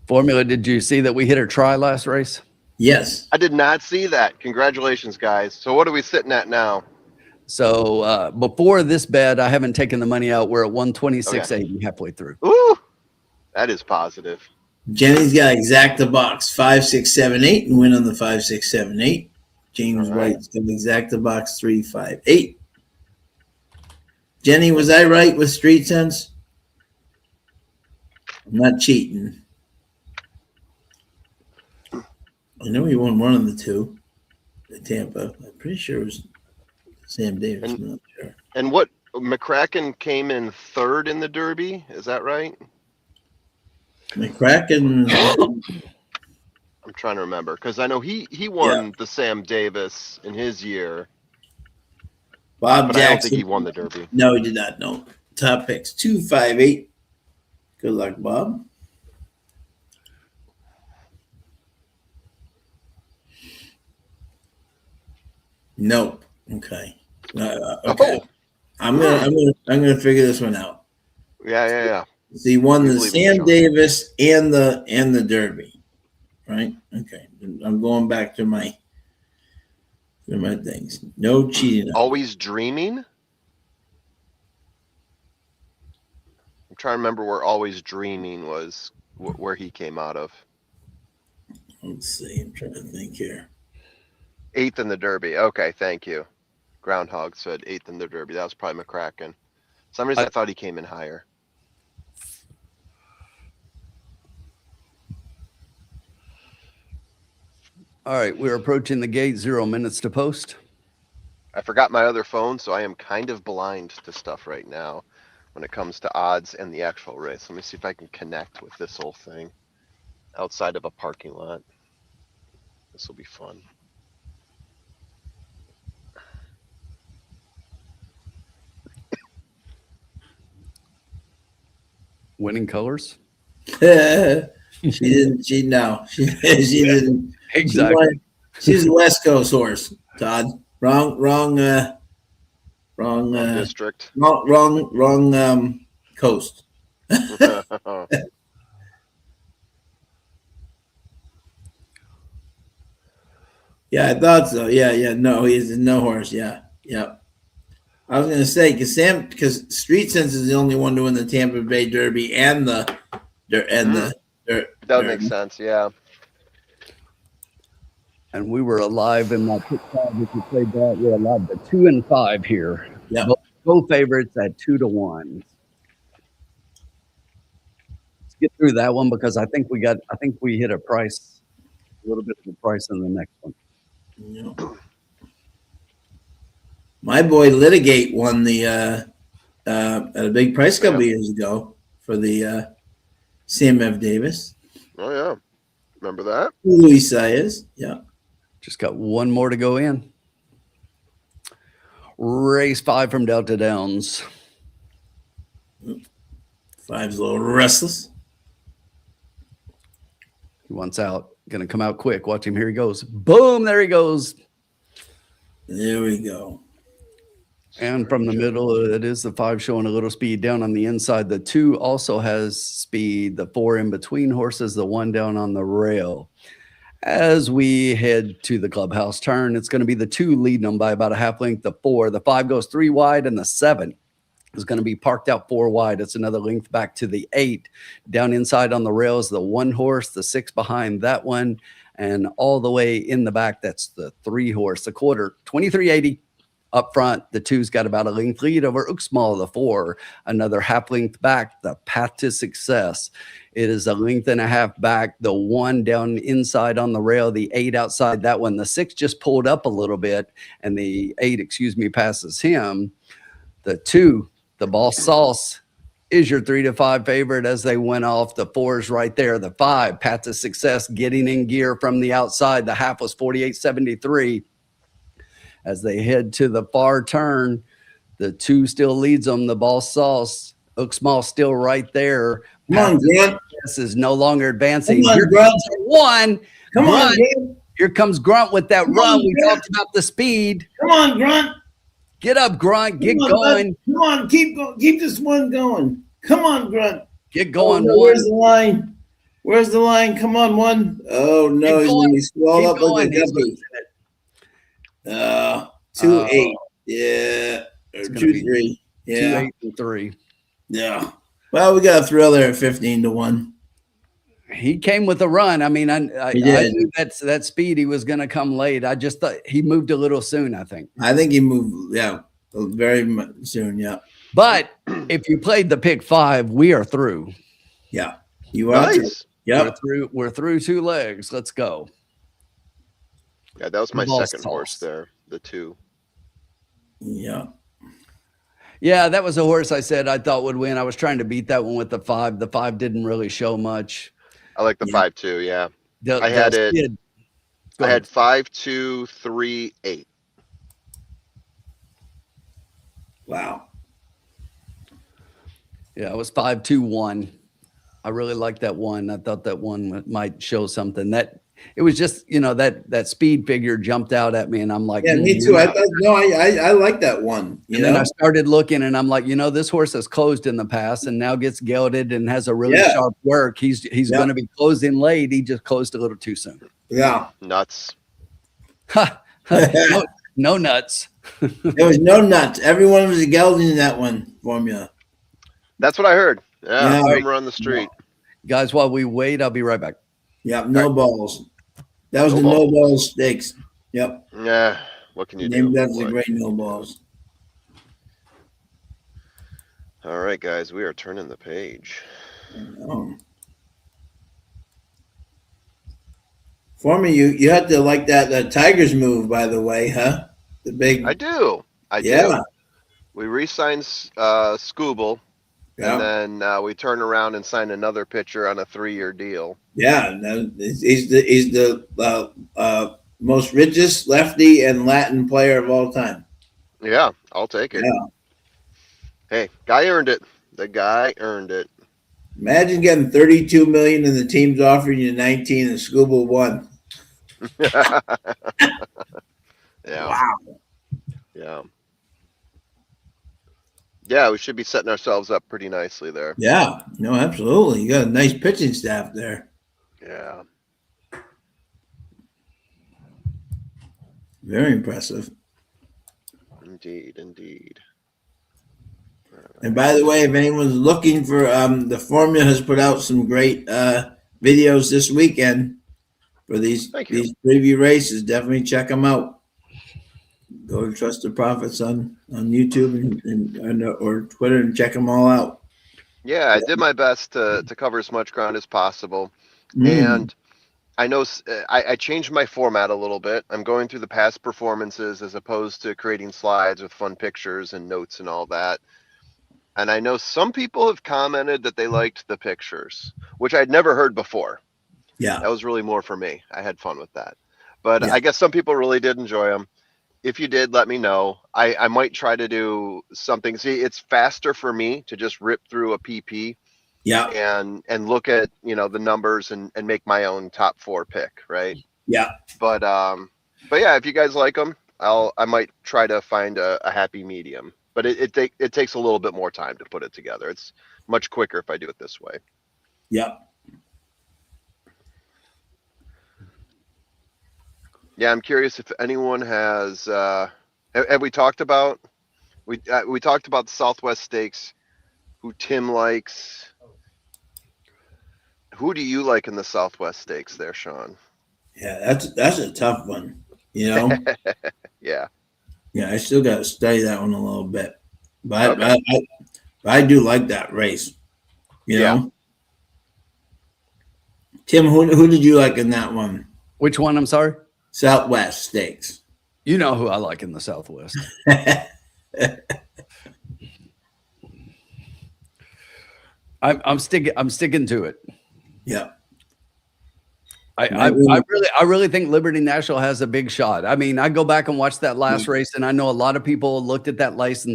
Formula, did you see that we hit a try last race? Yes. I did not see that. Congratulations, guys. So what are we sitting at now? So before this bet, I haven't taken the money out. We're at 126.80 halfway through. Ooh, that is positive. Jenny's got exacta box 5, 6, 7, 8 and win on the 5, 6, 7, 8. James All right. White's got exacta box 3, 5, 8. Jenny, was I right with Street Sense? I'm not cheating. I know he won one of the two at Tampa. I'm pretty sure it was Sam Davis. I'm not sure. And what McCracken came in third in the Derby? Is that right? McCracken. I'm trying to remember because I know he won the Sam Davis in his year. Bob but Jackson. I don't think he won the Derby. No, he did not. No. Top picks 2, 5, 8. Good luck, Bob. Nope. Okay. Okay. I'm gonna figure this one out. Yeah. So he won the believe in Sam Sean. Davis and the Derby, right? Okay. I'm going back to my things. No cheating. Always Dreaming? I'm trying to remember where Always Dreaming was, where he came out of. Let's see. I'm trying to think here. 8th in the Derby. Okay, thank you. Groundhog said 8th in the Derby. That was probably McCracken. For some reason I thought he came in higher. All right, we're approaching the gate. 0 minutes to post. I forgot my other phone, so I am kind of blind to stuff right now when it comes to odds and the actual race. Let me see if I can connect with this whole thing outside of a parking lot. This will be fun. Winning colors. She didn't. She didn't. Exactly. She's a West Coast horse, Todd. Wrong District. wrong coast. Yeah, I thought so. Yeah. No, he's no horse. Yeah. I was gonna say because Street Sense is the only one to win the Tampa Bay Derby and the That would make sense. Yeah. And we were alive in my pick 5. If you played that, we're alive at 2 and 5 here. Yeah. Both favorites at 2 to 1. Let's get through that one because I think we hit a little bit of a price in the next one. Yeah. My boy Litigate won the at a big price a couple years ago for the Sam F. Davis. Oh yeah. Remember that? Luis Saez. Yeah. Just got one more to go in. Race 5 from Delta Downs. 5's a little restless. He wants out. Going to come out quick. Watch him. Here he goes. Boom. There he goes. There we go. And from the middle, it is the 5 showing a little speed down on the inside. The 2 also has speed. The 4 in between horses, the 1 down on the rail. As we head to the clubhouse turn, it's going to be the 2 leading them by about a half length. The 4, the 5 goes 3 wide, and the 7 is going to be parked out 4 wide. It's another length back to the 8. Down inside on the rails, the 1 horse, the 6 behind that one, and all the way in the back, that's the 3 horse. The quarter, 23.80. Up front, the 2's got about a length lead over Uxmal, the 4, another half length back, the Path to Success. It is a length and a half back, the 1 down inside on the rail, the 8 outside that one. The 6 just pulled up a little bit, and the 8, passes him. The 2, the Boss Sauce, is your 3 to 5 favorite as they went off. The 4's right there. The 5, Path to Success, getting in gear from the outside. The half was 48.73. As they head to the far turn, the 2 still leads them. The Boss Sauce, Oaksmall still right there. Come on, Grunt. This is no longer advancing. Come on, Here Grunt. comes a 1. Come on, Grunt. Grunt. Here comes Grunt with that Come run. on, We Grunt. talked about the speed. Come on, Grunt. Get up, Grunt. Get Come on, going. bud. Come on, keep this one going. Come on, Grunt. Get going. Oh, no, where's the line? Where's the line? Come on, 1. Oh no, Keep he's going. gonna be swallowed Keep up like going. a He's guppy. losing it. 2-8. Yeah. Or It's gonna be 2-3. Yeah. 2, 8, and 3. Yeah. Well, we got a thrill there at 15-1. He came with a run. I mean, I He did. knew that speed he was going to come late. I just thought he moved a little soon, I think. I think he moved, very soon. Yeah. But if you played the pick 5, we are through. Yeah. You are. Nice. Yep. We're through 2 legs. Let's go. Yeah, that was my Boss second Sauce. horse there. The 2. Yeah. Yeah, that was a horse I said I thought would win. I was trying to beat that one with the 5. The 5 didn't really show much. I like the 5-2. Yeah. The- I had the it- skid- Go I ahead. had 5-2, 3, 8. Wow. Yeah, it was 5-2-1. I really liked that one. I thought that one might show something. That it was just, that speed figure jumped out at me, and I'm like, Yeah, me too. I like that one. And then I started looking, and I'm like, this horse has closed in the past, and now gets gelded and has a really sharp work. He's going to be closing late. He just closed a little too soon. Yeah. Nuts. No nuts. There was no nuts. Everyone was gelding in that one formula. That's what I heard. Yeah, Yeah. rumor on the street. Guys, while we wait, I'll be right back. Yeah, no balls. That was No the no balls stakes. Yep. Yeah. What can you Named do? after the What? great no balls. All right, guys, we are turning the page. For me, you had to like that Tigers move, by the way, huh? The big. I do. I do. Yeah. We re-signed Scooble, Yeah. and then we turn around and sign another pitcher on a 3-year deal. Yeah. No, he's the most richest lefty and Latin player of all time. Yeah, I'll take it. Yeah. Hey, guy earned it. The guy earned it. Imagine getting 32 million and the team's offering you 19 and Scooble won. Yeah. Wow. Yeah. Yeah, we should be setting ourselves up pretty nicely there. Yeah. No, absolutely. You got a nice pitching staff there. Yeah. Very impressive. Indeed, indeed. And by the way, if anyone's looking for the formula has put out some great videos this weekend for these Thank you. preview races. Definitely check them out. Go to Trust the Profits on YouTube and or Twitter and check them all out. Yeah, I did my best to cover as much ground as possible. Mm. And I know I changed my format a little bit. I'm going through the past performances as opposed to creating slides with fun pictures and notes and all that. And I know some people have commented that they liked the pictures, which I'd never heard before. Yeah. That was really more for me. I had fun with that. But Yeah. I guess some people really did enjoy them. If you did, let me know. I might try to do something. See, it's faster for me to just rip through a PP Yeah. and look at, the numbers and make my own top 4 pick, right? Yeah. But yeah, if you guys like them, I might try to find a happy medium. But it takes a little bit more time to put it together. It's much quicker if I do it this way. Yeah. Yeah, I'm curious if anyone has. Have we talked about? We talked about the Southwest Stakes. Who Tim likes? Who do you like in the Southwest Stakes, there, Sean? Yeah. That's a tough one. Yeah. Yeah. I still got to study that one a little bit, but Okay. I do like that race. You Yeah. know. Tim, who did you like in that one? Which one? I'm sorry. Southwest Stakes. You know who I like in the Southwest. I'm sticking to it. Yeah. I really think Liberty National has a big shot. I mean, I go back and watch that last race, and I know a lot of people looked at that race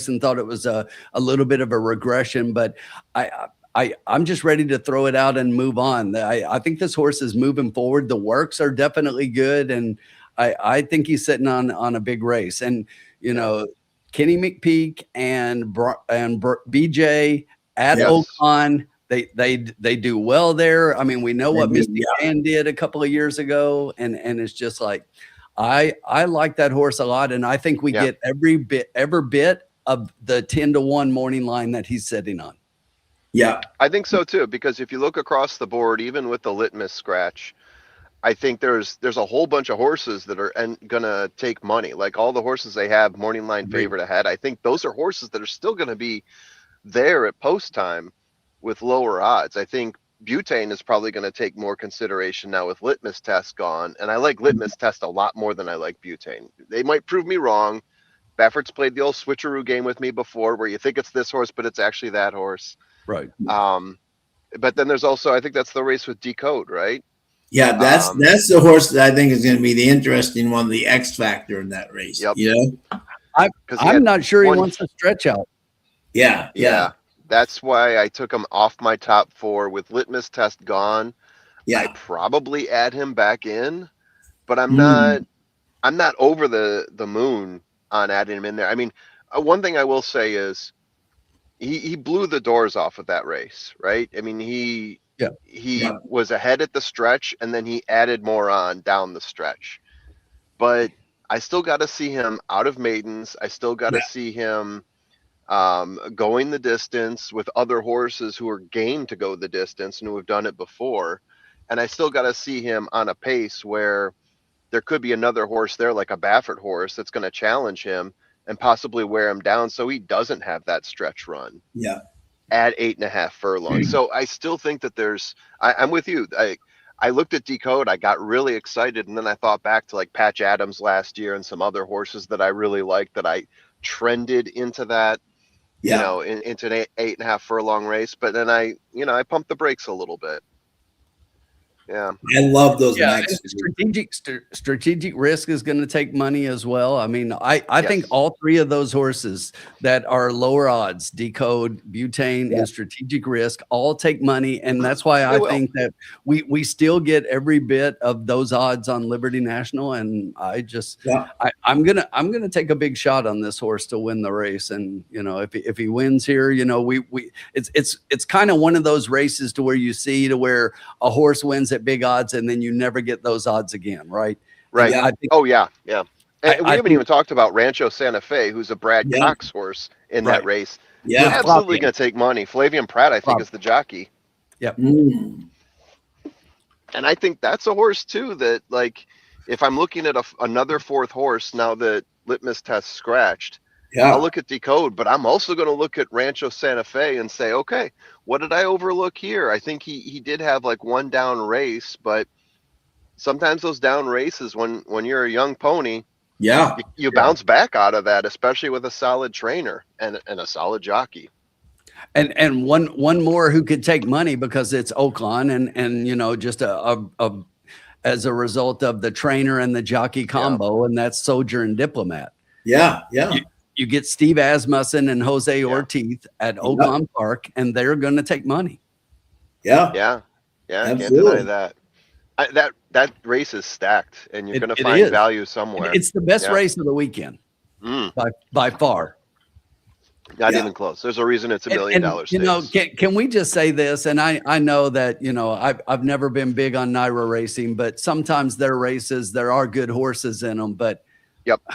and thought it was a little bit of a regression, but I'm just ready to throw it out and move on. I think this horse is moving forward. The works are definitely good, and I think he's sitting on a big race. And you know, Kenny McPeak and BJ at Yes. Oakon. They do well there. I mean, we know what Misty Ann did a couple of years ago, and it's just like I like that horse a lot, and I think we get every bit of the 10-1 morning line that he's sitting on. Yeah, I think so too, because if you look across the board, even with the litmus scratch, I think there's a whole bunch of horses that are gonna take money. Like all the horses they have morning line favorite ahead, I think those are horses that are still gonna be there at post time with lower odds. I think butane is probably going to take more consideration now with litmus test gone. And I like litmus test a lot more than I like butane. They might prove me wrong. Baffert's played the old switcheroo game with me before where you think it's this horse, but it's actually that horse. Right. But then there's also, I think that's the race with Decode, right? Yeah, that's the horse that I think is going to be the interesting one, the X factor in that race. Yep. You know? I'm not sure he wants to stretch out. Yeah. That's why I took him off my top 4 with litmus test gone. Yeah. I probably add him back in, but I'm not over the moon on adding him in there. I mean, one thing I will say is he blew the doors off of that race, right? I mean, he was ahead at the stretch and then he added more on down the stretch. But I still got to see him out of maidens. I still got to see him going the distance with other horses who are game to go the distance and who have done it before. And I still got to see him on a pace where there could be another horse there, like a Baffert horse, that's going to challenge him and possibly wear him down so he doesn't have that stretch run. Yeah. At 8.5 furlongs. So I still think that I'm with you. I looked at Decode, I got really excited, and then I thought back to like Patch Adams last year and some other horses that I really liked that I trended into that. You know, into an 8.5 furlong race, but then I pumped the brakes a little bit. Yeah, I love those. Strategic risk is going to take money as well. I mean, I think all 3 of those horses that are lower odds, Decode, Butane, and Strategic Risk, all take money, and that's why I think that we still get every bit of those odds on Liberty National. And I'm gonna take a big shot on this horse to win the race. And you know, if he wins here, you know, it's kind of one of those races to where you see to where a horse wins at big odds and then you never get those odds again, right? Right. And we haven't even talked about Rancho Santa Fe, who's a Brad Cox horse in that race. Yeah, he's absolutely going to take money. Flavian Pratt, I think, is the jockey. Yep. And I think that's a horse too that, like, if I'm looking at another 4th horse now that litmus test scratched, I'll look at Decode, but I'm also going to look at Rancho Santa Fe and say, okay, what did I overlook here? I think he did have like one down race, but sometimes those down races, when you're a young pony, you bounce back out of that, especially with a solid trainer and a solid jockey. And one more who could take money because it's Oakon and you know, just as a result of the trainer and the jockey combo, and that's Sojourn Diplomat. You get Steve Asmussen and Jose Ortiz at Oakon Park, and they're going to take money. Can't deny that. That race is stacked, and you're going to find value somewhere. It's the best race of the weekend by far. Not even close. There's a reason it's $1 million. You know, can we just say this? And I know that, you know, I've never been big on Naira racing, but sometimes their races, there are good horses in them. But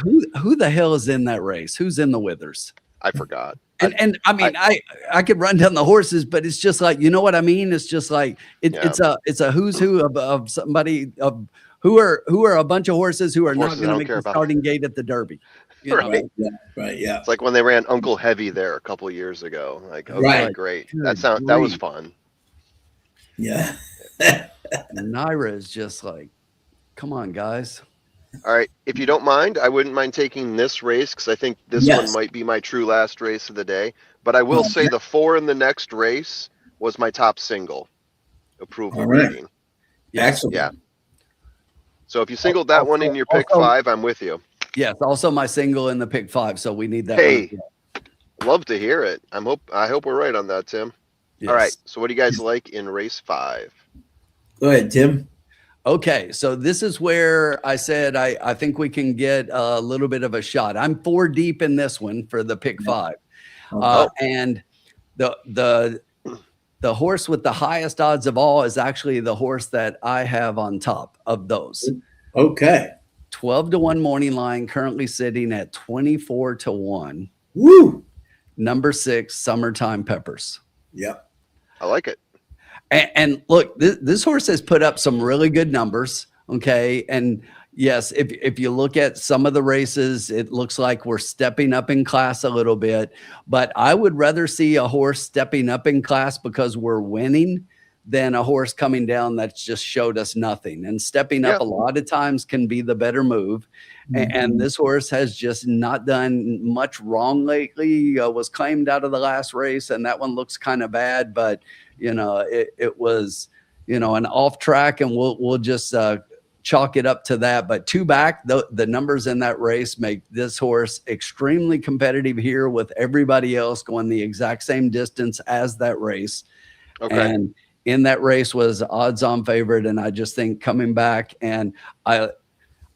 who the hell is in that race? Who's in the Withers? I forgot. And I mean, I could run down the horses, but it's just like, you know what I mean? It's just like it's a who's who of somebody of who are a bunch of horses who are not going to make the starting gate at the Derby. You know? Right. It's like when they ran Uncle Heavy there a couple of years ago. Like, okay, great. That was fun. Yeah. Naira is just like, come on, guys. All right. If you don't mind, I wouldn't mind taking this race because I think this one Yes. might be my true last race of the day. But I will Oh, say the 4 in the next race was my top single approval all right. rating. Yes. Excellent. Yeah. So if you singled that one in your pick Also, 5, I'm with you. yes, also my single in the pick 5. So we need that one. As Hey, well. love to hear it. I hope we're right on that, Tim. All right. Yes. So what do you guys like in race 5? Go ahead, Tim. Okay, so this is where I said I think we can get a little bit of a shot. I'm 4 deep in this one for the pick 5, Okay. and the horse with the highest odds of all is actually the horse that I have on top of those. Okay. 12-1 morning line, currently sitting at 24-1. Woo. Number 6, Summertime Peppers. Yep. I like it. And look, this horse has put up some really good numbers. Okay. And yes, if you look at some of the races, it looks like we're stepping up in class a little bit. But I would rather see a horse stepping up in class because we're winning than a horse coming down that's just showed us nothing. And stepping up Yeah. a lot of times can be the better move. And this horse has just not done much wrong lately. Was claimed out of the last race, and that one looks kind of bad. But it was an off track, and we'll just chalk it up to that. But 2 back, the numbers in that race make this horse extremely competitive here with everybody else going the exact same distance as that race. Okay. And in that race was odds on favorite, and I just think coming back, and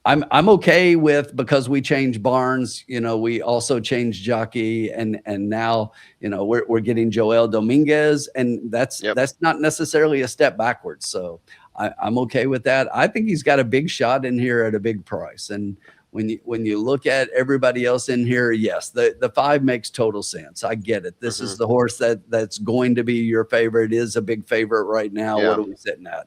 I'm okay with, because we changed barns, we also changed jockey, and now we're getting Joel Dominguez, and that's not necessarily a step backwards. So I'm okay with that. I think he's got a big shot in here at a big price. And when you look at everybody else in here, yes, the 5 makes total sense. I get it. This is the horse that's going to be your favorite. It is a big favorite right now. Yeah. What are we sitting at?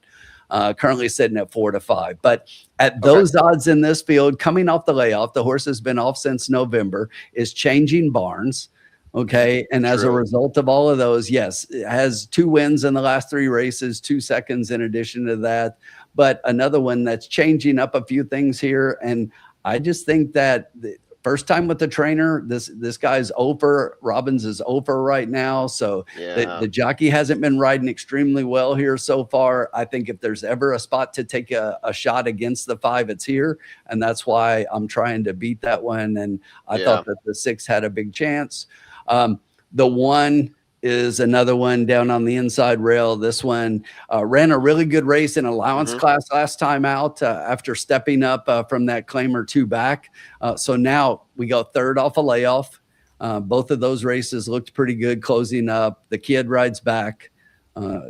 Currently sitting at 4-5. But at those odds in this field, coming off the layoff, the horse has been off since November, is changing barns. Okay. And as a result of all of those, yes, it has 2 wins in the last 3 races, 2 seconds in addition to that. But another one that's changing up a few things here. And I just think that the first time with the trainer, this guy's over. Robbins is over right now. So the jockey hasn't been riding extremely well here so far. I think if there's ever a spot to take a shot against the 5, it's here. And that's why I'm trying to beat that one. And I thought that the 6 had a big chance. The 1 is another one down on the inside rail. This one ran a really good race in allowance class last time out after stepping up from that claimer 2 back. So now we go 3rd off a layoff. Both of those races looked pretty good closing up. The kid rides back.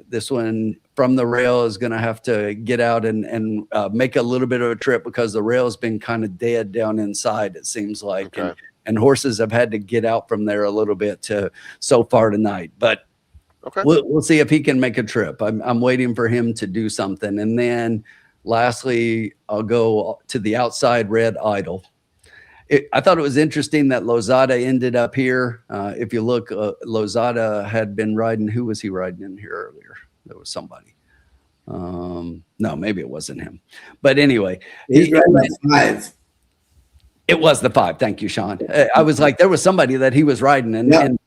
This one from the rail is going to have to get out and make a little bit of a trip because the rail has been kind of dead down inside, it seems like. Okay. And horses have had to get out from there a little bit so far tonight. But we'll see if he can make a trip. I'm waiting for him to do something. And then lastly, I'll go to the outside Red Idol. I thought it was interesting that Lozada ended up here. If you look, Lozada had been riding. Who was he riding in here earlier? There was somebody. No, maybe it wasn't him. But anyway, he's riding at 5. It was the 5. Thank you, Sean. I was like, there was somebody that he was riding, and the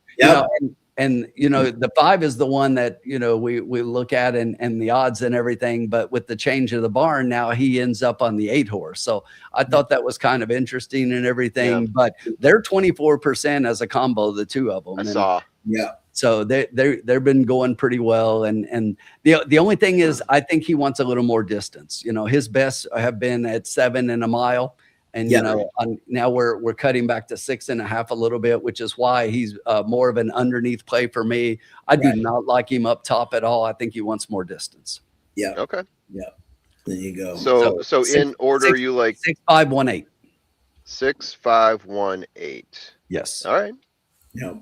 5 is the one that we look at and the odds and everything. But with the change of the barn, now he ends up on the 8 horse. So I thought that was kind of interesting and everything. Yeah. But they're 24% as a combo, the 2 of them. I saw. Yeah. So they've been going pretty well, and the only thing is, I think he wants a little more distance. His best have been at 7 and a mile. And, now we're cutting back to 6.5 a little bit, which is why he's more of an underneath play for me. I do not like him up top at all. I think he wants more distance. Yeah. Okay. Yeah. There you go. So in order, you like 6, 5, 1, 8. 6, 5, 1, 8. Yes. All right. Yeah.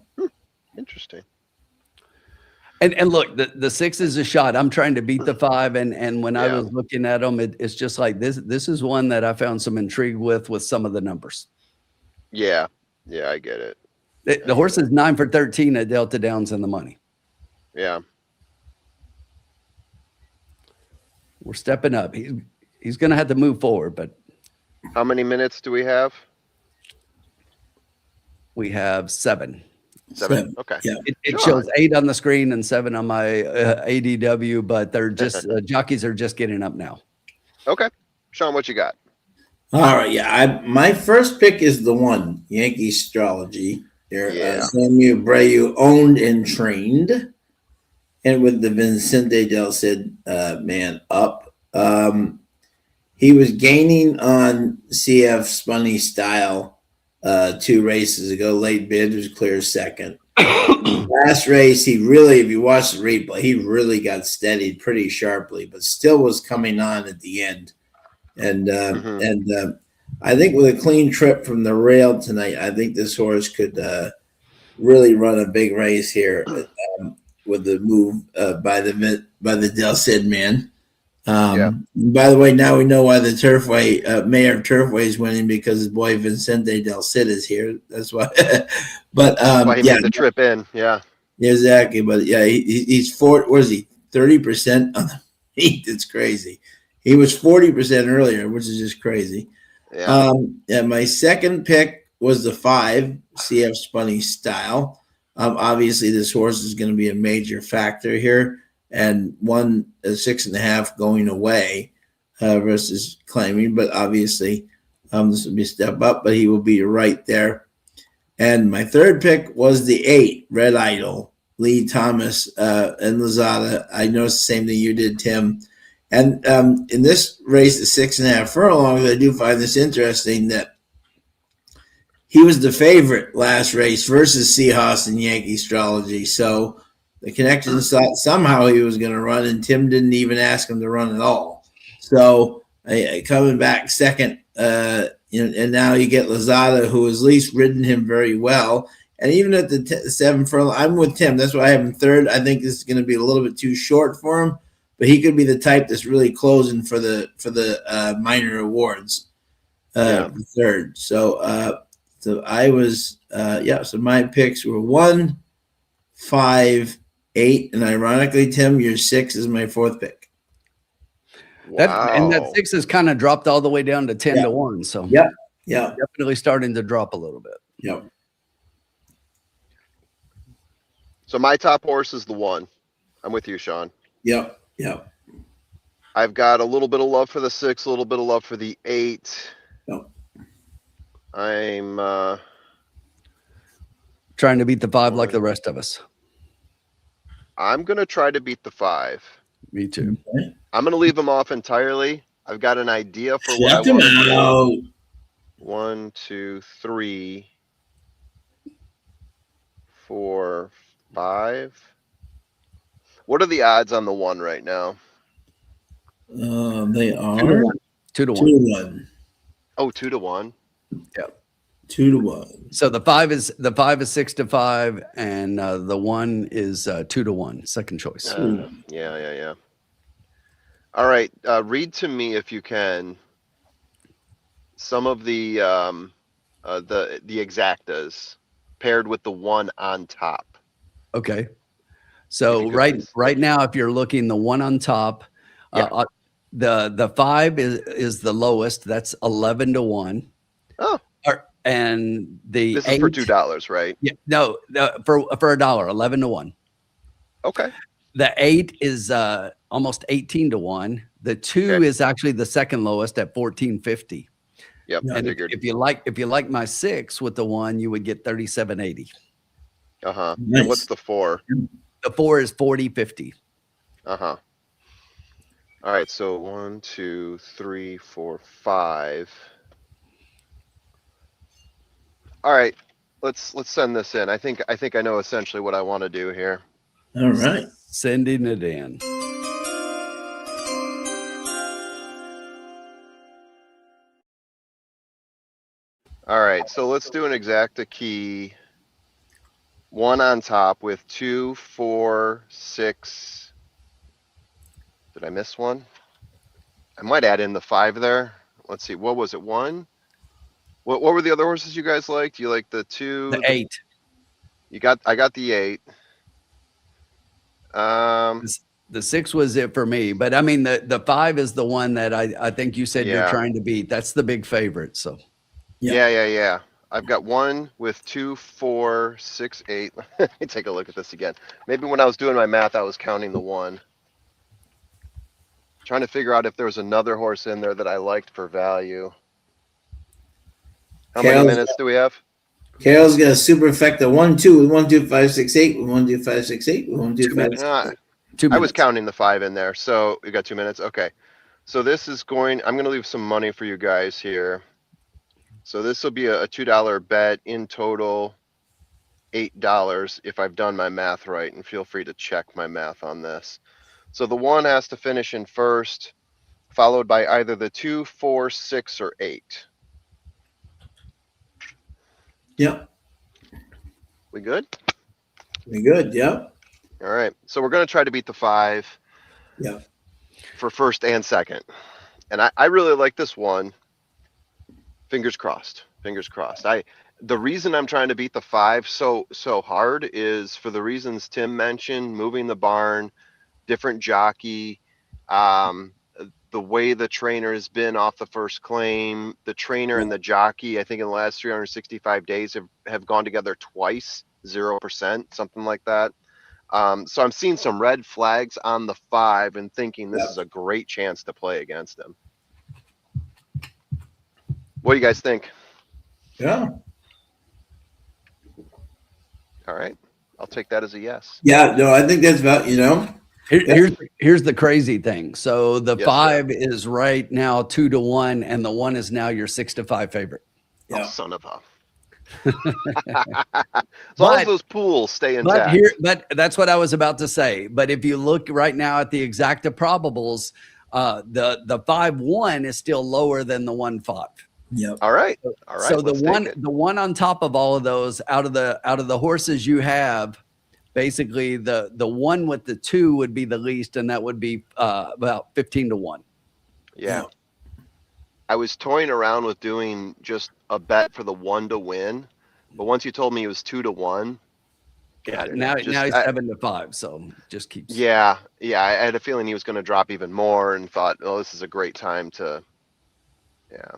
Interesting. And look, the 6 is a shot. I'm trying to beat the 5, and when I was looking at them, it's just like this. This is one that I found some intrigue with some of the numbers. Yeah, I get it. The horse is 9 for 13 at Delta Downs in the money. Yeah, we're stepping up. He's going to have to move forward, but How many minutes do we have? We have 7. 7. Okay. Yeah. It Sean. shows 8 on the screen and 7 on my ADW, but they're just jockeys are just getting up now. Okay. Sean, what you got? All right. Yeah. My first pick is the one Yankee Astrology. There, Yeah. Samuel Abreu owned and trained, and with the Vincente Del Cid man up. He was gaining on CF Spunny Style 2 races ago. Late bid was clear second. Last race, he really, if you watch the replay, he really got steadied pretty sharply, but still was coming on at the end. And I think with a clean trip from the rail tonight, I think this horse could really run a big race here with the move by the Del Cid man. By the way, now we know why the Turfway mayor of Turfway is winning, because his boy Vincente Del Cid is here. That's why. But Why he made the trip in. Yeah. Exactly. But yeah, he's what is he? 30% on the heat. It's crazy. He was 40% earlier, which is just crazy. Yeah. And my second pick was the 5 CF Spunny Style. Obviously, this horse is going to be a major factor here, and 6.5 going away versus claiming. But obviously, this will be a step up, but he will be right there. And my third pick was the 8 Red Idol, Lee Thomas and Lozada. I noticed the same thing you did, Tim. And in this race, the 6.5 furlongs, I do find this interesting that he was the favorite last race versus Seahawks and Yankee Astrology. So the connections thought somehow he was going to run, and Tim didn't even ask him to run at all. So coming back second, and now you get Lozada, who has at least ridden him very well. And even at the 7 furlong, I'm with Tim. That's why I have him third. I think this is going to be a little bit too short for him, but he could be the type that's really closing for the minor awards. Third. So I was So my picks were 1, 5, 8, and ironically, Tim, your 6 is my 4th pick. Wow. And that 6 has kind of dropped all the way down to 10 to 1. So yeah, definitely starting to drop a little bit. Yep. So my top horse is the 1. I'm with you, Sean. Yep. I've got a little bit of love for the 6, a little bit of love for the 8. Yep. I'm trying to beat the 5 like the rest of us. I'm gonna try to beat the 5. Me too. Okay. I'm gonna leave him off entirely. I've got an idea for what I want to do. 1, 2, 3, 4, 5. What are the odds on the 1 right now? They are 2 to 1. 2 to 1. Oh, 2 to 1. Yeah. 2 to 1. So the 5 is 6 to 5, and the 1 is 2 to 1. Second choice. Yeah. All right. Read to me, if you can, some of the exactas paired with the 1 on top. Okay. So right now, if you're looking, the 1 on top, the 5 is the lowest. That's 11 to 1. Oh. And the This 8, is for $2, right? Yeah, no, for $1, 11 to 1. Okay. The 8 is almost 18 to 1. The 2 is actually the second lowest at 14.50. Yep. I And figured. if you like my 6 with the 1, you would get 37.80. Nice. Nice. What's the 4? The 4 is 40.50. All right. So 1, 2, 3, 4, 5. All right. Let's send this in. I think I know essentially what I want to do here. All right. Sending it in. All right. So let's do an exacta key. 1 on top with 2, 4, 6. Did I miss one? I might add in the 5 there. Let's see. What was it? 1? What were the other horses you guys liked? You like the 2? The 8. I got the 8. The 6 was it for me, but I mean the 5 is the one that I think you said you're Yeah. trying to beat. That's the big favorite. So Yeah. I've got one with 2, 4, 6, 8. Let me take a look at this again. Maybe when I was doing my math, I was counting the 1. Trying to figure out if there was another horse in there that I liked for value. How many minutes do we have? Carol's got a superfecta 1-2 with 1, 2, 5, 6, 8 with 1, 2, 5, 6, 8 with 1, 2, 5, 6, 8. 2 minutes. I was counting the 5 in there, so we got 2 minutes. Okay, so this is going. I'm going to leave some money for you guys here. So this will be a $2 bet in total, $8 if I've done my math right, and feel free to check my math on this. So the 1 has to finish in first, followed by either the 2, 4, 6, or 8. Yep. We good? We good. Yep. All right. So we're going to try to beat the 5. Yep. For first and second. And I really like this one. Fingers crossed. Fingers crossed. The reason I'm trying to beat the 5 so hard is for the reasons Tim mentioned, moving the barn, different jockey, the way the trainer has been off the first claim, the trainer and the jockey, I think in the last 365 days have gone together twice, 0%, something like that. So I'm seeing some red flags on the 5 and thinking this is a great chance to play against him. What do you guys think? Yeah. All right. I'll take that as a yes. Yeah. No, I think that's about, Here's the crazy thing. So the Yes, 5 is right now 2-1, and the 1 is now your 6-5 favorite. Oh, Yeah. son of a. As long as those pools stay intact. But that's what I was about to say. But if you look right now at the exacta probables, the 5-1 is still lower than the 1-5. Yep. All right. So the one on top of all of those out of the horses you have, basically the 1 with the 2 would be the least, and that would be about 15-1. Yeah. I was toying around with doing just a bet for the 1 to win, but once you told me it was 2-1. Yeah. Now he's 7-5. So just keeps. Yeah. I had a feeling he was going to drop even more and thought, oh, this is a great time to. Yeah.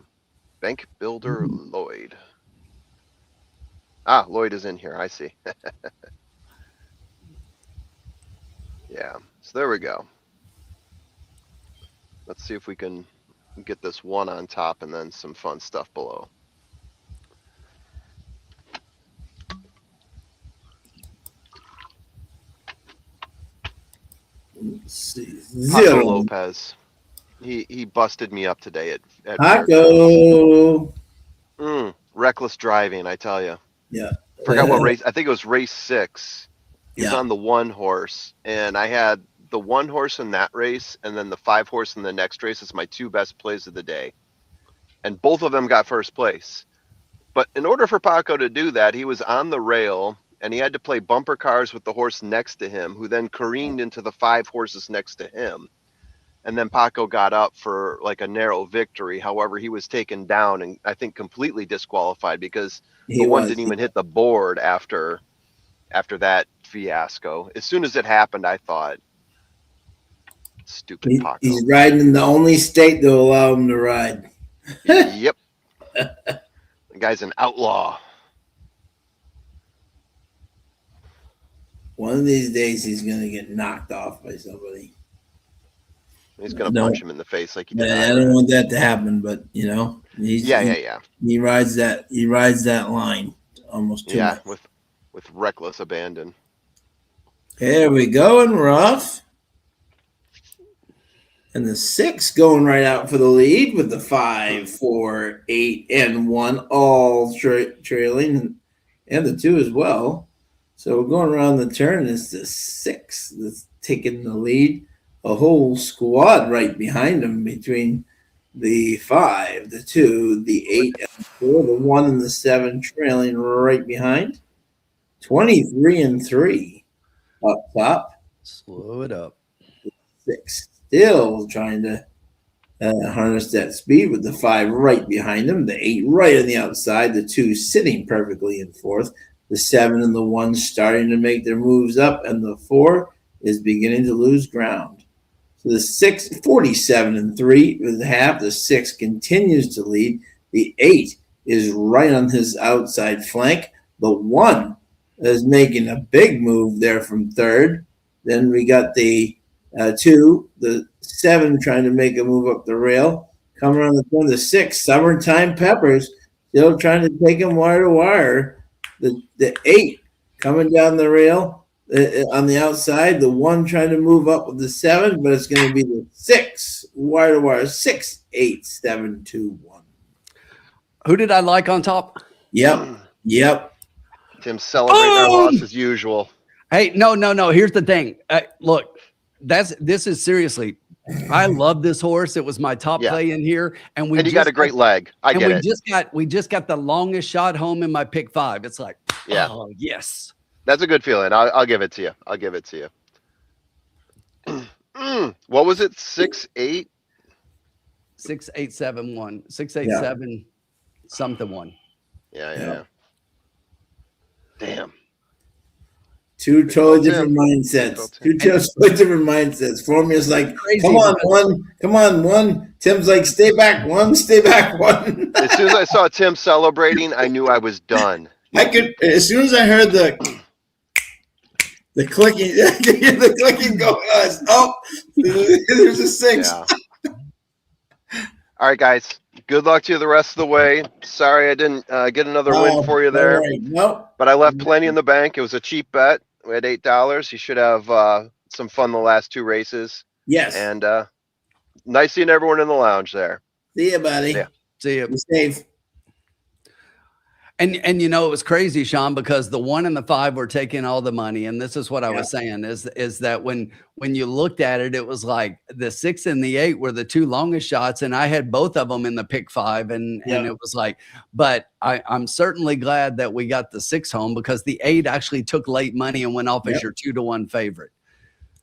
Bank builder Lloyd. Lloyd is in here. I see. Yeah. So there we go. Let's see if we can get this 1 on top and then some fun stuff below. Let's see. Paco 0. Lopez. He busted me up today at Paco. reckless driving, I tell you. Yeah. Forgot what race. I think it was race 6. He was Yeah. on the 1 horse, and I had the 1 horse in that race, and then the 5 horse in the next race as my 2 best plays of the day, and both of them got first place. But in order for Paco to do that, he was on the rail, and he had to play bumper cars with the horse next to him, who then careened into the 5 horses next to him. And then Paco got up for like a narrow victory. However, he was taken down and I think completely disqualified because the 1 didn't even hit the board after that fiasco. As soon as it happened, I thought, stupid Paco. He's riding in the only state that will allow him to ride. Yep. The guy's an outlaw. One of these days, he's going to get knocked off by somebody. He's going to punch him in the face like he did. I don't want that to happen, but he's, yeah. He rides that line almost too much. with reckless abandon. There we go, and rough. And the 6 going right out for the lead with the 5, 4, 8, and 1 all trailing, and the 2 as well. So we're going around the turn. It's the 6 that's taking the lead. A whole squad right behind him between the 5, the 2, the 8, and the 4, the 1 and the 7 trailing right behind. 23-3 up top. Slow it up. 6 still trying to harness that speed with the 5 right behind him, the 8 right on the outside, the 2 sitting perfectly in 4th, the 7 and the 1 starting to make their moves up, and the 4 is beginning to lose ground. So the 6, 47-3 with half. The 6 continues to lead. The 8 is right on his outside flank. The 1 is making a big move there from third. Then we got the 2, the 7 trying to make a move up the rail. Coming around the corner, the 6, Summertime Peppers, still trying to take him wire to wire. The 8 coming down the rail on the outside. The 1 trying to move up with the 7, but it's going to be the 6 wire to wire. 6, 8, 7, 2, 1. Who did I like on top? Yep. Tim's celebrating our loss as usual. Hey, no. Here's the thing. Look, this is seriously. I love this horse. It was my top play in here, and you got a great leg. We just got the longest shot home in my pick 5. It's like, oh yes, that's a good feeling. I'll give it to you. I'll give it to you. What was it? 6, 8, 6, 8, 7, 1, 6, 8, 7, something 1. Yeah. Damn. Two totally different mindsets. Formulas like, crazy. Come on, 1. Tim's like, stay back, 1, stay back, 1. As soon as I saw Tim celebrating, I knew I was done. As soon as I heard the clicking, the clicking go, there's a 6. Yeah. All right, guys. Good luck to you the rest of the way. Sorry I didn't get another win for you there. Nope. But I left plenty in the bank. It was a cheap bet. We had $8. You should have some fun the last 2 races. Yes. And nice seeing everyone in the lounge there. See you, buddy. See you. Be safe. And it was crazy, Sean, because the 1 and the 5 were taking all the money. And this is what I was saying is that when you looked at it, it was like the 6 and the 8 were the 2 longest shots. And I had both of them in the pick 5. And it was like, but I'm certainly glad that we got the 6 home because the 8 actually took late money and went off as your 2-to-1 favorite.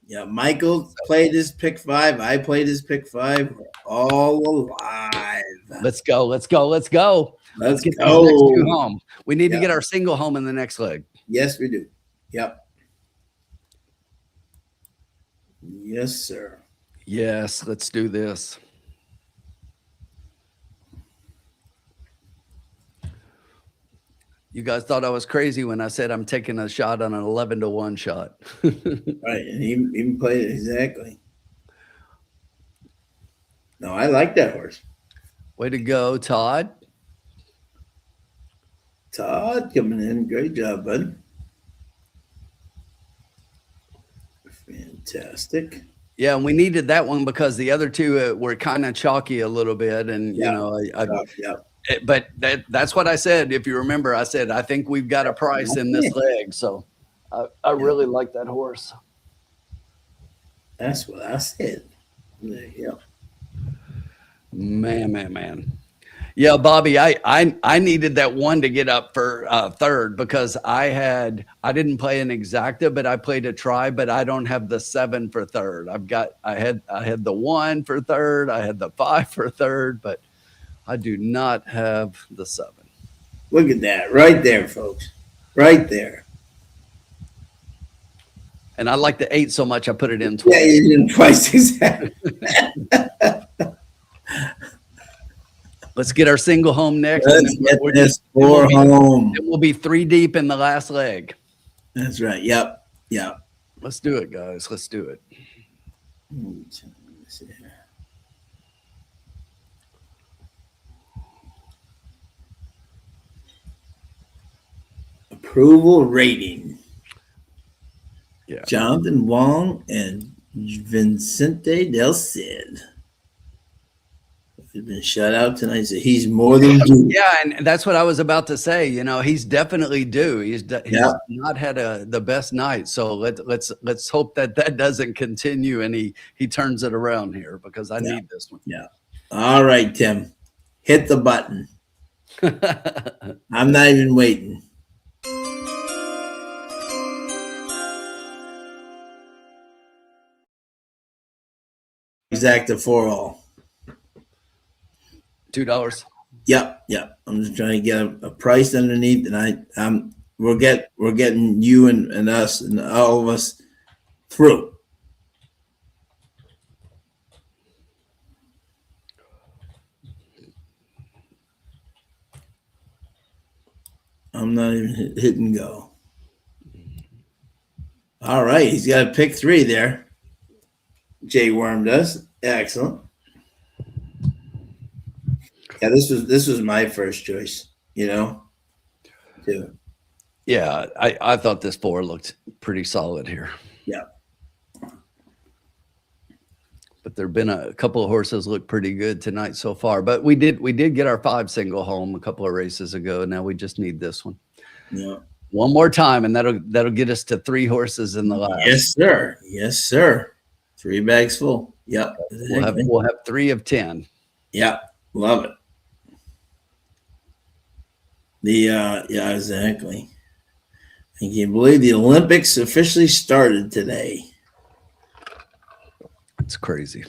Yeah. Michael played his pick 5. I played his pick 5. We're all alive. Let's go. Let's get the next 2 home. We need to get our single home in the next leg. Yes, we do. Yep. Yes, sir. Yes, let's do this. You guys thought I was crazy when I said I'm taking a shot on an 11-to-1 shot. Right, and he even played it exactly. No, I like that horse. Way to go, Todd. Todd coming in. Great job, bud. Fantastic. Yeah, and we needed that one because the other 2 were kind of chalky a little bit. And, but that's what I said. If you remember, I said, I think we've got a price in this leg. So I really like that horse. That's what I said. There you go. Man. Yeah, Bobby, I needed that 1 to get up for third because I didn't play an exacta, but I played a try, but I don't have the 7 for third. I had the 1 for third, I had the 5 for third, but I do not have the 7. Look at that right there, folks. Right there. And I like the 8 so much I put it in twice. Yeah, you did twice exactly. Let's get our single home next. Let's get this 4 home. We'll be 3 deep in the last leg. That's right. Yep. Let's do it, guys. Let's do it. Approval rating. Yeah. Jonathan Wong and Vincente Del Cid. He's been shut out tonight. So he's more than due. Yeah, and that's what I was about to say. He's definitely due. He's not had the best night. So let's hope that doesn't continue and he turns it around here because I need this one. Yeah. All right, Tim. Hit the button. I'm not even waiting. Exacta 4 all. $2. Yep. I'm just trying to get a price underneath, and we're getting you and us and all of us through. I'm not even hit and go. All right, he's got a pick 3 there. Jay Worm does. Excellent. Yeah, this was my first choice, too. Yeah, I thought this 4 looked pretty solid here. Yeah. But there've been a couple of horses look pretty good tonight so far. But we did get our 5 single home a couple of races ago. Now we just need this one. Yeah. One more time, and that'll get us to 3 horses in the last. Yes, sir. Yes, sir. 3 bags full. Yep. We'll have 3 of 10. Yeah, love it. Yeah, exactly. And can you believe the Olympics officially started today? It's crazy.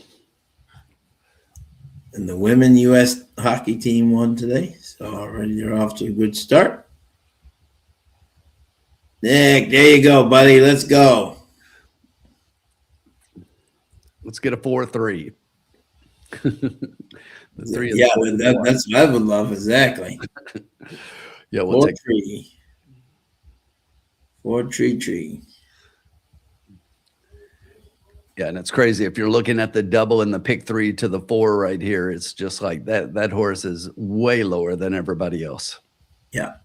And the women U.S. hockey team won today, so already they're off to a good start. Nick, there you go, buddy. Let's go. Let's get a 4-3. Yeah, that's what I would love. Exactly. Yeah, we'll take 4-3. 4-3. Yeah, and it's crazy. If you're looking at the double and the pick 3 to the 4 right here, it's just like that. That horse is way lower than everybody else. Yeah.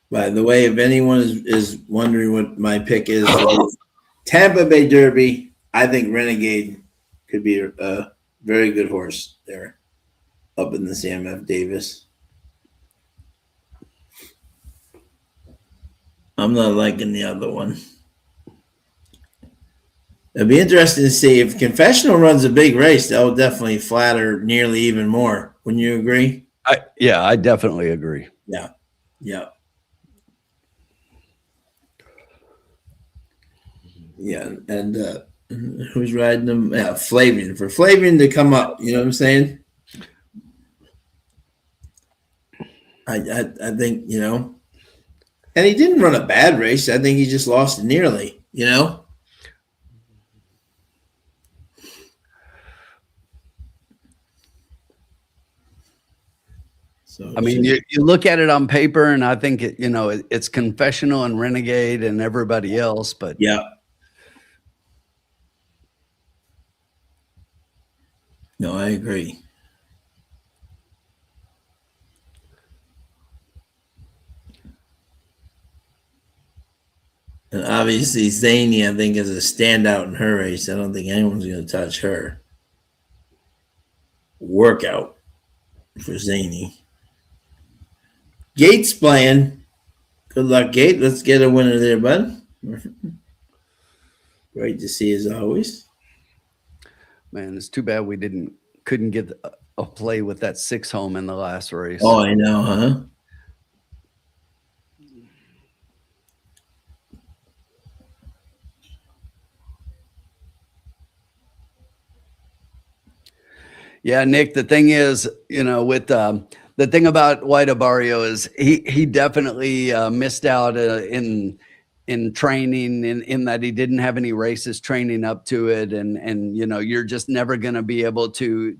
By the way, if anyone is wondering what my pick is, Tampa Bay Derby, I think Renegade could be a very good horse there up in the Sam F. Davis. I'm not liking the other one. It'd be interesting to see if Confessional runs a big race. That will definitely flatter nearly even more. Wouldn't you agree? I definitely agree. Yeah. Yeah. Yeah, and who's riding them? Yeah, Flavian. For Flavian to come up, you know what I'm saying? I think, and he didn't run a bad race. I think he just lost nearly, So I mean, you look at it on paper, and I think it's Confessional and Renegade and everybody else, but yeah. No, I agree. And obviously, Zany, I think, is a standout in her race. I don't think anyone's going to touch her. Workout for Zany. Gates playing. Good luck, Gate. Let's get a winner there, bud. Great to see as always. Man, it's too bad we couldn't get a play with that 6 home in the last race. Oh, I know, huh? Yeah, Nick, the thing is, with the thing about White Barrio is he definitely missed out in training in that he didn't have any races training up to it. And you're just never going to be able to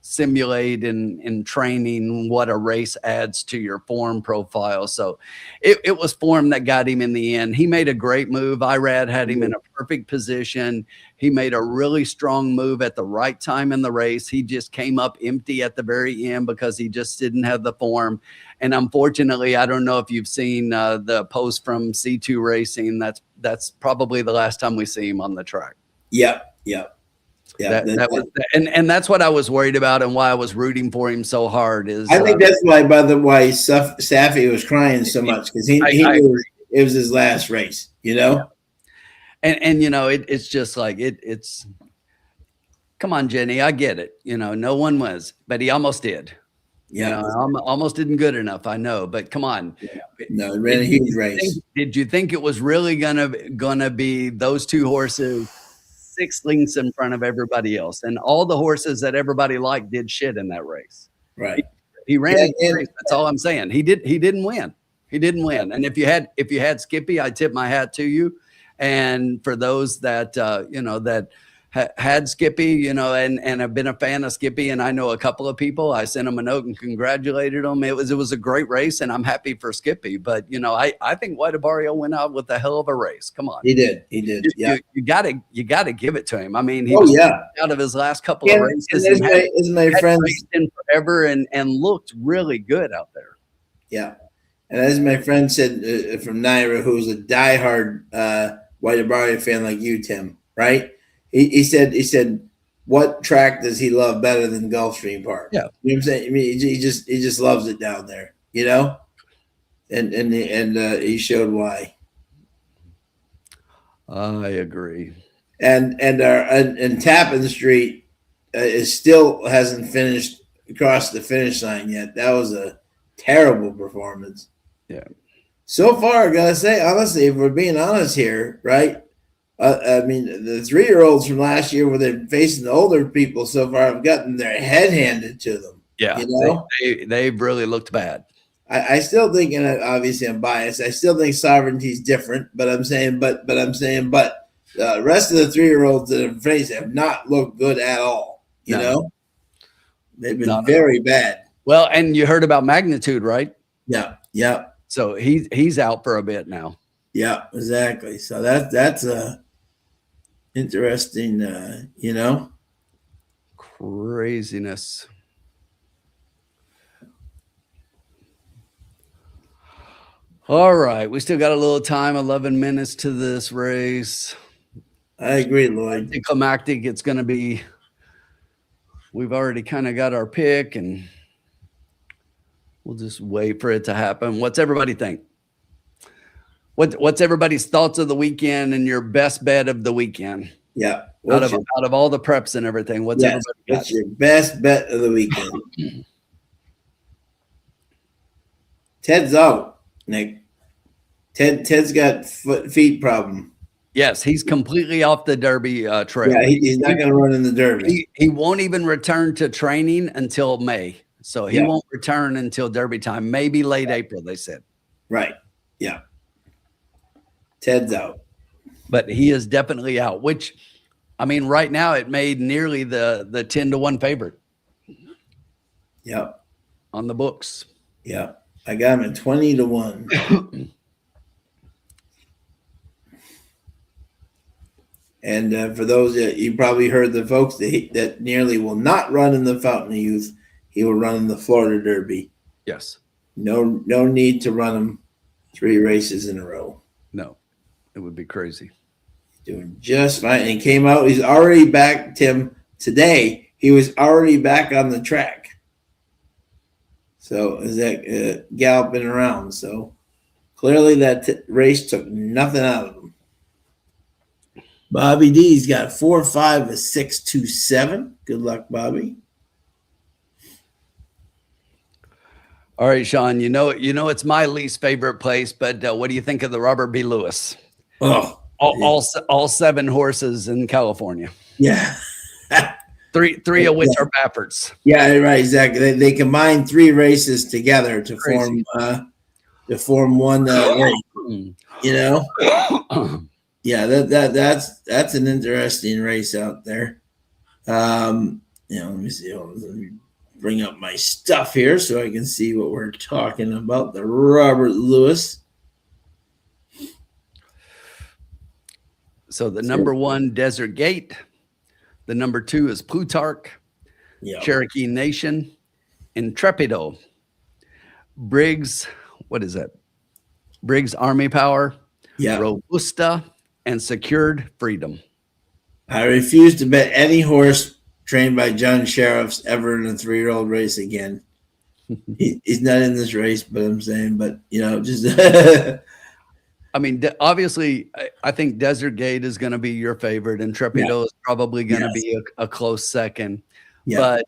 simulate in training what a race adds to your form profile. So it was form that got him in the end. He made a great move. Irad had him in a perfect position. He made a really strong move at the right time in the race. He just came up empty at the very end because he just didn't have the form. And unfortunately, I don't know if you've seen the post from C2 Racing. That's probably the last time we see him on the track. Yep. Yep. Yeah, and that's what I was worried about, and why I was rooting for him so hard. I think that's why, by the way, Safi was crying so much, because he knew it was his last race, And it's just like it's. Come on, Jenny, I get it. No one was, but he almost did. Yeah, almost didn't good enough. I know, but come on. Yeah. No, it ran a huge race. Did you think it was really gonna be those 2 horses 6 lengths in front of everybody else, and all the horses that everybody liked did shit in that race? Right. He ran a race. That's all I'm saying. He didn't win. He didn't win. And if you had Skippy, I tip my hat to you. And for those that that had Skippy, and have been a fan of Skippy, and I know a couple of people, I sent them a note and congratulated them. It was a great race, and I'm happy for Skippy. But I think White Barrio went out with a hell of a race. Come on, He did. Yeah, you gotta give it to him. I mean, he was out of his last couple of races. As my friend in forever and looked really good out there. Yeah, and as my friend said from Naira, who's a diehard White Barrio fan like you, Tim, right? He said, what track does he love better than Gulfstream Park? Yeah, you know what I'm saying. I mean, he just loves it down there, and he showed why. I agree. And Tappan Street still hasn't finished across the finish line yet. That was a terrible performance. Yeah. So far, I gotta say, honestly, if we're being honest here, right? I mean, the 3-year-olds from last year, where they're facing the older people, so far have gotten their head handed to them. Yeah, they've really looked bad. I still think, and obviously I'm biased, I still think Sovereignty's different, but the rest of the 3-year-olds that have faced have not looked good at all. You know, they've been very bad. Well, and you heard about Magnitude, right? Yeah. So he's out for a bit now. Yeah, exactly. So that's interesting, craziness. All right, we still got a little time, 11 minutes to this race. I agree, Lloyd. Climactic, it's going to be, we've already kind of got our pick, and we'll just wait for it to happen. What's everybody think? What's everybody's thoughts of the weekend and your best bet of the weekend? Yeah. Out of all the preps and everything, what's your best bet of the weekend? Ted's out, Nick. Ted's got feet problem. Yes, he's completely off the Derby trail. Yeah, he's not going to run in the Derby. He won't even return to training until May. So he won't return until Derby time, maybe late April, they said. Right. Yeah. Ted's out. But he is definitely out, which, I mean, right now it made nearly the 10-1 favorite. Yeah. On the books. Yeah. I got him at 20-1. And for those that you probably heard, the folks that nearly will not run in the Fountain of Youth, he will run in the Florida Derby. Yes. No need to run him 3 races in a row. No, it would be crazy. Doing just fine. And came out. He's already back, Tim. Today, he was already back on the track. So is that galloping around. So clearly that race took nothing out of him. Bobby D's got 4-5 with 6-2-7. Good luck, Bobby. All right, Sean. You know it's my least favorite place, but what do you think of the Robert B. Lewis? Oh, all 7 horses in California. Yeah. Three of which are Baffords. Yeah, right, exactly. They combined 3 races together to form one race. Yeah, that's an interesting race out there. Let me see. Let me bring up my stuff here so I can see what we're talking about. The Robert Lewis. So the number 1, Desert Gate. The number 2 is Plutarch. Cherokee Nation. Intrepido. Briggs. What is that? Briggs Army Power. Yeah. Robusta. And Secured Freedom. I refuse to bet any horse trained by John Sheriffs ever in a 3-year-old race again. He's not in this race, but I'm saying, just. I mean, obviously, I think Desert Gate is going to be your favorite, and Trepido is probably going to be a close second. Yeah. But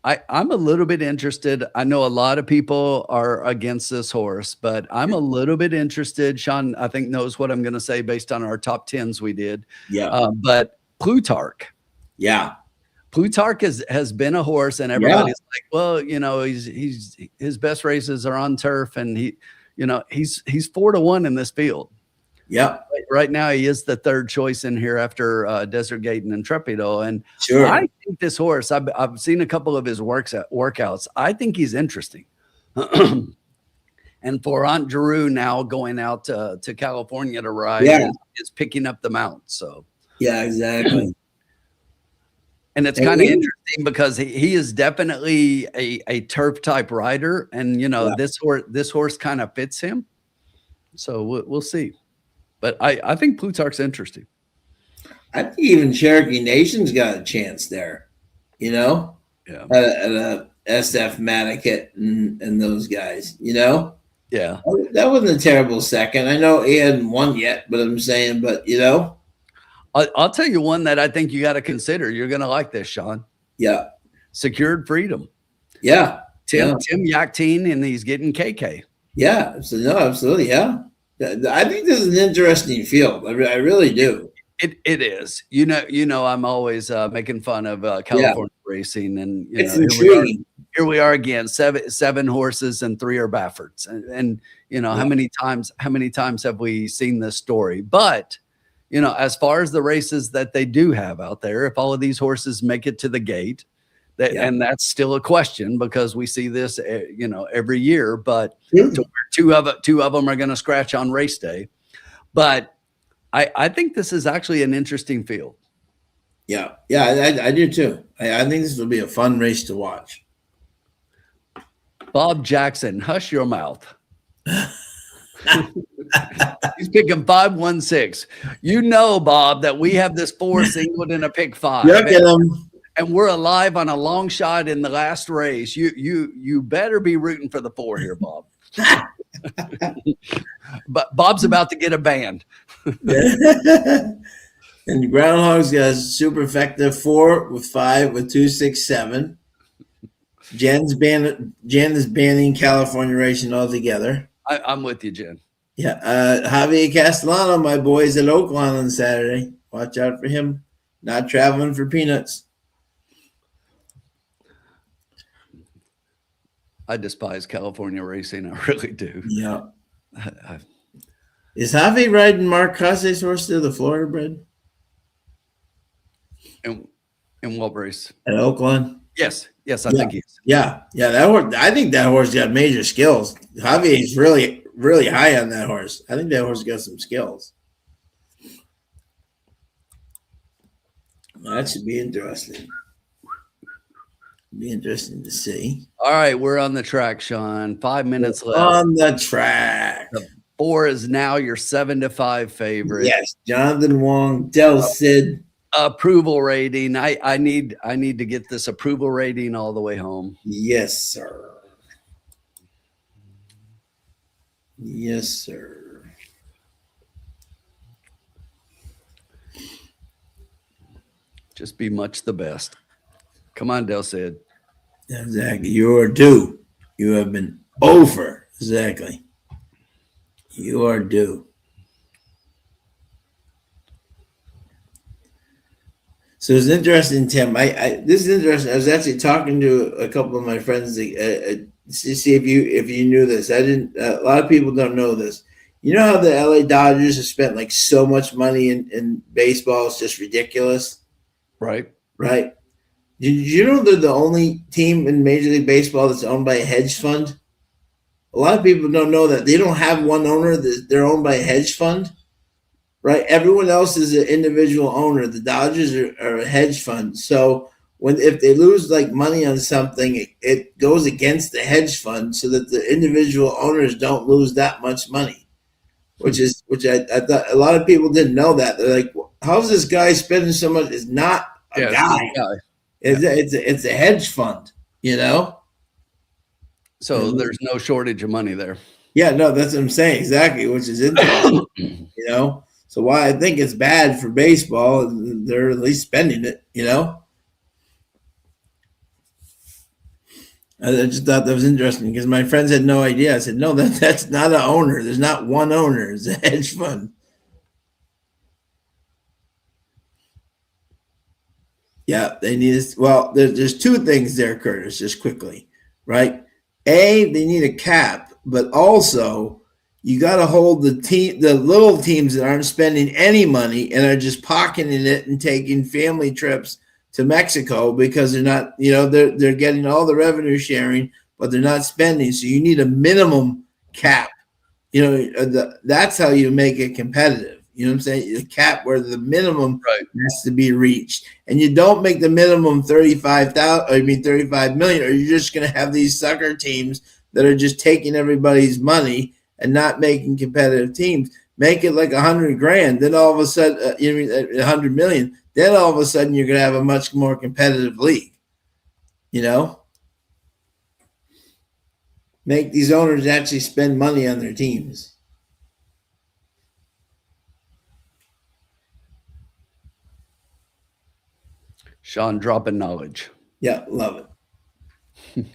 I'm a little bit interested. I know a lot of people are against this horse, but I'm a little bit interested. Sean, I think, knows what I'm going to say based on our top 10s we did. Yeah. But Plutarch. Yeah. Plutarch has been a horse, and everybody's like, well, he's his best races are on turf, and he's 4-1 in this field. Yep. Right now, he is the third choice in here after Desert Gate and Intrepido. And Sure. I think this horse, I've seen a couple of his workouts. I think he's interesting. And for Aunt Giroux now going out to California to ride is picking up the mount. So yeah, exactly. And it's kind of interesting because he is definitely a turf type rider, and this horse kind of fits him. So we'll see. But I think Plutarch's interesting. I think even Cherokee Nation's got a chance there, Yeah. at SF Manicat and those guys, Yeah. That wasn't a terrible second. I know he hadn't won yet, but I'm saying, I'll tell you one that I think you got to consider. You're going to like this, Sean. Yeah. Secured Freedom. Yeah. Tim Yaktine, and he's getting KK. Yeah. So, no, absolutely. Yeah. I think this is an interesting field. I really do. It is. I'm always making fun of California racing, and it's intriguing. Here we are again, seven horses and 3 are Baffords, and how many times have we seen this story? But as far as the races that they do have out there, if all of these horses make it to the gate, and that's still a question because we see this, every year, but two of them are going to scratch on race day. But I think this is actually an interesting field. Yeah. Yeah, I do too. I think this will be a fun race to watch. Bob Jackson, hush your mouth. He's picking 5-1-6. Bob, that we have this 4 singled in a pick 5. And we're alive on a long shot in the last race. You better be rooting for the 4 here, Bob. But Bob's about to get a band. And Groundhog's got a super effective 4 with 5 with 2, 6, 7. Jen is banning California racing altogether. I'm with you, Jen. Yeah. Javier Castellano, my boy's at Oakland on Saturday. Watch out for him. Not traveling for peanuts. I despise California racing. I really do. Yeah. Is Javi riding Mark Case's horse to the Florida bred? In what race? At Oakland? Yes, I think he is. Yeah. That horse. I think that horse got major skills. Javi is really, really high on that horse. I think that horse got some skills. That should be interesting. Be interesting to see. All right, we're on the track, Sean. 5 minutes left. On the track. The 4 is now your 7-5 favorite. Yes, Jonathan Wong, Del Cid. Approval rating. I need to get this approval rating all the way home. Yes, sir. Yes, sir. Just be much the best. Come on, Del Cid. Exactly. You are due. You have been over. Exactly. You are due. So it's interesting, Tim. This is interesting. I was actually talking to a couple of my friends to see if you knew this. I didn't. A lot of people don't know this. You know how the LA Dodgers have spent like so much money in baseball? It's just ridiculous. Right. Did you know they're the only team in Major League Baseball that's owned by a hedge fund? A lot of people don't know that. They don't have one owner. They're owned by a hedge fund, right? Everyone else is an individual owner. The Dodgers are a hedge fund. So if they lose like money on something, it goes against the hedge fund so that the individual owners don't lose that much money, which I thought a lot of people didn't know that. They're like, how's this guy spending so much? It's not a guy. It's a hedge fund, So there's no shortage of money there. Yeah, no, that's what I'm saying. Exactly, which is interesting, So why I think it's bad for baseball, they're at least spending it, I just thought that was interesting because my friends had no idea. I said, no, that's not an owner. There's not one owner. It's a hedge fund. Yeah, they need us. Well, there's 2 things there, Curtis, just quickly, right? A, they need a cap, but also you got to hold the little teams that aren't spending any money and are just pocketing it and taking family trips to Mexico because they're not, they're getting all the revenue sharing, but they're not spending. So you need a minimum cap. That's how you make it competitive. You know what I'm saying? The cap where the minimum has to be reached, and you don't make the minimum 35 million, or you're just going to have these sucker teams that are just taking everybody's money and not making competitive teams. Make it like $100,000, then all of a sudden, 100 million. Then all of a sudden, you're going to have a much more competitive league. Make these owners actually spend money on their teams. Sean dropping knowledge. Yeah, love it.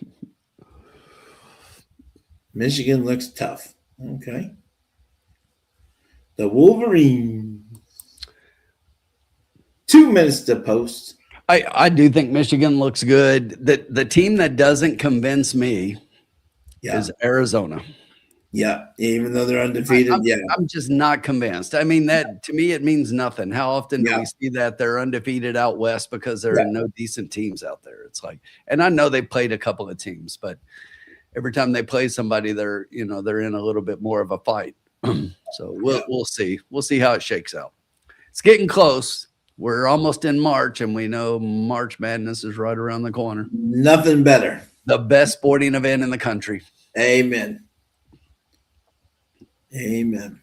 Michigan looks tough. Okay. The Wolverines. 2 minutes to post. I do think Michigan looks good. The team that doesn't convince me is Arizona. Yeah, even though they're undefeated. I'm just not convinced. I mean, that to me, it means nothing. How often do we see that they're undefeated out west because there are no decent teams out there? It's like, and I know they played a couple of teams, but every time they play somebody, they're in a little bit more of a fight. So we'll see. We'll see how it shakes out. It's getting close. We're almost in March, and we know March Madness is right around the corner. Nothing better. The best sporting event in the country. Amen. Amen.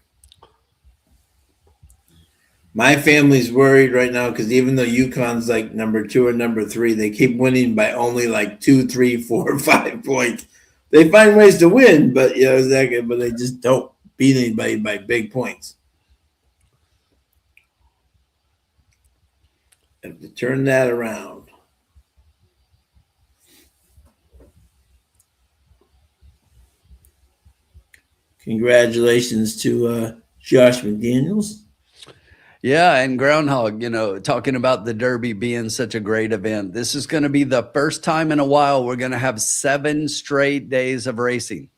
My family's worried right now because even though UConn's like number 2 or number 3, they keep winning by only like 2, 3, 4, 5 points. They find ways to win, but but they just don't beat anybody by big points. Have to turn that around. Congratulations to Josh McDaniels. Yeah, and Groundhog, talking about the Derby being such a great event. This is going to be the first time in a while we're going to have 7 straight days of racing.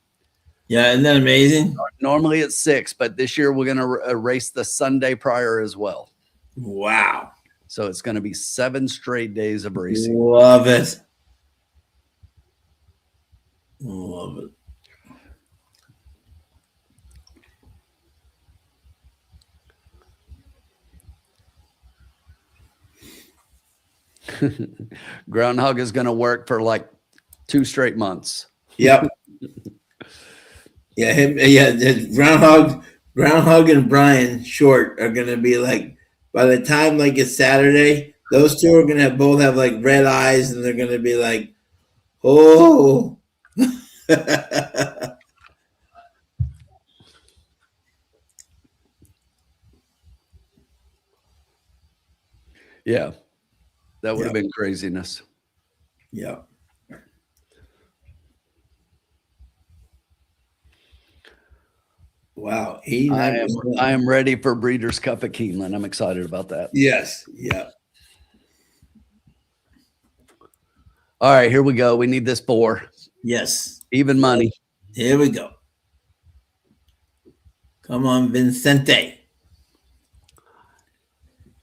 Yeah, isn't that amazing? Normally it's 6, but this year we're going to race the Sunday prior as well. Wow. So it's going to be 7 straight days of racing. Love it. Love it. Groundhog is going to work for like 2 straight months. Yep. Groundhog and Brian Short are going to be like, by the time like it's Saturday, those two are going to both have like red eyes, and they're going to be like, oh. Yeah. That would have been craziness. Yeah. Wow. I am ready for Breeders' Cup at Keeneland. I'm excited about that. Yes. Yeah. All right, here we go. We need this 4. Yes. Even money. Here we go. Come on, Vincente.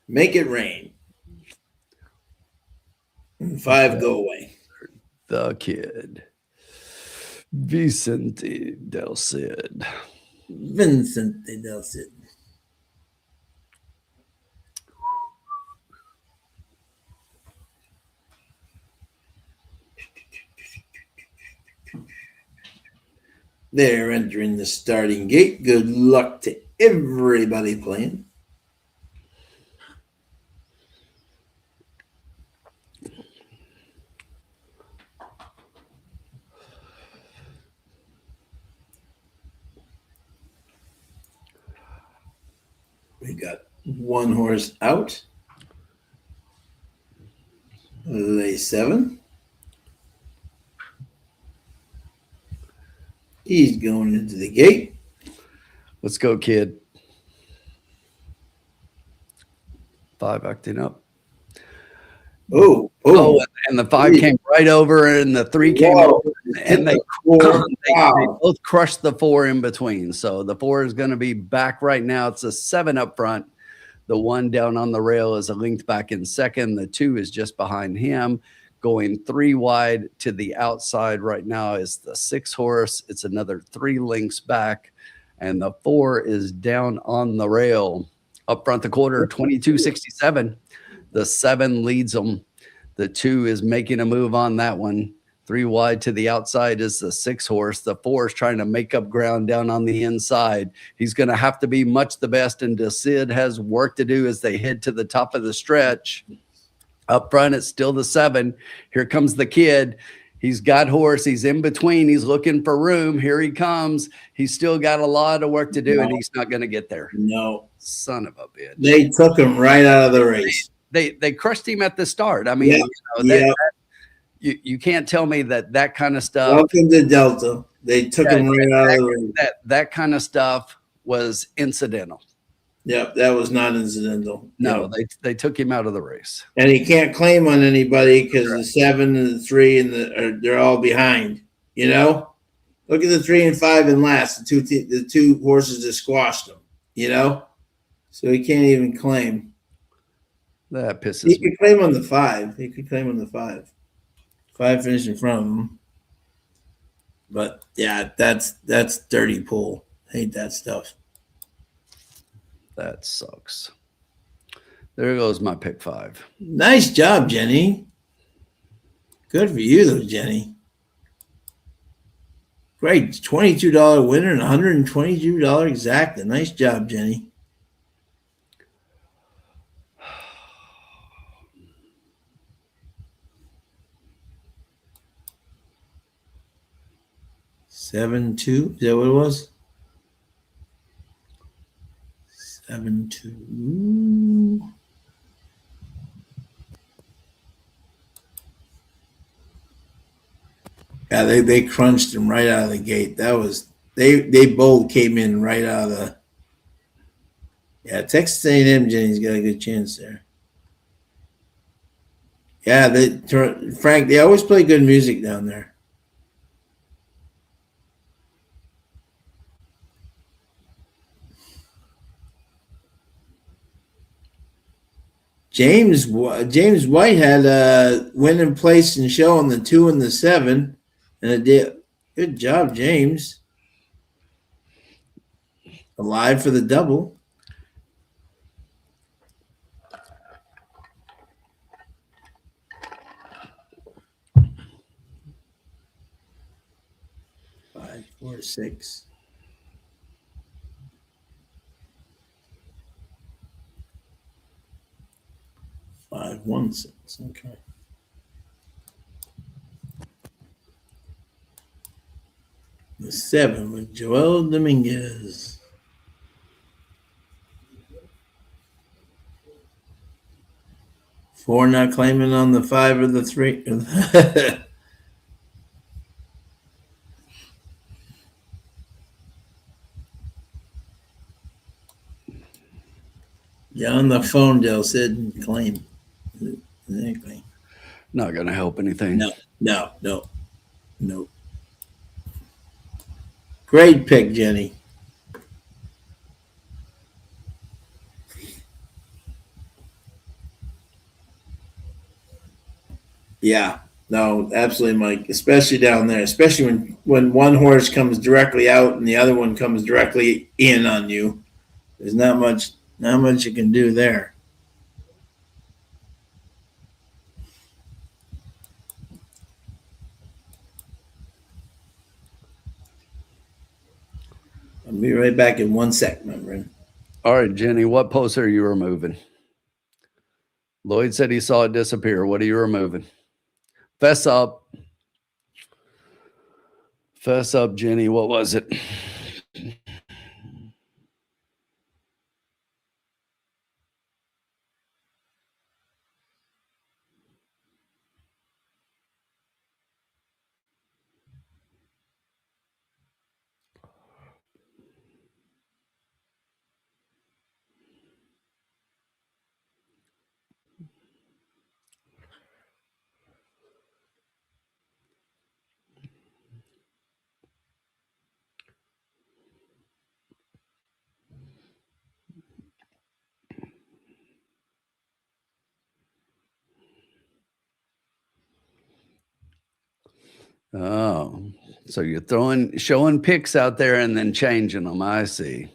Make it rain. And 5 go away. The kid. Vicente Del Cid. Vincente Del Cid. They're entering the starting gate. Good luck to everybody playing. We got 1 horse out. Lay 7. He's going into the gate. Let's go, kid. 5 acting up. Oh, and the 5 came right over, and the 3 came over. and they, Four. they Wow. both crushed the 4 in between. So the 4 is going to be back right now. It's a 7 up front. The 1 down on the rail is a length back in second. The 2 is just behind him. Going 3 wide to the outside right now is the 6 horse. It's another 3 lengths back. And the 4 is down on the rail. Up front the quarter, 22.67. The 7 leads them. The 2 is making a move on that one. 3 wide to the outside is the 6 horse. The 4 is trying to make up ground down on the inside. He's going to have to be much the best, and DeCid has work to do as they head to the top of the stretch. Up front, it's still the 7. Here comes the kid. He's got horse. He's in between. He's looking for room. Here he comes. He's still got a lot of work to do, and he's not going to get there. No. Son of a bitch. They took him right out of the race. They crushed him at the start. I mean, you can't tell me that kind of stuff. Welcome to Delta. They took him right out of the race. That kind of stuff was incidental. Yep, that was not incidental. No, they took him out of the race. And he can't claim on anybody because the 7 and the 3 and they're all behind. You know, look at the 3 and 5 and last. The two horses that squashed him. You know, so he can't even claim. That pisses He me. could claim on the 5. He could claim on the 5. 5 finished in front of him. But yeah, that's dirty pull. Hate that stuff. That sucks. There goes my pick 5. Nice job, Jenny. Good for you, though, Jenny. Great. $22 winner and $122 exact. Nice job, Jenny. Seven two. Is that what it was? 7-2. Yeah, they crunched him right out of the gate. That was they both came in right out of the. Yeah, Texas A&M Jenny's got a good chance there. Yeah, Frank, they always play good music down there. James White had a winning place and show on the 2 and the 7, and it did. Good job, James. Alive for the double. Five, 4, 6. Five, 1, 6. Okay. The 7 with Joel Dominguez. Four not claiming on the 5 or the 3. Yeah, on the phone, Dale said claim. Exactly. Not going to help anything. No. Great pick, Jenny. Yeah, no, absolutely, Mike. Especially down there, especially when one horse comes directly out and the other one comes directly in on you. There's not much you can do there. I'll be right back in 1 sec, my friend. All right, Jenny, what post are you removing? Lloyd said he saw it disappear. What are you removing? Fess up. Fess up, Jenny. What was it? Oh, so you're showing picks out there and then changing them. I see.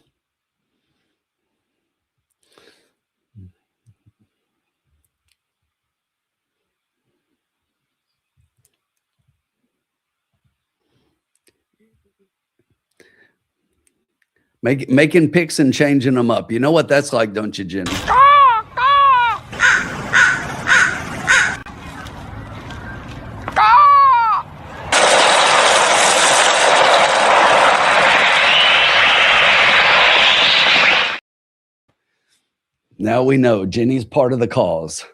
Making picks and changing them up. You know what that's like, don't you, Jenny? Now we know Jenny's part of the cause.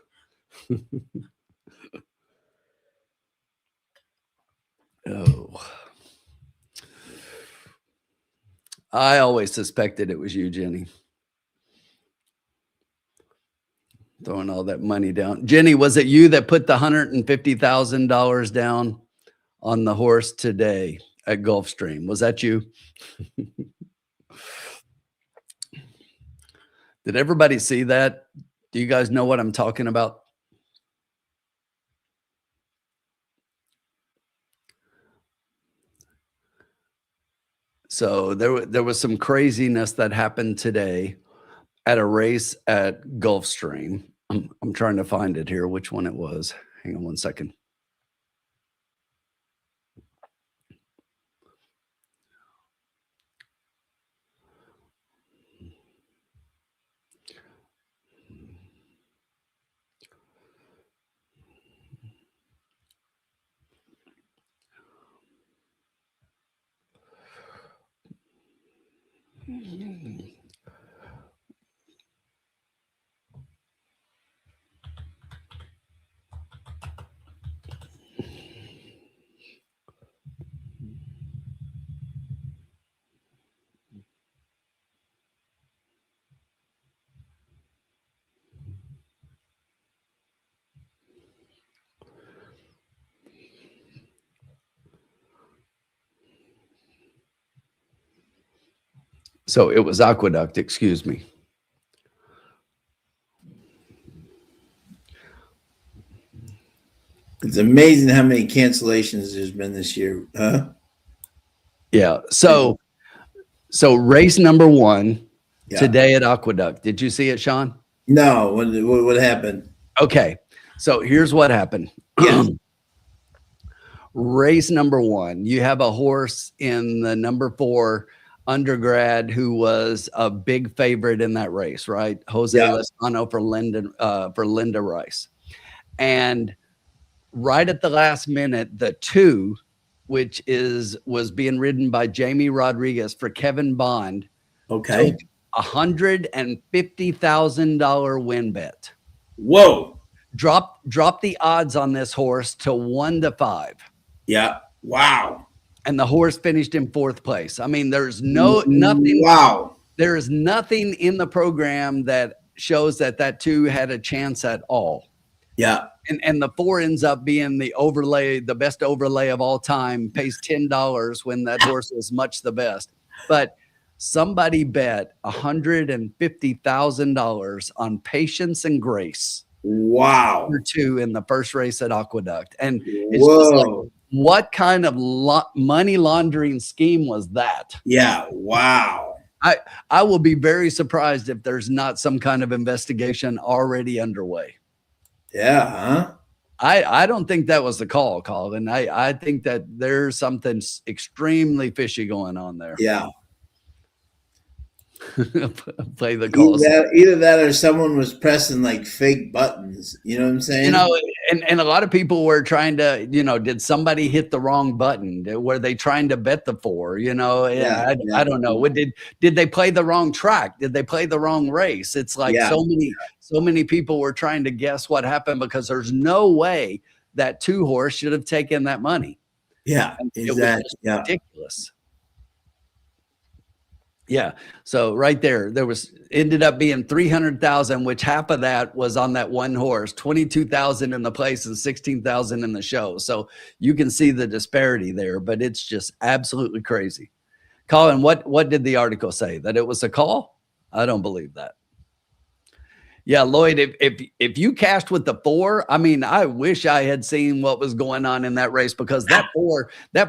Oh. I always suspected it was you, Jenny. Throwing all that money down. Jenny, was it you that put the $150,000 down on the horse today at Gulfstream? Was that you? Did everybody see that? Do you guys know what I'm talking about? So there was some craziness that happened today at a race at Gulfstream. I'm trying to find it here, which one it was. Hang on one second. So it was Aqueduct, excuse me. It's amazing how many cancellations there's been this year, huh? Yeah. So race number 1 Yeah. today at Aqueduct. Did you see it, Sean? No, what happened? Okay. So here's what happened. Yeah. Race number 1, you have a horse in the number 4 undergrad who was a big favorite in that race, right? Jose Lozano for Linda Rice. And right at the last minute, the 2, which was being ridden by Jamie Rodriguez for Kevin Bond, Okay. took $150,000 win bet. Whoa. Drop the odds on this horse to 1-5. Yeah. Wow. And the horse finished in 4th place. I mean, there's nothing. Wow. There is nothing in the program that shows that 2 had a chance at all. Yeah. And the 4 ends up being the best overlay of all time, pays $10 when that horse was much the best. But somebody bet $150,000 on Patience and Grace. Wow. Number 2 in the first race at Aqueduct. And it's just like, what kind of money laundering scheme was that? Yeah. Wow. I will be very surprised if there's not some kind of investigation already underway. Yeah. Huh? I don't think that was the call, Colin. I think that there's something extremely fishy going on there. Yeah. Play the calls. Either that or someone was pressing like fake buttons. You know what I'm saying? You know, and a lot of people were trying to, did somebody hit the wrong button? Were they trying to bet the 4? I don't know. Did they play the wrong track? Did they play the wrong race? It's like so many people were trying to guess what happened because there's no way that 2 horse should have taken that money. Yeah, exactly. It was ridiculous. Yeah. So right there ended up being 300,000, which half of that was on that one horse, 22,000 in the place and 16,000 in the show. So you can see the disparity there, but it's just absolutely crazy. Colin, what did the article say? That it was a call? I don't believe that. Yeah, Lloyd, if you cashed with the 4, I mean, I wish I had seen what was going on in that race, because that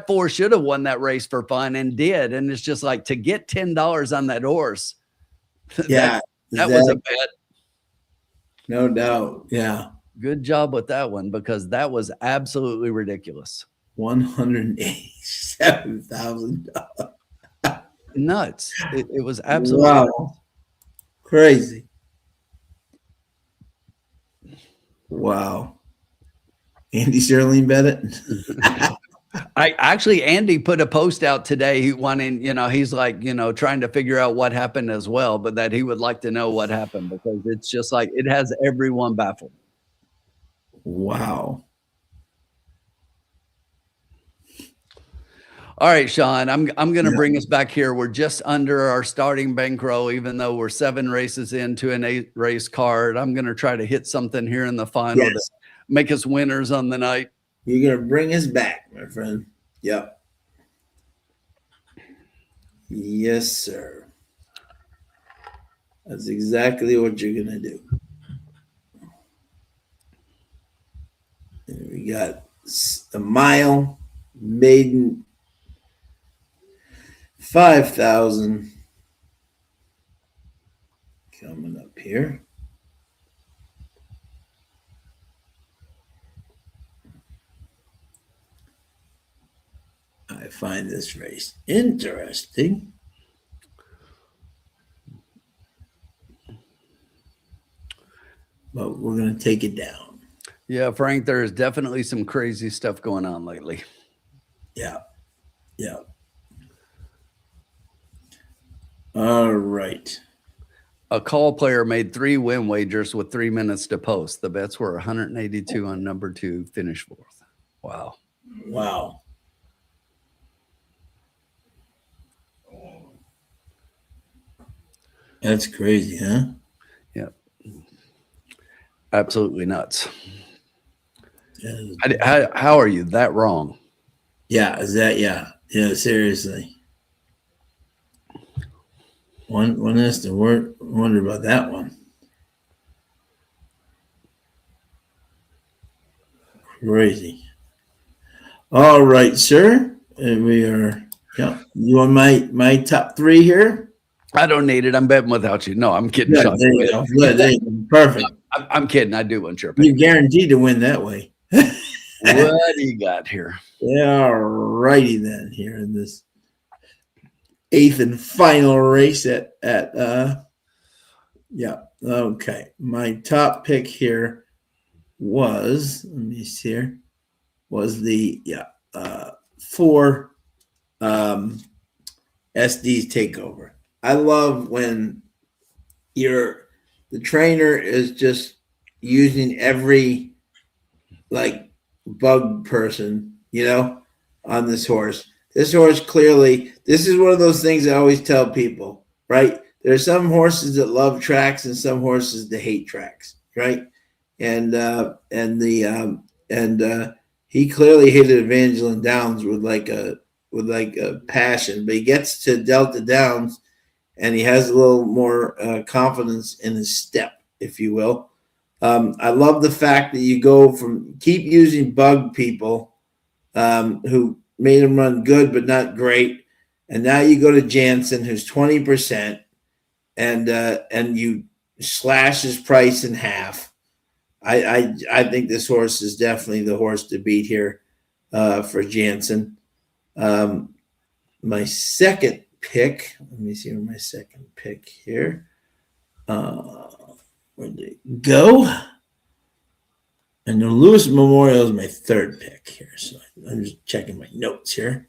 four should have won that race for fun and did. And it's just like, to get $10 on that horse. Yeah, that was a bet. no doubt. Yeah, Good job with that one, because that was absolutely ridiculous. $187,000. Nuts. It was absolutely nuts. Crazy. Wow. Andy Sterling bet it. Andy put a post out today wanting, he's like, trying to figure out what happened as well, but that he would like to know what happened, because it's just like, it has everyone baffled. Wow. All right, Sean, I'm going to bring us back here. We're just under our starting bankroll, even though we're 7 races into an 8 race card. I'm going to try to hit something here in the final to make us winners on the night. You're going to bring us back, my friend. Yep. Yes, sir. That's exactly what you're going to do. And we got a mile, maiden, 5,000 coming up here. I find this race interesting. But we're going to take it down. Yeah, Frank, there's definitely some crazy stuff going on lately. Yeah. Yeah. All right. A call player made 3 win wagers with 3 minutes to post. The bets were 182 on number 2, finish 4th. Wow. Wow. That's crazy, huh? Yeah. Absolutely nuts. How are you that wrong? Yeah, is that yeah, seriously. One has to wonder about that one. Crazy. All right, sir. And we are you want my top 3 here? I don't need it. I'm betting without you. No, I'm kidding. Good, Sean. there you go. Good, there you go. Perfect. I'm kidding. I do want your You're opinion. guaranteed to win that way. What do you got here? Yeah, all righty then. Here in this 8th and final race okay. My top pick here was, let me see here, was the 4 SD's takeover. I love when the trainer is just using every bug person, on this horse. This horse clearly, this is one of those things I always tell people, right? There are some horses that love tracks and some horses that hate tracks, right? And he clearly hated Evangeline Downs with a passion, but he gets to Delta Downs and he has a little more confidence in his step, if you will. I love the fact that you go from keep using bug people who made him run good but not great, and now you go to Jansen, who's 20%, and you slash his price in half. I think this horse is definitely the horse to beat here for Jansen. My second pick, let me see where my second pick here. Where did it go? And the Lewis Memorial is my third pick here. So I'm just checking my notes here.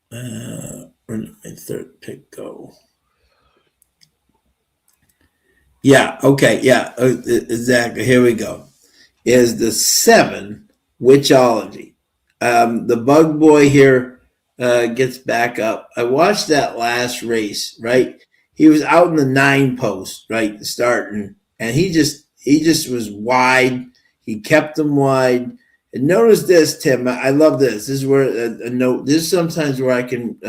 Where did my third pick go? Yeah, okay, yeah, exactly. Here we go. Is the 7 Witchology. The bug boy here gets back up. I watched that last race, right? He was out in the 9 post, right, starting, and he just was wide. He kept them wide. And notice this, Tim. I love this. This is where a note. This is sometimes where I can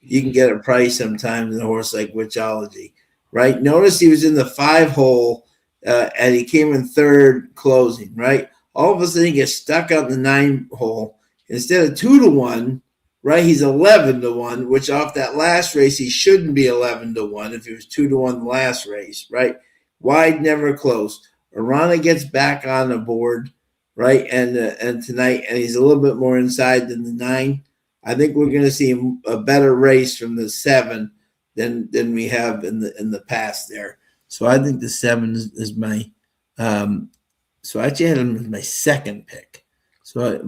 you can get a price sometimes in a horse like Witchology. right? Notice he was in the 5 hole and he came in third closing, right? All of a sudden he gets stuck out in the 9 hole. Instead of 2-1, right? He's 11-1, which off that last race, he shouldn't be 11-1 if he was 2-1 the last race, right? Wide, never close. Arana gets back on the board, right? And tonight, and he's a little bit more inside than the 9. I think we're going to see a better race from the 7 than we have in the past there. So I think the 7 is my. So I actually had him as my second pick. So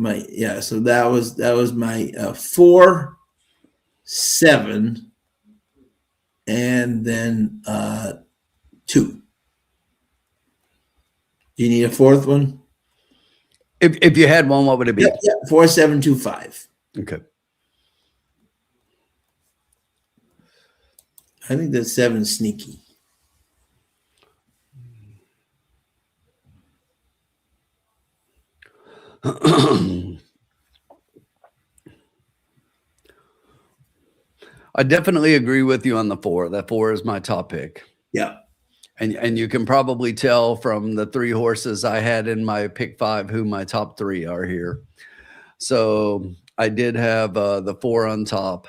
so that was my 4, 7, and then 2. Do you need a fourth one? If you had one, what would it be? Yeah, 4, 7, 2, 5. Okay. I think that 7 is sneaky. I definitely agree with you on the 4. That 4 is my top pick. Yeah. And you can probably tell from the 3 horses I had in my pick 5 who my top 3 are here. So I did have the 4 on top.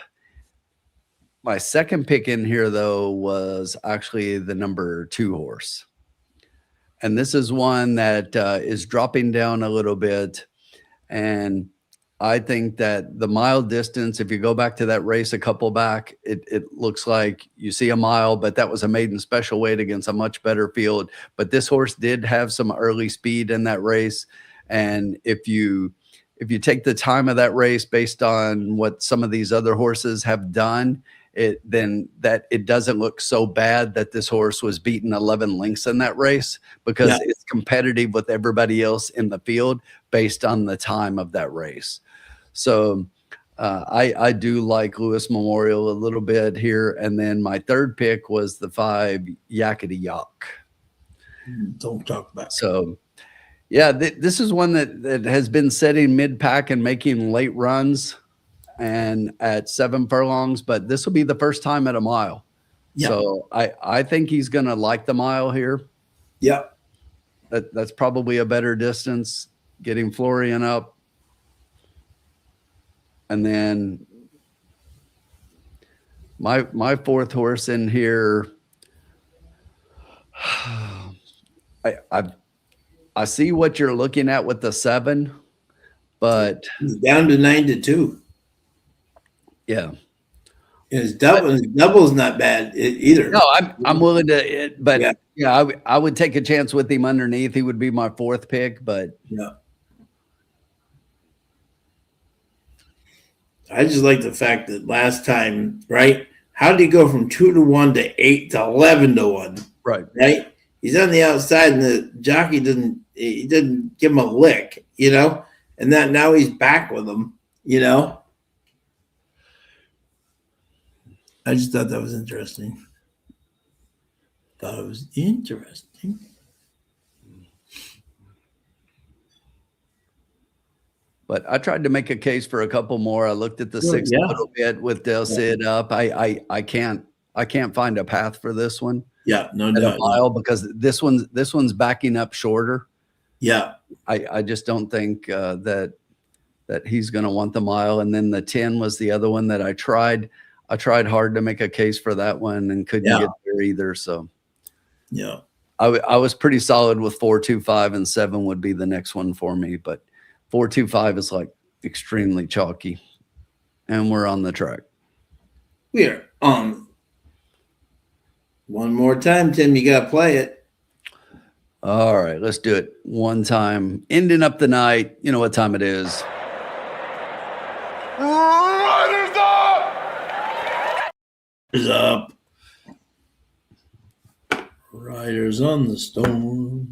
My second pick in here, though, was actually the number 2 horse. And this is one that is dropping down a little bit. And I think that the mile distance, if you go back to that race a couple back, it looks like you see a mile, but that was a maiden special weight against a much better field. But this horse did have some early speed in that race. And if you take the time of that race based on what some of these other horses have done, then it doesn't look so bad that this horse was beaten 11 lengths in that race, because it's competitive with everybody else in the field based on the time of that race. So I do like Lewis Memorial a little bit here. And then my third pick was the 5 Yakety Yak. Don't talk about it. So yeah, this is one that has been setting mid-pack and making late runs and at 7 furlongs, but this will be the first time at a mile. Yeah. So I think he's going to like the mile here. Yeah. That's probably a better distance, getting Florian up. And then my fourth horse in here, I see what you're looking at with the 7, but he's down to 9-2. Yeah. His double's not bad either. No, I'm willing to, but yeah, I would take a chance with him underneath. He would be my 4th pick, but yeah. I just like the fact that last time, right? How did he go from 2-1 to 8 to 11-1? Right. Right. He's on the outside, and the jockey didn't give him a lick, and that now he's back with him, I just thought that was interesting. But I tried to make a case for a couple more. I looked at the 6 a little bit with Del Cid up. I can't find a path for this one. Yeah, no doubt. A mile, because this one's backing up shorter. Yeah. I just don't think that he's going to want the mile. And then the 10 was the other one that I tried. I tried hard to make a case for that one and couldn't get there either. So yeah, I was pretty solid with 4, 2, 5, and 7 would be the next one for me. But 4, 2, 5 is like extremely chalky, and we're on the track. We're on. One more time, Tim. You got to play it. All right, let's do it one time. Ending up the night. You know what time it is. Riders up! Riders up. Riders on the storm.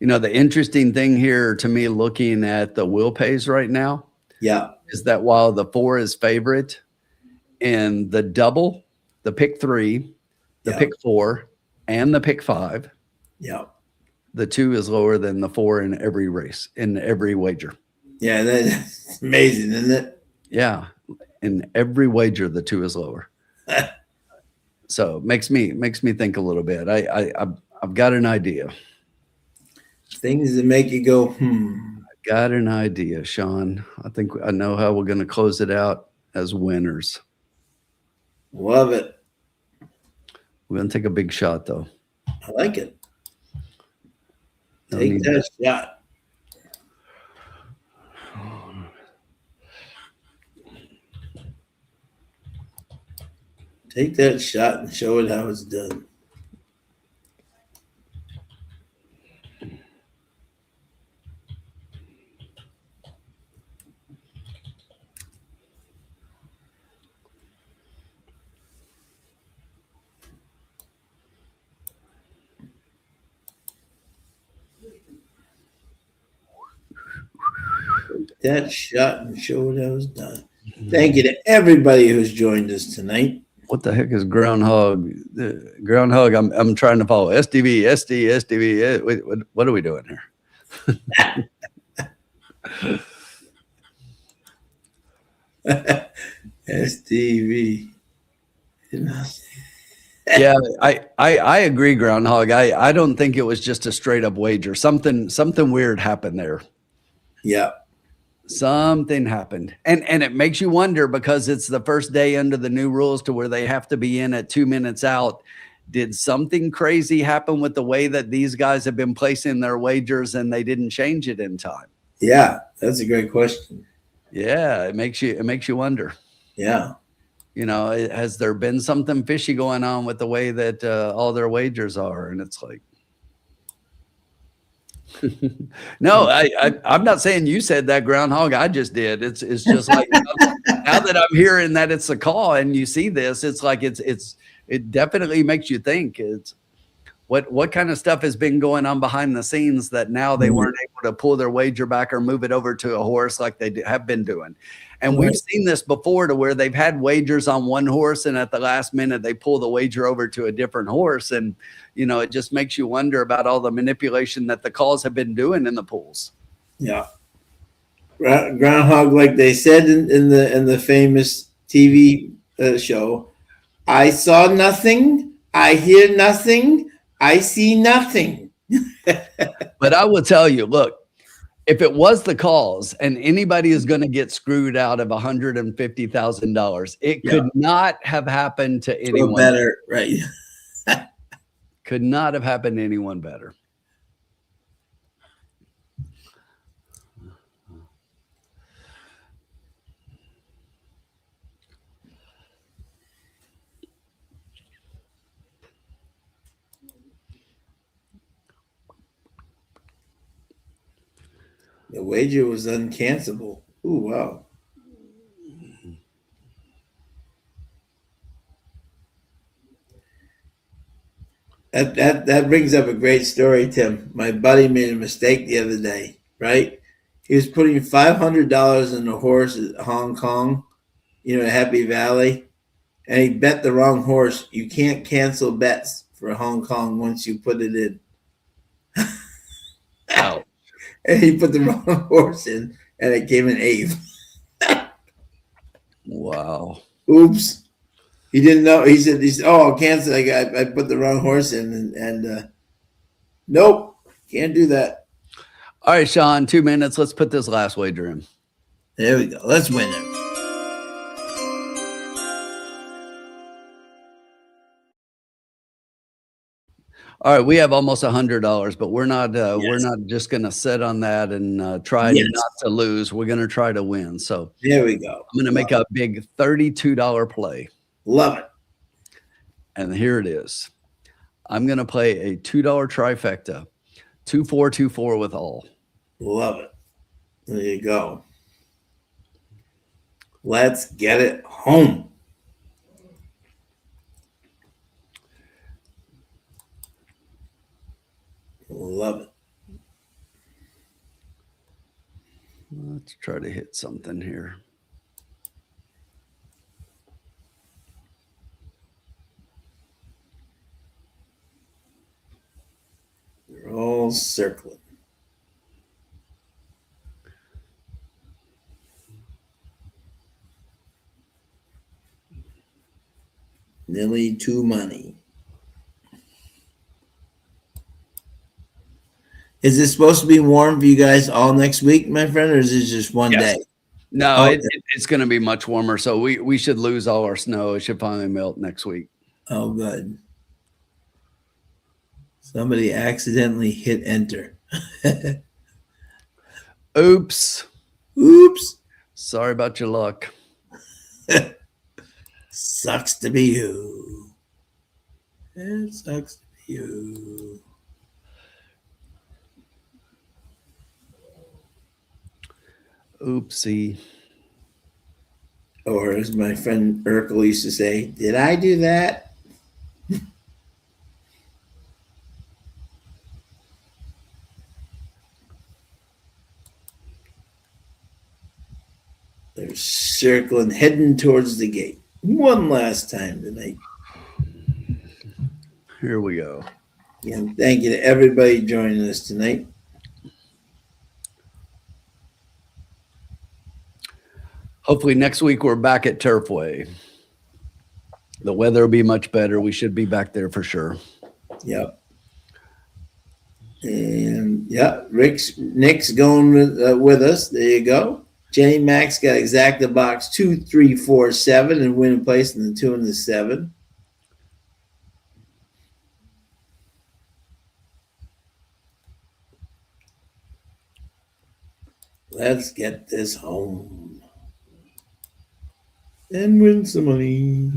The interesting thing here to me, looking at the wheel pays right now, is that while the 4 is favorite in the double, the pick 3, the pick 4, and the pick 5, the 2 is lower than the 4 in every race, in every wager. Yeah, that's amazing, isn't it? Yeah, in every wager, the 2 is lower. So it makes me think a little bit. I've got an idea. Things that make you go, Got an idea, Sean. I think I know how we're going to close it out as winners. Love it. We're going to take a big shot, though. I like it. No Take need that shot. Take that shot and show it how it's done. Take that shot and show it how it's done. Thank you to everybody who's joined us tonight. What the heck is groundhog? Groundhog. I'm trying to follow SDV, SD, SDV. Wait, what are we doing here? STV. Yeah, I agree, groundhog. I don't think it was just a straight up wager. Something weird happened there. Yeah. Something happened. And it makes you wonder, because it's the first day under the new rules to where they have to be in at 2 minutes out. Did something crazy happen with the way that these guys have been placing their wagers and they didn't change it in time? Yeah, that's a great question. Yeah, it makes you wonder. Yeah. You know, has there been something fishy going on with the way that all their wagers are? And it's like, no, I'm not saying you said that, groundhog. I just did. It's just like now that I'm hearing that it's a call and you see this, it's like it definitely makes you think. It's what kind of stuff has been going on behind the scenes that now they weren't able to pull their wager back or move it over to a horse like they have been doing. And we've seen this before, to where they've had wagers on one horse and at the last minute they pull the wager over to a different horse. And, you know, it just makes you wonder about all the manipulation that the calls have been doing in the pools. Yeah. Groundhog, like they said in the famous TV show, I saw nothing, I hear nothing, I see nothing. But I will tell you, look, if it was the calls and anybody is going to get screwed out of $150,000, it could not have happened to anyone better, right? Could not have happened to anyone better. The wager was uncancelable. Ooh, wow. That brings up a great story, Tim. My buddy made a mistake the other day, right? He was putting $500 in a horse at Hong Kong, Happy Valley, and he bet the wrong horse. You can't cancel bets for Hong Kong once you put it in. Wow. And he put the wrong horse in, and it came in eighth. Wow. Oops. He didn't know. He said, oh, I'll cancel. I put the wrong horse in, and nope, can't do that. All right, Sean, 2 minutes. Let's put this last wager in. There we go. Let's win it. All right, we have almost $100, but we're not just going to sit on that and try not to lose. We're going to try to win. So there we go. I'm going to make a big $32 play. Love it. And here it is. I'm going to play a $2 trifecta, 2-4-2-4 with all. Love it. There you go. Let's get it home. Love it. Let's try to hit something here. They're all circling. Nearly 2 money. Is it supposed to be warm for you guys all next week, my friend, or is it just one Yes. day? No, Okay. it's going to be much warmer. So we should lose all our snow. It should finally melt next week. Oh, good. Somebody accidentally hit enter. Oops. Oops. Sorry about your luck. Sucks to be you. It sucks to be you. Oopsie. Or as my friend Urkel used to say, did I do that? They're circling, heading towards the gate. One last time tonight. Here we go. Again, thank you to everybody joining us tonight. Hopefully next week we're back at Turfway. The weather will be much better. We should be back there for sure. Yep. And yeah, Nick's going with us. There you go. Jenny Max got exacta box 2, 3, 4, 7 and winning place in the 2 and the 7. Let's get this home and win some money.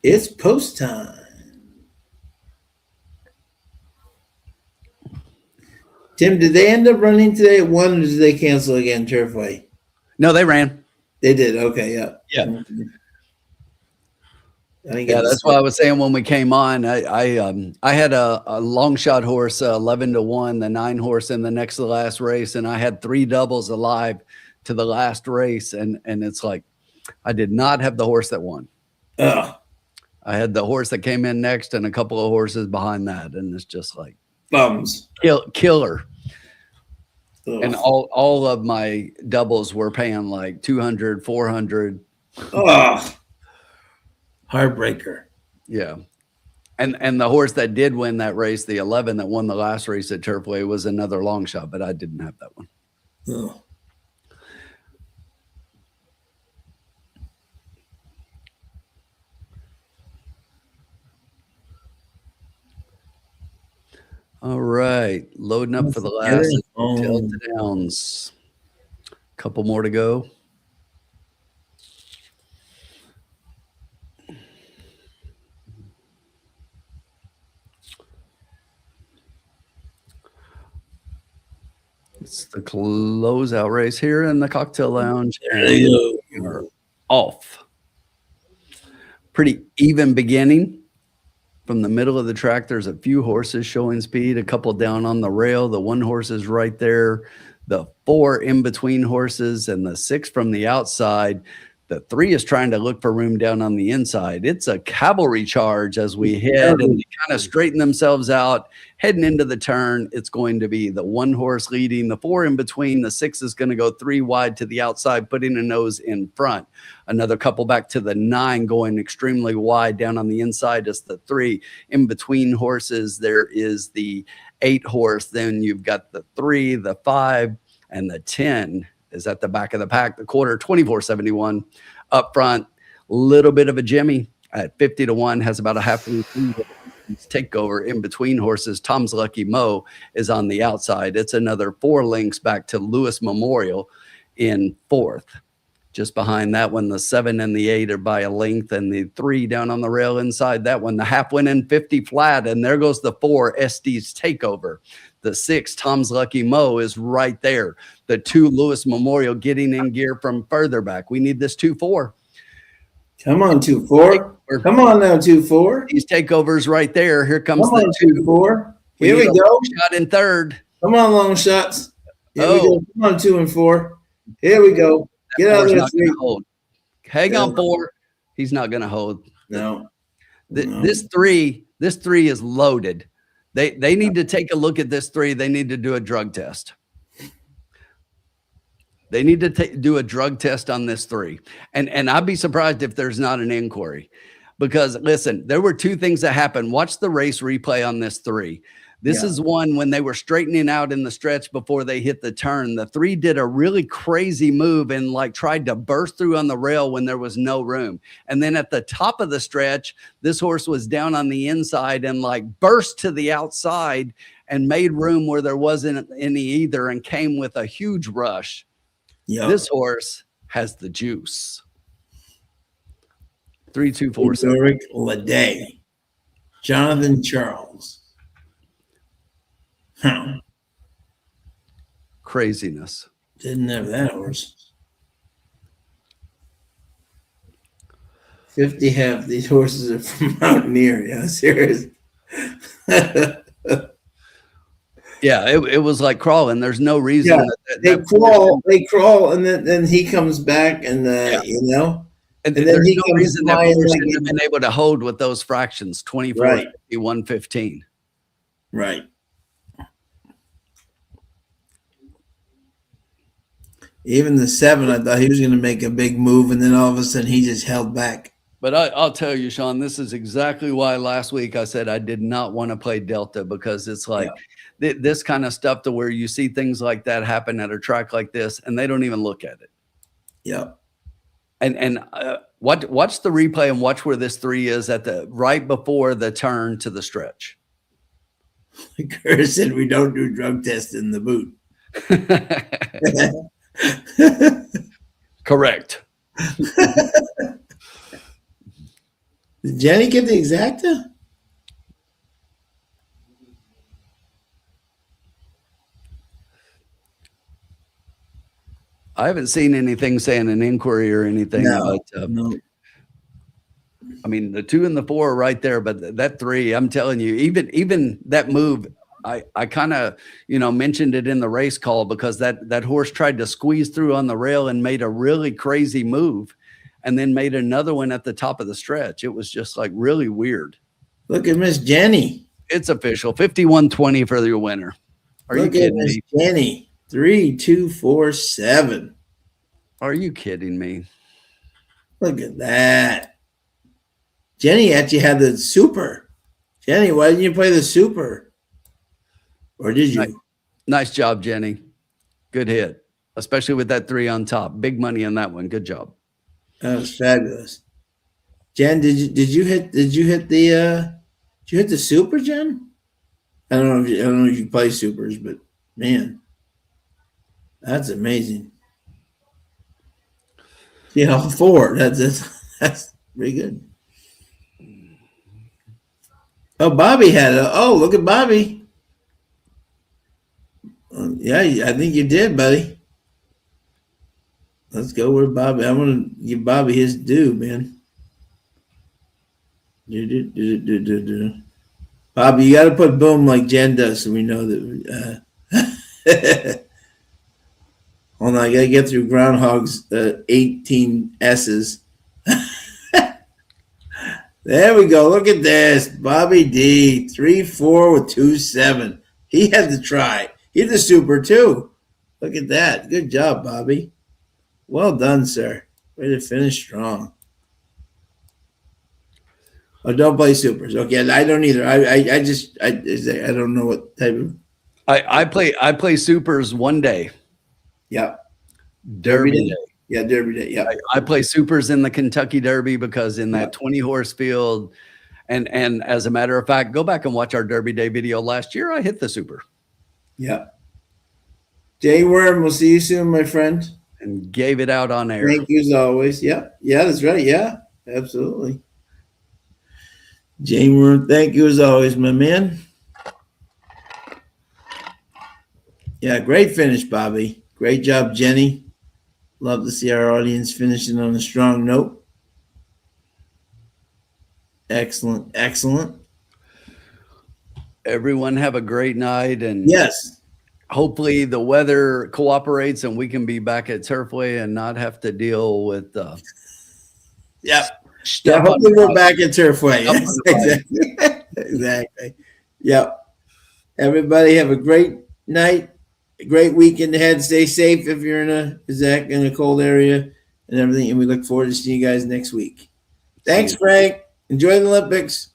It's post time. Tim, did they end up running today at 1 or did they cancel again, Turfway? No, they ran. They did. Okay, yeah. Yeah. Yeah, That's why I was saying when we came on, I had a long shot horse, 11-1, the 9 horse in the next to the last race, and I had 3 doubles alive to the last race, and it's like I did not have the horse that won. Ugh. I had the horse that came in next and a couple of horses behind that, and it's just like bums. Killer. Ugh. And all of my doubles were paying like 200, 400. Ugh. Heartbreaker. Yeah. And the horse that did win that race, the 11 that won the last race at Turfway, was another long shot, but I didn't have that one. Ugh. All right. Loading up for the last Delta Downs. Couple more to go. It's the closeout race here in the cocktail lounge. And we are off. Pretty even beginning. From the middle of the track, there's a few horses showing speed, a couple down on the rail. The 1 horse is right there. The 4 in between horses and the 6 from the outside. The 3 is trying to look for room down on the inside. It's a cavalry charge as we head, and they kind of straighten themselves out. Heading into the turn, it's going to be the 1 horse leading, the 4 in between. The 6 is going to go 3 wide to the outside, putting a nose in front. Another couple back to the 9 going extremely wide down on the inside is the 3. In between horses, there is the 8 horse. Then you've got the 3, the 5, and the 10 is at the back of the pack. The quarter, 24.71 up front. Little bit of a Jimmy at 50-1, has about a half takeover in between horses. Tom's Lucky Mo is on the outside. It's another 4 lengths back to Lewis Memorial in 4th. Just behind that one, the 7 and the 8 are by a length, and the 3 down on the rail inside that one. The half went in 50 flat, and there goes the 4, SD's Takeover. The 6, Tom's Lucky Mo, is right there. The 2, Lewis Memorial, getting in gear from further back. We need this 2-4. Come on, 2-4. Come on now, 2-4. These Takeovers right there. Here comes Come on, the 2-4. Here we go. Shot in 3rd. Come on, long shots. Here we go. Come on, 2 and 4. Here we go. Get out of there, 3. Hang on, 4. He's not going to hold. No. This 3 is loaded. They need to take a look at this 3. They need to do a drug test. They need to do a drug test on this 3. And I'd be surprised if there's not an inquiry. Because listen, there were 2 things that happened. Watch the race replay on this 3. This is one when they were straightening out in the stretch before they hit the turn. The 3 did a really crazy move and like tried to burst through on the rail when there was no room. And then at the top of the stretch, this horse was down on the inside and like burst to the outside and made room where there wasn't any either and came with a huge rush. Yep. This horse has the juice. 3, 2, 4, 7. Ulrich Lede. Jonathan Charles. Huh. Craziness. Didn't have that horse. 50 half. These horses are from Mountaineer. Yeah, serious. Yeah, it was like crawling. There's no reason. Yeah, they crawl, and then he comes back, and you know. And there's no reason that horse shouldn't have been able to hold with those fractions, 24, right. 50, 115. Right. Even the 7, I thought he was going to make a big move, and then all of a sudden he just held back. But I'll tell you, Sean, this is exactly why last week I said I did not want to play Delta, because it's like this kind of stuff to where you see things like that happen at a track like this, and they don't even look at it. Yeah. And watch the replay and watch where this 3 is at the right before the turn to the stretch. Curtis said we don't do drug tests in the boot. Correct. Did Jenny get the exacta? I haven't seen anything saying an inquiry or anything. No, but, no. I mean, the 2 and the 4 are right there, but that 3, I'm telling you, even that move, I kind of, mentioned it in the race call, because that horse tried to squeeze through on the rail and made a really crazy move, and then made another one at the top of the stretch. It was just like really weird. Look at Miss Jenny. It's official. 51-20 for your winner. Are you kidding me? Jenny. 3, 2, 4, 7. Are you kidding me? Look at that. Jenny actually had the super. Jenny, why didn't you play the super? Or did you? Nice job, Jenny. Good hit, especially with that 3 on top. Big money on that one. Good job. That was fabulous. Jen, did you hit the super, Jen? I don't know if you play supers, but man, that's amazing. Yeah, all 4. That's pretty good. Oh, Bobby had it. Oh, look at Bobby. Yeah, I think you did, buddy. Let's go with Bobby. I'm gonna give Bobby his due, man. Bobby, you got to put boom like Jen does, so we know that. Hold on, I got to get through Groundhog's 18 S's. There we go. Look at this, Bobby D, 3-4 with 2-7. He had to try. He had the super too. Look at that. Good job, Bobby. Well done, sir. Way to finish strong. Oh, don't play supers. Okay, I don't either. I don't know what type of. I play supers one day. Yep. Derby day. Yeah, Derby day. Yeah. I play supers in the Kentucky Derby, because in that 20 horse field, and as a matter of fact, go back and watch our Derby day video last year. I hit the super. Yeah. Jay Worm, we'll see you soon, my friend. And gave it out on air. Thank you as always. Yeah. Yeah, that's right. Yeah, absolutely. Jay Worm, thank you as always, my man. Yeah, great finish, Bobby. Great job, Jenny. Love to see our audience finishing on a strong note. Excellent, excellent. Everyone have a great night, and yes, hopefully the weather cooperates and we can be back at Turfway and not have to deal with yeah, hopefully we're back at Turfway. Exactly. Exactly. Yep. Everybody have a great night. great weekend ahead. Stay safe if you're in a cold area and everything. And we look forward to seeing you guys next week. Thanks, Frank. Enjoy the Olympics.